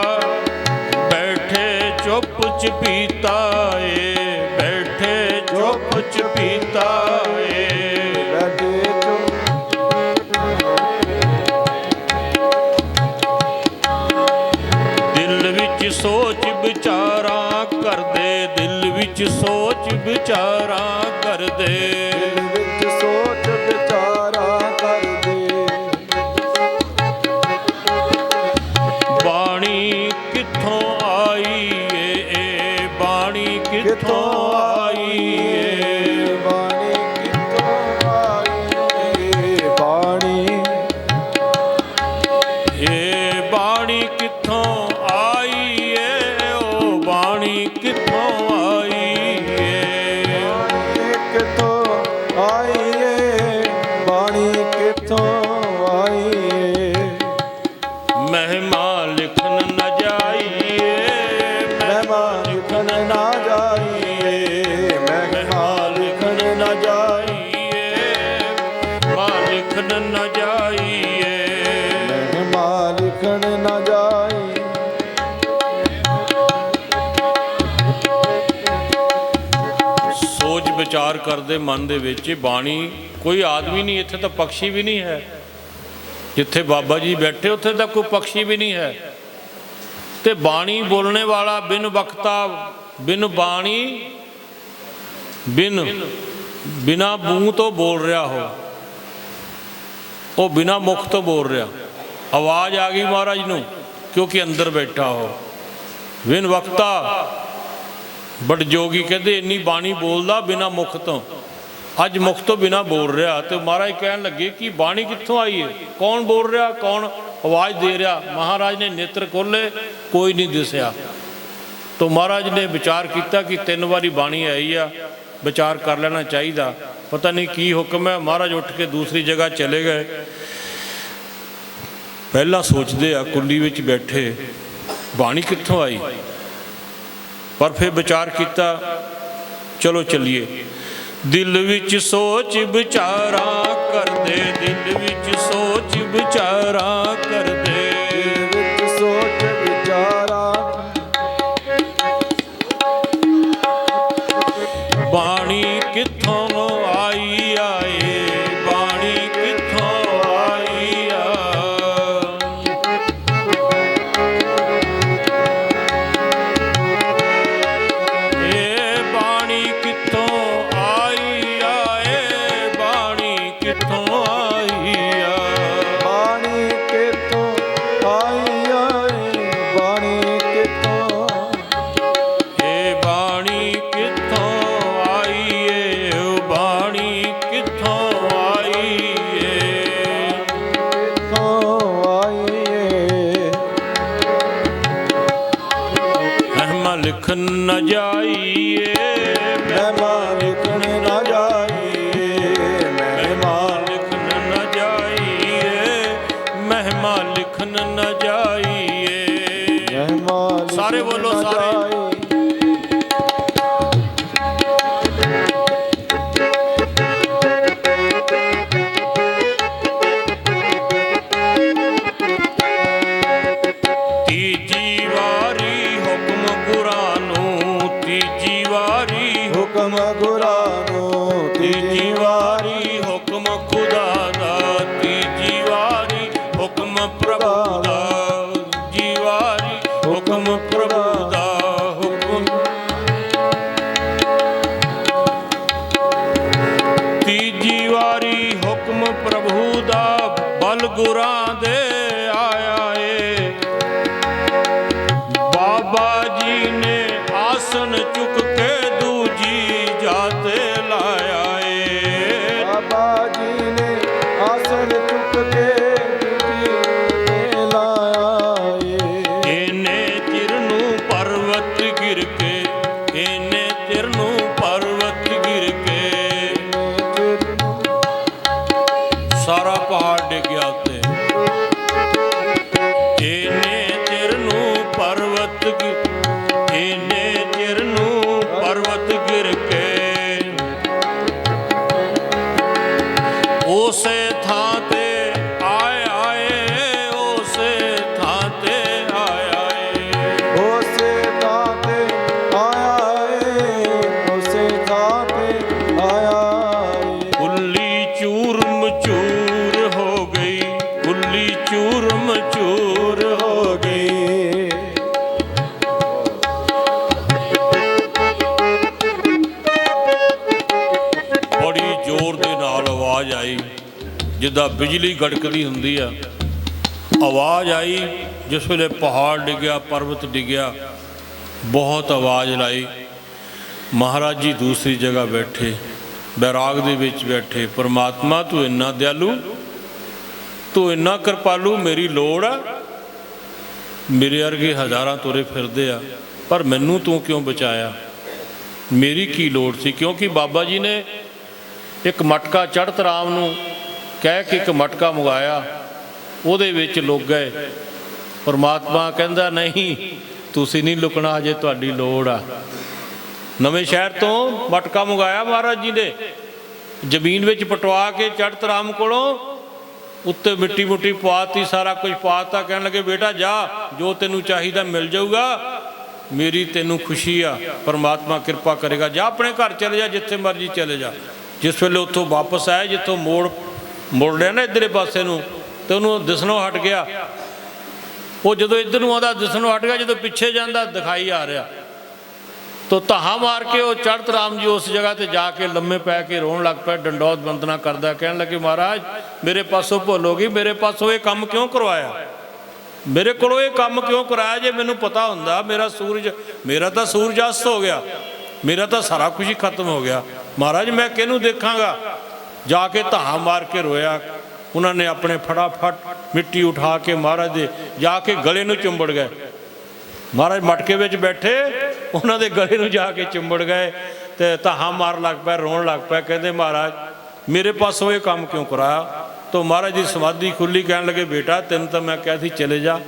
बैठे चुप चपीता ए, बैठे चुप चपीता ए। बैठे चुप दिल विच सोच विचारा कर दे, दिल विच सोच विचारा कर दे। दिल विच सोच विचारा कर दे। बाणी कित्थों आई ए, बाणी कित्थों आई ए। बाणी कित्थों आई, बाणी ए बाणी कित्थों आई ए, ओ बाणी कित्थों आई ए। कित्थों आई ਏ, ਬਾਣੀ ਕਿੱਥੋਂ ਆਈ ਏ। महिमा लिखन न जाइए, ਮਹਿਮਾ ਲਿਖਣ ਨਾ ਜਾਈਏ, महिमा लिखन न जाइए, महिमा लिखन न जाइए। ਮਹਿਮਾ ਲਿਖਣ ਨਾ ਜਾਈ। ਸੋਚ ਵਿਚਾਰ ਕਰਦੇ ਮਨ ਦੇ ਵਿੱਚ ਬਾਣੀ ਕੋਈ ਆਦਮੀ ਨਹੀਂ, ਇੱਥੇ ਤਾਂ ਪਕਸ਼ੀ ਵੀ ਨਹੀਂ ਹੈ। ਜਿੱਥੇ ਬਾਬਾ ਜੀ ਬੈਠੇ ਉੱਥੇ ਤਾਂ ਕੋਈ ਪਕਸ਼ੀ ਵੀ ਨਹੀਂ ਹੈ। ਤੇ ਬਾਣੀ ਬੋਲਣੇ ਵਾਲਾ ਬਿਨ ਵਕਤਾ, ਬਿਨ ਬਾਣੀ, ਬਿਨਾ ਮੂੰਹ ਤੋਂ ਬੋਲ ਰਿਹਾ ਹੋ, ਉਹ ਬਿਨਾ ਮੁਖ ਤੋਂ ਬੋਲ ਰਿਹਾ। ਆਵਾਜ਼ ਆ ਗਈ ਮਹਾਰਾਜ ਨੂੰ ਕਿਉਂਕਿ ਅੰਦਰ ਬੈਠਾ ਹੋ। ਬਿਨ ਵਕਤਾ ਬਟ ਜੋਗੀ ਕਹਿੰਦੇ ਇੰਨੀ ਬਾਣੀ ਬੋਲਦਾ ਬਿਨਾ ਮੁਖ ਤੋਂ, ਅੱਜ ਮੁਖ ਤੋਂ ਬਿਨਾ ਬੋਲ ਰਿਹਾ। ਤੇ ਮਹਾਰਾਜ ਕਹਿਣ ਲੱਗੇ ਕਿ ਬਾਣੀ ਕਿੱਥੋਂ ਆਈ ਹੈ, ਕੌਣ ਬੋਲ ਰਿਹਾ, ਕੌਣ ਆਵਾਜ਼ ਦੇ ਰਿਹਾ। ਮਹਾਰਾਜ ਨੇ ਨੇਤਰ ਖੋਲ੍ਹੇ, ਕੋਈ ਨਹੀਂ ਦਿਸਿਆ। ਤਾਂ ਮਹਾਰਾਜ ਨੇ ਵਿਚਾਰ ਕੀਤਾ ਕਿ 3 ਵਾਰੀ ਬਾਣੀ ਆਈ ਆ, ਵਿਚਾਰ ਕਰ ਲੈਣਾ ਚਾਹੀਦਾ, ਪਤਾ ਨਹੀਂ ਕੀ ਹੁਕਮ ਹੈ। ਮਹਾਰਾਜ ਉੱਠ ਕੇ ਦੂਸਰੀ ਜਗ੍ਹਾ ਚਲੇ ਗਏ। ਪਹਿਲਾਂ ਸੋਚਦੇ ਆ ਕੁੱਲੀ ਵਿੱਚ ਬੈਠੇ ਬਾਣੀ ਕਿੱਥੋਂ ਆਈ, ਪਰ ਫਿਰ ਵਿਚਾਰ ਕੀਤਾ ਚਲੋ ਚੱਲੀਏ। ਦਿਲ ਵਿੱਚ ਸੋਚ ਵਿਚਾਰਾ ਕਰਦੇ, ਦਿਲ ਵਿੱਚ ਸੋਚ ਵਿਚਾਰਾ ਕਰਦੇ। ਦਿਲ ਵਿੱਚ ਸੋਚ ਵਿਚਾਰਾ ਬਾਣੀ ਕਿੱਥੋਂ ਆਈ ਆਏ, ਬਾਣੀ ਕਿੱਥੋਂ ਆਈ ਆ। ਇਹ ਬਾਣੀ ਕਿੱਥੋਂ ਆਈ ਆਏ, ਬਾਣੀ ਕਿੱਥੋਂ ਆਈ ਆ। ਬਾਣੀ ਕਿੱਥੋਂ ਆਈ ਏ, ਬਾਣੀ ਕਿੱਥੋਂ ਇਹ ਬਾਣੀ ਕਿੱਥੋਂ ਆਈ ਏ, ਉਹ ਬਾਣੀ ਕਿੱਥੋਂ ਆਈ ਏ। ਕਿੱਥੋਂ ਆਈ ਏ। ਮਹਿਮਾ ਲਿਖਣ ਨਾ ਜਾਈਏ, ਮਹਿਮਾ ਲਿਖਣ ਨਾ ਵਾਰੀ ਹੁਕਮ ਗੁਰਾਂ ਨੂੰ ਤੀਜੀ ਵਾਰੀ ਹੁਕਮ ਖੁਦਾ ਦਾ, ਤੀਜੀ ਵਾਰੀ ਹੁਕਮ ਪ੍ਰਭੂ ਦਾ, ਤੀਜੀ ਵਾਰੀ ਹੁਕਮ ਪ੍ਰਭੂ ਦਾ, ਹੁਕਮ ਤੀਜੀ ਵਾਰੀ ਹੁਕਮ ਪ੍ਰਭੂ ਦਾ, ਬਲ ਗੁਰਾਂ ਦੇ ਆਇਆ ਏ। ਬਾਬਾ ਜੀ ਨੇ ਆਸਨ ਚੁੱਕ ਕੇ ਦੂਜੀ ਜਾਤੇ ਲਾਇਆ ਏ। ਬਾਬਾ ਜੀ ਨੇ ਆਸਣ ਚੁੱਕ ਕੇ ਦੂਜੀ ਤੇ ਲਾਇਆ ਏ। ਇਹਨੇ ਚਿਰ ਨੂੰ ਪਰਵਤ ਗਿਰ ਕੇ, ਇਹਨੇ ਚਿਰ ਨੂੰ ਪਰਵਤ ਗਿਰ ਕੇ, ਸਾਰਾ ਪਹਾੜ ਡਿੱਗਿਆ ਉੱਤੇ। ਇਹਨੇ ਚਿਰ ਨੂੰ ਪਰਵਤ ਇਹਨੇ ਚਿਰ ਨੂੰ ਪਰਵਤ ਗਿਰ ਕੇ, ਉਸੇ ਥਾਂ ਤੇ ਆਇਆ ਏ, ਉਸੇ ਥਾਂ ਤੇ ਆਇਆ ਏ। ਉਸੇ ਥਾਂ ਤੇ ਆਇਆ ਏ, ਉਸੇ ਥਾਂ ਤੇ ਆਇਆ ਏ। ਕੁੱਲੀ ਚੂਰਮ ਚੂਰ ਹੋ ਗਈ, ਕੁੱਲੀ ਚੂਰਮ ਚੂਰ ਹੋ ਗਈ। ਬੜੀ ਜ਼ੋਰ ਦੇ ਨਾਲ ਆਵਾਜ਼ ਆਈ, ਜਿੱਦਾਂ ਬਿਜਲੀ ਗੜਕਦੀ ਹੁੰਦੀ ਆ। ਆਵਾਜ਼ ਆਈ ਜਿਸ ਵੇਲੇ ਪਹਾੜ ਡਿੱਗਿਆ, ਪਰਬਤ ਡਿੱਗਿਆ, ਬਹੁਤ ਆਵਾਜ਼ ਲਾਈ। ਮਹਾਰਾਜ ਜੀ ਦੂਸਰੀ ਜਗ੍ਹਾ ਬੈਠੇ, ਬੈਰਾਗ ਦੇ ਵਿੱਚ ਬੈਠੇ। ਪਰਮਾਤਮਾ ਤੂੰ ਇੰਨਾ ਦਿਆਲੂ, ਤੂੰ ਇੰਨਾ ਕਿਰਪਾਲੂ, ਮੇਰੀ ਲੋੜ ਆ। ਮੇਰੇ ਵਰਗੇ ਹਜ਼ਾਰਾਂ ਤੁਰੇ ਫਿਰਦੇ ਆ, ਪਰ ਮੈਨੂੰ ਤੂੰ ਕਿਉਂ ਬਚਾਇਆ? ਮੇਰੀ ਕੀ ਲੋੜ ਸੀ? ਕਿਉਂਕਿ ਬਾਬਾ ਜੀ ਨੇ ਇੱਕ ਮਟਕਾ ਚੜ੍ਹਤ ਰਾਮ ਨੂੰ ਕਹਿ ਕੇ ਇੱਕ ਮਟਕਾ ਮੰਗਾਇਆ, ਉਹਦੇ ਵਿੱਚ ਲੁਕ ਗਏ। ਪਰਮਾਤਮਾ ਕਹਿੰਦਾ ਨਹੀਂ, ਤੁਸੀਂ ਨਹੀਂ ਲੁਕਣਾ, ਅਜੇ ਤੁਹਾਡੀ ਲੋੜ ਆ। ਨਵੇਂ ਸ਼ਹਿਰ ਤੋਂ ਮਟਕਾ ਮੰਗਾਇਆ ਮਹਾਰਾਜ ਜੀ ਨੇ, ਜ਼ਮੀਨ ਵਿੱਚ ਪਟਵਾ ਕੇ ਚੜ੍ਹਤ ਰਾਮ ਕੋਲੋਂ, ਉੱਤੇ ਮਿੱਟੀ ਮੁੱਟੀ ਪਵਾਤੀ, ਸਾਰਾ ਕੁਝ ਪਾਤਾ। ਕਹਿਣ ਲੱਗੇ ਬੇਟਾ ਜਾ, ਜੋ ਤੈਨੂੰ ਚਾਹੀਦਾ ਮਿਲ ਜਾਊਗਾ, ਮੇਰੀ ਤੈਨੂੰ ਖੁਸ਼ੀ ਆ, ਪਰਮਾਤਮਾ ਕਿਰਪਾ ਕਰੇਗਾ। ਜਾ ਆਪਣੇ ਘਰ ਚਲੇ ਜਾ, ਜਿੱਥੇ ਮਰਜ਼ੀ ਚਲੇ ਜਾ। ਜਿਸ ਵੇਲੇ ਉੱਥੋਂ ਵਾਪਸ ਆਇਆ, ਜਿੱਥੋਂ ਮੁੜ ਰਿਹਾ ਨਾ ਇੱਧਰਲੇ ਪਾਸੇ ਨੂੰ, ਤੇ ਉਹਨੂੰ ਦਿਸਣੋਂ ਹਟ ਗਿਆ। ਉਹ ਜਦੋਂ ਇੱਧਰ ਨੂੰ ਆਉਂਦਾ ਦਿਸਣੋਂ ਹਟ ਗਿਆ, ਜਦੋਂ ਪਿੱਛੇ ਜਾਂਦਾ ਦਿਖਾਈ ਆ ਰਿਹਾ। ਤੋ ਧਾਹਾਂ ਮਾਰ ਕੇ ਉਹ ਚੜ੍ਹਤ ਰਾਮ ਜੀ ਉਸ ਜਗ੍ਹਾ ਤੇ ਜਾ ਕੇ ਲੰਮੇ ਪੈ ਕੇ ਰੋਣ ਲੱਗ ਪਿਆ, ਡੰਡੌਤ ਬੰਦਨਾ ਕਰਦਾ। ਕਹਿਣ ਲੱਗੇ ਮਹਾਰਾਜ ਮੇਰੇ ਪਾਸੋਂ ਭੁੱਲ ਹੋ ਗਈ, ਮੇਰੇ ਪਾਸੋਂ ਇਹ ਕੰਮ ਕਿਉਂ ਕਰਵਾਇਆ? ਮੇਰੇ ਕੋਲੋਂ ਇਹ ਕੰਮ ਕਿਉਂ ਕਰਾਇਆ? ਜੇ ਮੈਨੂੰ ਪਤਾ ਹੁੰਦਾ ਮੇਰਾ ਤਾਂ ਸੂਰਜ ਅਸਤ ਹੋ ਗਿਆ, ਮੇਰਾ ਤਾਂ ਸਾਰਾ ਕੁਝ ਹੀ ਖਤਮ ਹੋ ਗਿਆ। ਮਹਾਰਾਜ ਮੈਂ ਕਿਹਨੂੰ ਦੇਖਾਂਗਾ? ਜਾ ਕੇ ਧਾਹਾਂ ਮਾਰ ਕੇ ਰੋਇਆ। ਉਹਨਾਂ ਨੇ ਆਪਣੇ ਫਟਾਫਟ ਮਿੱਟੀ ਉਠਾ ਕੇ ਮਹਾਰਾਜ ਦੇ ਜਾ ਕੇ ਗਲੇ ਨੂੰ ਚੁੰਬੜ ਗਏ। ਮਹਾਰਾਜ ਮਟਕੇ ਵਿੱਚ ਬੈਠੇ, ਉਹਨਾਂ ਦੇ ਗਲੇ ਨੂੰ ਜਾ ਕੇ ਚੁੰਬੜ ਗਏ ਤੇ ਧਾਹਾਂ ਮਾਰਨ ਲੱਗ ਪਏ, ਰੋਣ ਲੱਗ ਪਏ। ਕਹਿੰਦੇ ਮਹਾਰਾਜ ਮੇਰੇ ਪਾਸੋਂ ਇਹ ਕੰਮ ਕਿਉਂ ਕਰਾਇਆ? ਤੋ ਮਹਾਰਾਜ ਦੀ ਸਮਾਧੀ ਖੁੱਲੀ। ਕਹਿਣ ਲੱਗੇ ਬੇਟਾ ਤੈਨੂੰ ਤਾਂ ਮੈਂ ਕਿਹਾ ਸੀ ਚਲੇ ਜਾ,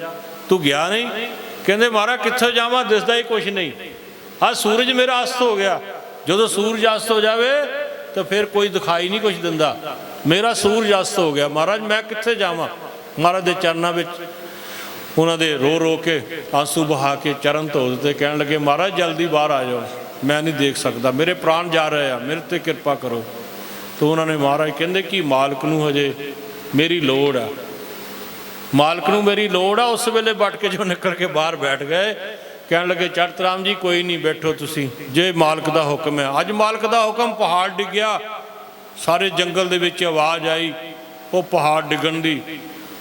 ਤੂੰ ਗਿਆ ਨਹੀਂ। ਕਹਿੰਦੇ ਮਹਾਰਾਜ ਕਿੱਥੇ ਜਾਵਾਂ, ਦਿਸਦਾ ਹੀ ਕੁਛ ਨਹੀਂ। ਆਹ ਸੂਰਜ ਮੇਰਾ ਅਸਤ ਹੋ ਗਿਆ। ਜਦੋਂ ਸੂਰਜ ਅਸਤ ਹੋ ਜਾਵੇ ਤਾਂ ਫਿਰ ਕੋਈ ਦਿਖਾਈ ਨਹੀਂ ਕੁਛ ਦਿੰਦਾ। ਮੇਰਾ ਸੂਰਜ ਅਸਤ ਹੋ ਗਿਆ, ਮਹਾਰਾਜ ਮੈਂ ਕਿੱਥੇ ਜਾਵਾਂ? ਮਹਾਰਾਜ ਦੇ ਚਰਨਾਂ ਵਿੱਚ ਉਹਨਾਂ ਦੇ ਰੋ ਰੋ ਕੇ ਆਂਸੂ ਬਹਾ ਕੇ ਚਰਨ ਧੋ ਦਿੱਤੇ। ਕਹਿਣ ਲੱਗੇ ਮਹਾਰਾਜ ਜਲਦੀ ਬਾਹਰ ਆ ਜਾਓ, ਮੈਂ ਨਹੀਂ ਦੇਖ ਸਕਦਾ, ਮੇਰੇ ਪ੍ਰਾਣ ਜਾ ਰਹੇ ਆ, ਮੇਰੇ 'ਤੇ ਕਿਰਪਾ ਕਰੋ। ਤਾਂ ਉਹਨਾਂ ਨੇ ਮਹਾਰਾਜ ਕਹਿੰਦੇ ਕਿ ਮਾਲਕ ਨੂੰ ਹਜੇ ਮੇਰੀ ਲੋੜ ਆ, ਮਾਲਕ ਨੂੰ ਮੇਰੀ ਲੋੜ ਆ। ਉਸ ਵੇਲੇ ਵੱਟ ਕੇ ਜੋ ਨਿਕਲ ਕੇ ਬਾਹਰ ਬੈਠ ਗਏ। ਕਹਿਣ ਲੱਗੇ ਚੜ੍ਹਤ ਰਾਮ ਜੀ ਕੋਈ ਨਹੀਂ, ਬੈਠੋ ਤੁਸੀਂ, ਜੇ ਮਾਲਕ ਦਾ ਹੁਕਮ ਹੈ। ਅੱਜ ਮਾਲਕ ਦਾ ਹੁਕਮ, ਪਹਾੜ ਡਿੱਗਿਆ। ਸਾਰੇ ਜੰਗਲ ਦੇ ਵਿੱਚ ਆਵਾਜ਼ ਆਈ ਉਹ ਪਹਾੜ ਡਿੱਗਣ ਦੀ,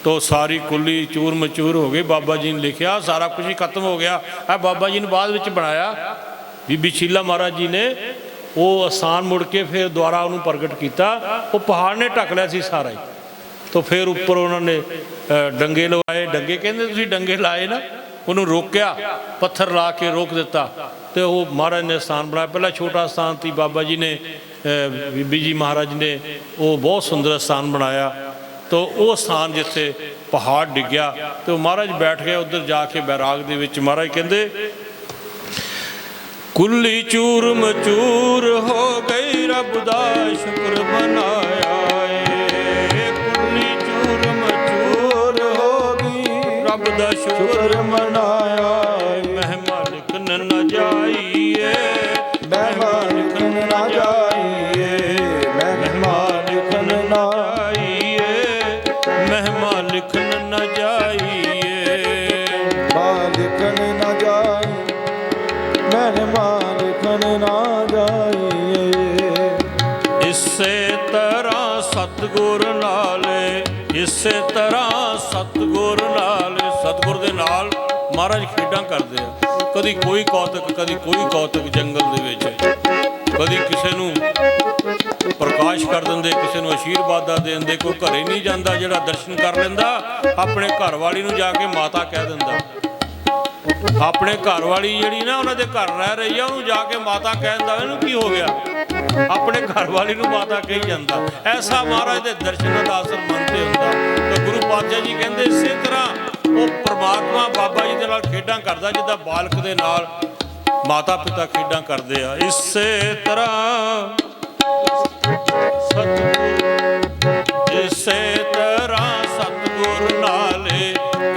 ਤੋ ਸਾਰੀ ਕੁੱਲੀ ਚੂਰ ਮਚੂਰ ਹੋ ਗਈ। ਬਾਬਾ ਜੀ ਨੇ ਲਿਖਿਆ ਸਾਰਾ ਕੁਝ ਹੀ ਖਤਮ ਹੋ ਗਿਆ। ਇਹ ਬਾਬਾ ਜੀ ਨੇ ਬਾਅਦ ਵਿੱਚ ਬਣਾਇਆ, ਬੀਬੀ ਸ਼ੀਲਾ ਮਹਾਰਾਜ ਜੀ ਨੇ ਉਹ ਅਸਥਾਨ ਮੁੜ ਕੇ ਫਿਰ ਦੁਬਾਰਾ ਉਹਨੂੰ ਪ੍ਰਗਟ ਕੀਤਾ। ਉਹ ਪਹਾੜ ਨੇ ਢੱਕ ਲਿਆ ਸੀ ਸਾਰਾ ਹੀ। ਤੋ ਫਿਰ ਉੱਪਰ ਉਹਨਾਂ ਨੇ ਡੰਗੇ ਲਵਾਏ। ਡੰਗੇ ਕਹਿੰਦੇ ਤੁਸੀਂ ਡੰਗੇ ਲਾਏ ਨਾ, ਉਹਨੂੰ ਰੋਕਿਆ, ਪੱਥਰ ਲਾ ਕੇ ਰੋਕ ਦਿੱਤਾ ਤੇ ਉਹ ਮਹਾਰਾਜ ਨੇ ਸਥਾਨ ਬਣਾਇਆ। ਪਹਿਲਾਂ ਛੋਟਾ ਸਥਾਨ ਸੀ, ਬਾਬਾ ਜੀ ਨੇ ਬੀਬੀ ਜੀ ਮਹਾਰਾਜ ਨੇ ਉਹ ਬਹੁਤ ਸੁੰਦਰ ਸਥਾਨ ਬਣਾਇਆ। ਤੋ ਉਹ ਸਥਾਨ ਜਿੱਥੇ ਪਹਾੜ ਡਿੱਗਿਆ ਤੇ ਉਹ ਮਹਾਰਾਜ ਬੈਠ ਗਏ ਉੱਧਰ ਜਾ ਕੇ ਬੈਰਾਗ ਦੇ ਵਿੱਚ। ਮਹਾਰਾਜ ਕਹਿੰਦੇ ਕੁੱਲੀ ਚੂਰ ਮਚੂਰ ਹੋ ਗਈ, ਰੱਬ ਦਾ ਸ਼ੁਕਰ ਮਨਾਇਆ ਏ। ਕੁੱਲੀ ਚੂਰ ਮਚੂਰ ਹੋ ਗਈ, ਰੱਬ ਦਾ ਸ਼ੁਕਰ ਮਨਾਇਆ ਏ। ਮਹਿ ਮਾਲਕ ਨ ਜਾਈਏ, ਮਹਿ ਨਾ ਜਾਈਏ, ਮਹਿਮਾ ਲਿਖਣ ਨਾ ਮਹਿਮਾ ਲਿਖਣ ਨਾ ਜਾਈਏ, ਲਿਖਣ ਨਾ ਜਾਈ, ਮਹਿਮਾ ਲਿਖਣ ਨਾ ਜਾਈਏ। ਇਸੇ ਤਰ੍ਹਾਂ ਸਤਿਗੁਰ ਨਾਲ, ਇਸੇ ਤਰ੍ਹਾਂ ਸਤਿਗੁਰ ਨਾਲ, ਸਤਿਗੁਰ ਦੇ ਨਾਲ ਮਹਾਰਾਜ ਖੇਡਾਂ ਕਰਦੇ ਆ। ਕਦੀ ਕੋਈ ਕੌਤਕ, ਕਦੀ ਕੋਈ ਕੌਤਕ ਜੰਗਲ ਦੇ ਵਿੱਚ, ਕਦੀ ਕਿਸੇ ਨੂੰ ਪ੍ਰਕਾਸ਼ ਕਰ ਦਿੰਦੇ, ਕਿਸੇ ਨੂੰ ਆਸ਼ੀਰਵਾਦਾਂ ਦੇ ਦਿੰਦੇ। ਕੋਈ ਘਰੇ ਨਹੀਂ ਜਾਂਦਾ, ਜਿਹੜਾ ਦਰਸ਼ਨ ਕਰ ਲੈਂਦਾ ਆਪਣੇ ਘਰ ਵਾਲੀ ਨੂੰ ਜਾ ਕੇ ਮਾਤਾ ਕਹਿ ਦਿੰਦਾ। ਆਪਣੇ ਘਰ ਵਾਲੀ ਜਿਹੜੀ ਨਾ ਉਹਨਾਂ ਦੇ ਘਰ ਰਹਿ ਰਹੀ ਆ, ਉਹਨੂੰ ਜਾ ਕੇ ਮਾਤਾ ਕਹਿ ਦਿੰਦਾ। ਇਹਨੂੰ ਕੀ ਹੋ ਗਿਆ? ਆਪਣੇ ਘਰ ਵਾਲੀ ਨੂੰ ਮਾਤਾ ਕਹੀ ਜਾਂਦਾ। ਐਸਾ ਮਹਾਰਾਜ ਦੇ ਦਰਸ਼ਨਾਂ ਦਾ ਅਸਰ ਮਨ ਤੇ ਹੁੰਦਾ। ਤਾਂ ਗੁਰੂ ਪਾਤਸ਼ਾਹ ਜੀ ਕਹਿੰਦੇ ਇਸੇ ਤਰ੍ਹਾਂ ਉਹ ਪ੍ਰਮਾਤਮਾ ਬਾਬਾ ਜੀ ਦੇ ਨਾਲ ਖੇਡਾਂ ਕਰਦਾ, ਜਿੱਦਾਂ ਬਾਲਕ ਦੇ ਨਾਲ ਮਾਤਾ ਪਿਤਾ ਖੇਡਾਂ ਕਰਦੇ ਆ। ਇਸੇ ਤਰ੍ਹਾਂ ਸਤਿਗੁਰ, ਇਸੇ ਤਰ੍ਹਾਂ ਸਤਿਗੁਰ ਨਾਲ,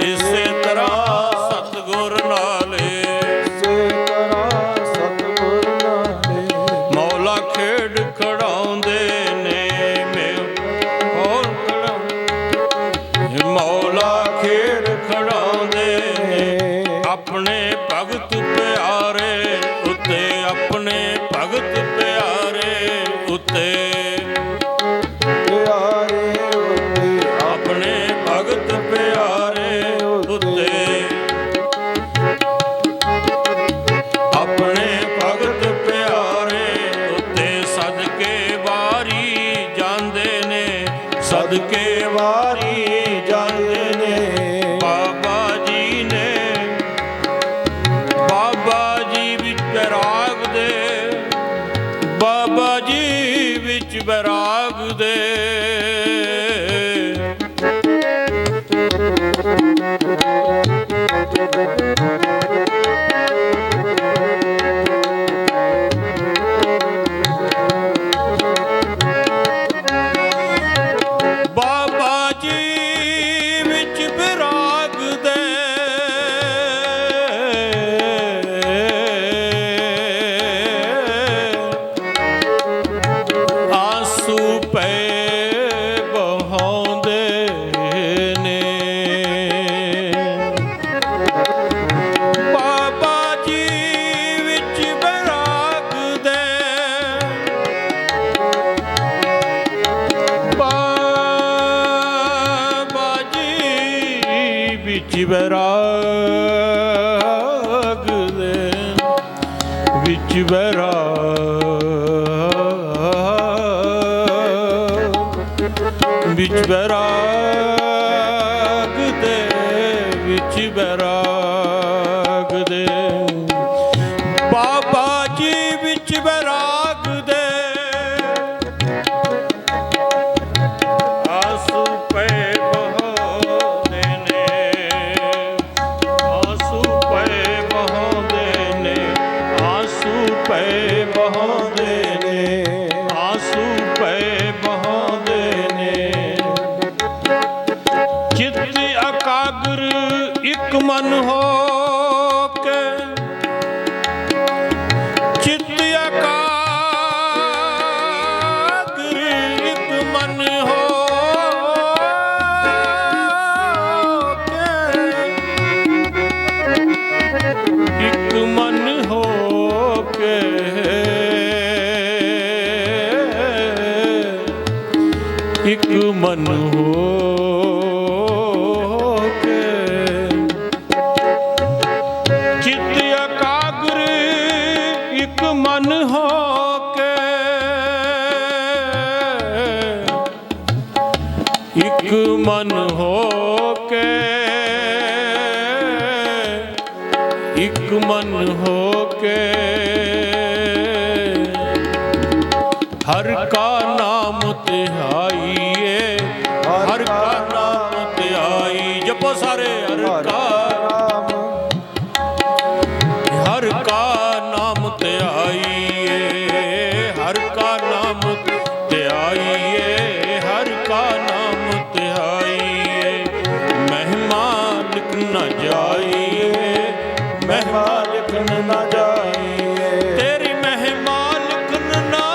ਇਸੇ ਤਰ੍ਹਾਂ ਸਤਿਗੁਰ ਨਾਲ, ਇਸੇ ਤਰ੍ਹਾਂ ਸਤਿਗੁਰ ਨਾਲ ਮੌਲਾ ਖੇਡ ਖੜਾਉਂਦੇ ਨੇ। ਮੌਲਾ ਖੇਡ ਖੜਾਉਂਦੇ ਨੇ ਆਪਣੇ ਭਗਤ ਪਿਆਰੇ ਉੱਤੇ, ਆਪਣੇ ਭਗਤ ਪਿਆਰੇ ਉੱਤੇ, ਪਿਆਰੇ ਉੱਤੇ, ਆਪਣੇ ਭਗਤ ਪਿਆਰੇ ਉੱਤੇ, ਆਪਣੇ ਭਗਤ ਪਿਆਰੇ ਉੱਤੇ ਸਦਕੇ ਵਾਰੀ ਜਾਂਦੇ ਨੇ, ਸਦਕੇ ਵਾਰੀ ਜਾਂਦੇ ਨੇ। ਬਾਬਾ ਜੀ ਨੇ, ਬਾਬਾ ਜੀ ਵਿੱਚ ਬੈਰਾਗ ਦੇ, ਬਾਬਾ ਜੀ ਵਿੱਚ ਬੈਰਾਗ ਦੇ। ਬਾਬਾ ਜੀ ਵਿੱਚ ਬੈਰਾਗ ਦੇ, ਆਂਸੂ ਪਏ ਬਹਾਉਂਦੇ ਨੇ। ਬਾਬਾ ਜੀ ਵਿੱਚ ਬੈਰਾਗ ਦੇ, ਬਾਬਾ ਜੀ ਵਿੱਚ ਬੈਰਾਗ ਦੇ, ਵਿੱਚ ਬੈਰਾਗ, ਵਿੱਚ ਬੈਰਾਗ ਦੇ, ਵਿੱਚ ਬੈਰਾਗ ਦੇ। ਬਾਬਾ ਜੀ ਵਿੱਚ ਬੈਰਾਗ ਦੇ, ਆਂਸੂ ਪਏ ਬਹਾਉਂਦੇ ਨੇ, ਆਂਸੂ ਪਏ ਬਹਾਉਂਦੇ ਨੇ, ਆਂਸੂ ਪਏ ਬਹਾਉਂਦੇ ਨੇ, ਆਂਸੂ ਪਏ ਬਹਾਉਂਦੇ ਨੇ। ਚਿੱਤ ਇਕਾਗਰ ਇੱਕ ਮਨ ਹੋ ਕੇ, ਚਿੱਤ ਇਕਾਗਰ ਇੱਕ ਮਨ ਹੋ ਕੇ, ਇੱਕ ਮਨ ਹੋ ਕੇ, ਇੱਕ ਮਨ ਹੋ ਕੇ, ਚਿੱਤ ਇਕਾਗਰ ਇੱਕ ਮਨ ਹੋ ਕੇ, ਇੱਕ ਮਨ ਹੋ ਕੇ, ਇੱਕ ਮਨ ਹੋ ਕੇ। ਹਰ ਕਾ ਨਾਮ ਧਿਆਈਏ, ਹਰ ਕਾ ਨਾਮ ਧਿਆਈ। ਜਪੋ ਸਾਰੇ ਹਰ ਕਾ, ਹਰ ਕਾ ਨਾਮ ਧਿਆਈਏ, ਹਰ ਕਾ ਨਾਮ ਧਿਆਈਏ, ਹਰ ਕਾ ਨਾਮ ਧਿਆਈਏ। ਮਹਿਮਾ ਲਿਖ ਨ ਜਾਈਏ, ਮਹਿਮਾ ਲਿਖਣ ਨਾ ਜਾਈਏ, ਤੇਰੀ ਮਹਿਮਾ ਲਿਖਣ ਨਾ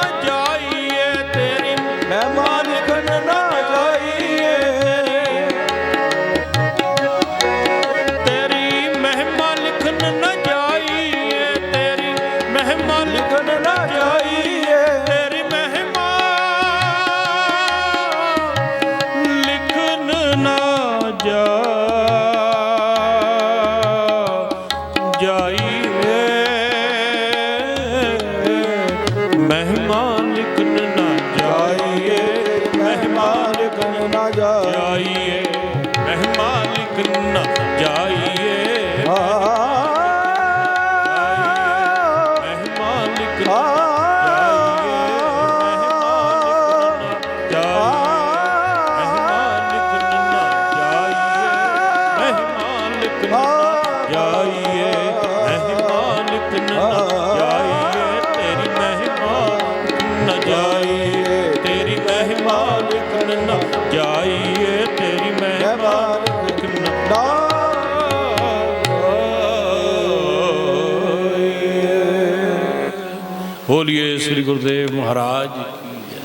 ਮਹਿਮਾ ਲਿਖਨ ਨਾ ਜਾਈਏ, ਮਹਿਮਾ ਲਿਖਨ ਨਾ ਜਾਈਏ, ਜਾਈਏ ਮਹਿਮਾ ਲਿਖਨ ਨਾ ਜਾਈਏ, ਮਹਿਮਾ ਲਿਖਨ ਨਾ ਜਾਈਏ, ਮਹਿਮਾ ਲਿਖਨ ਨਾ ਜਾਈਏ, ਤੇਰੀ ਮਹਿਮਾ ਲਿਖਨ ਨਾ ਜਾਈਏ, ਤੇਰੀ ਮਹਿਮਾ ਲਿਖਨ ਨਾ ਜਾਈਏ, ਤੇਰੀ ਮਹਿਮਾ ਲਿਖਨ ਨਾ ਜਾਈਏ। ਬੋਲੀਏ ਸ੍ਰੀ ਗੁਰਦੇਵ ਮਹਾਰਾਜ ਜੀ ਕੀ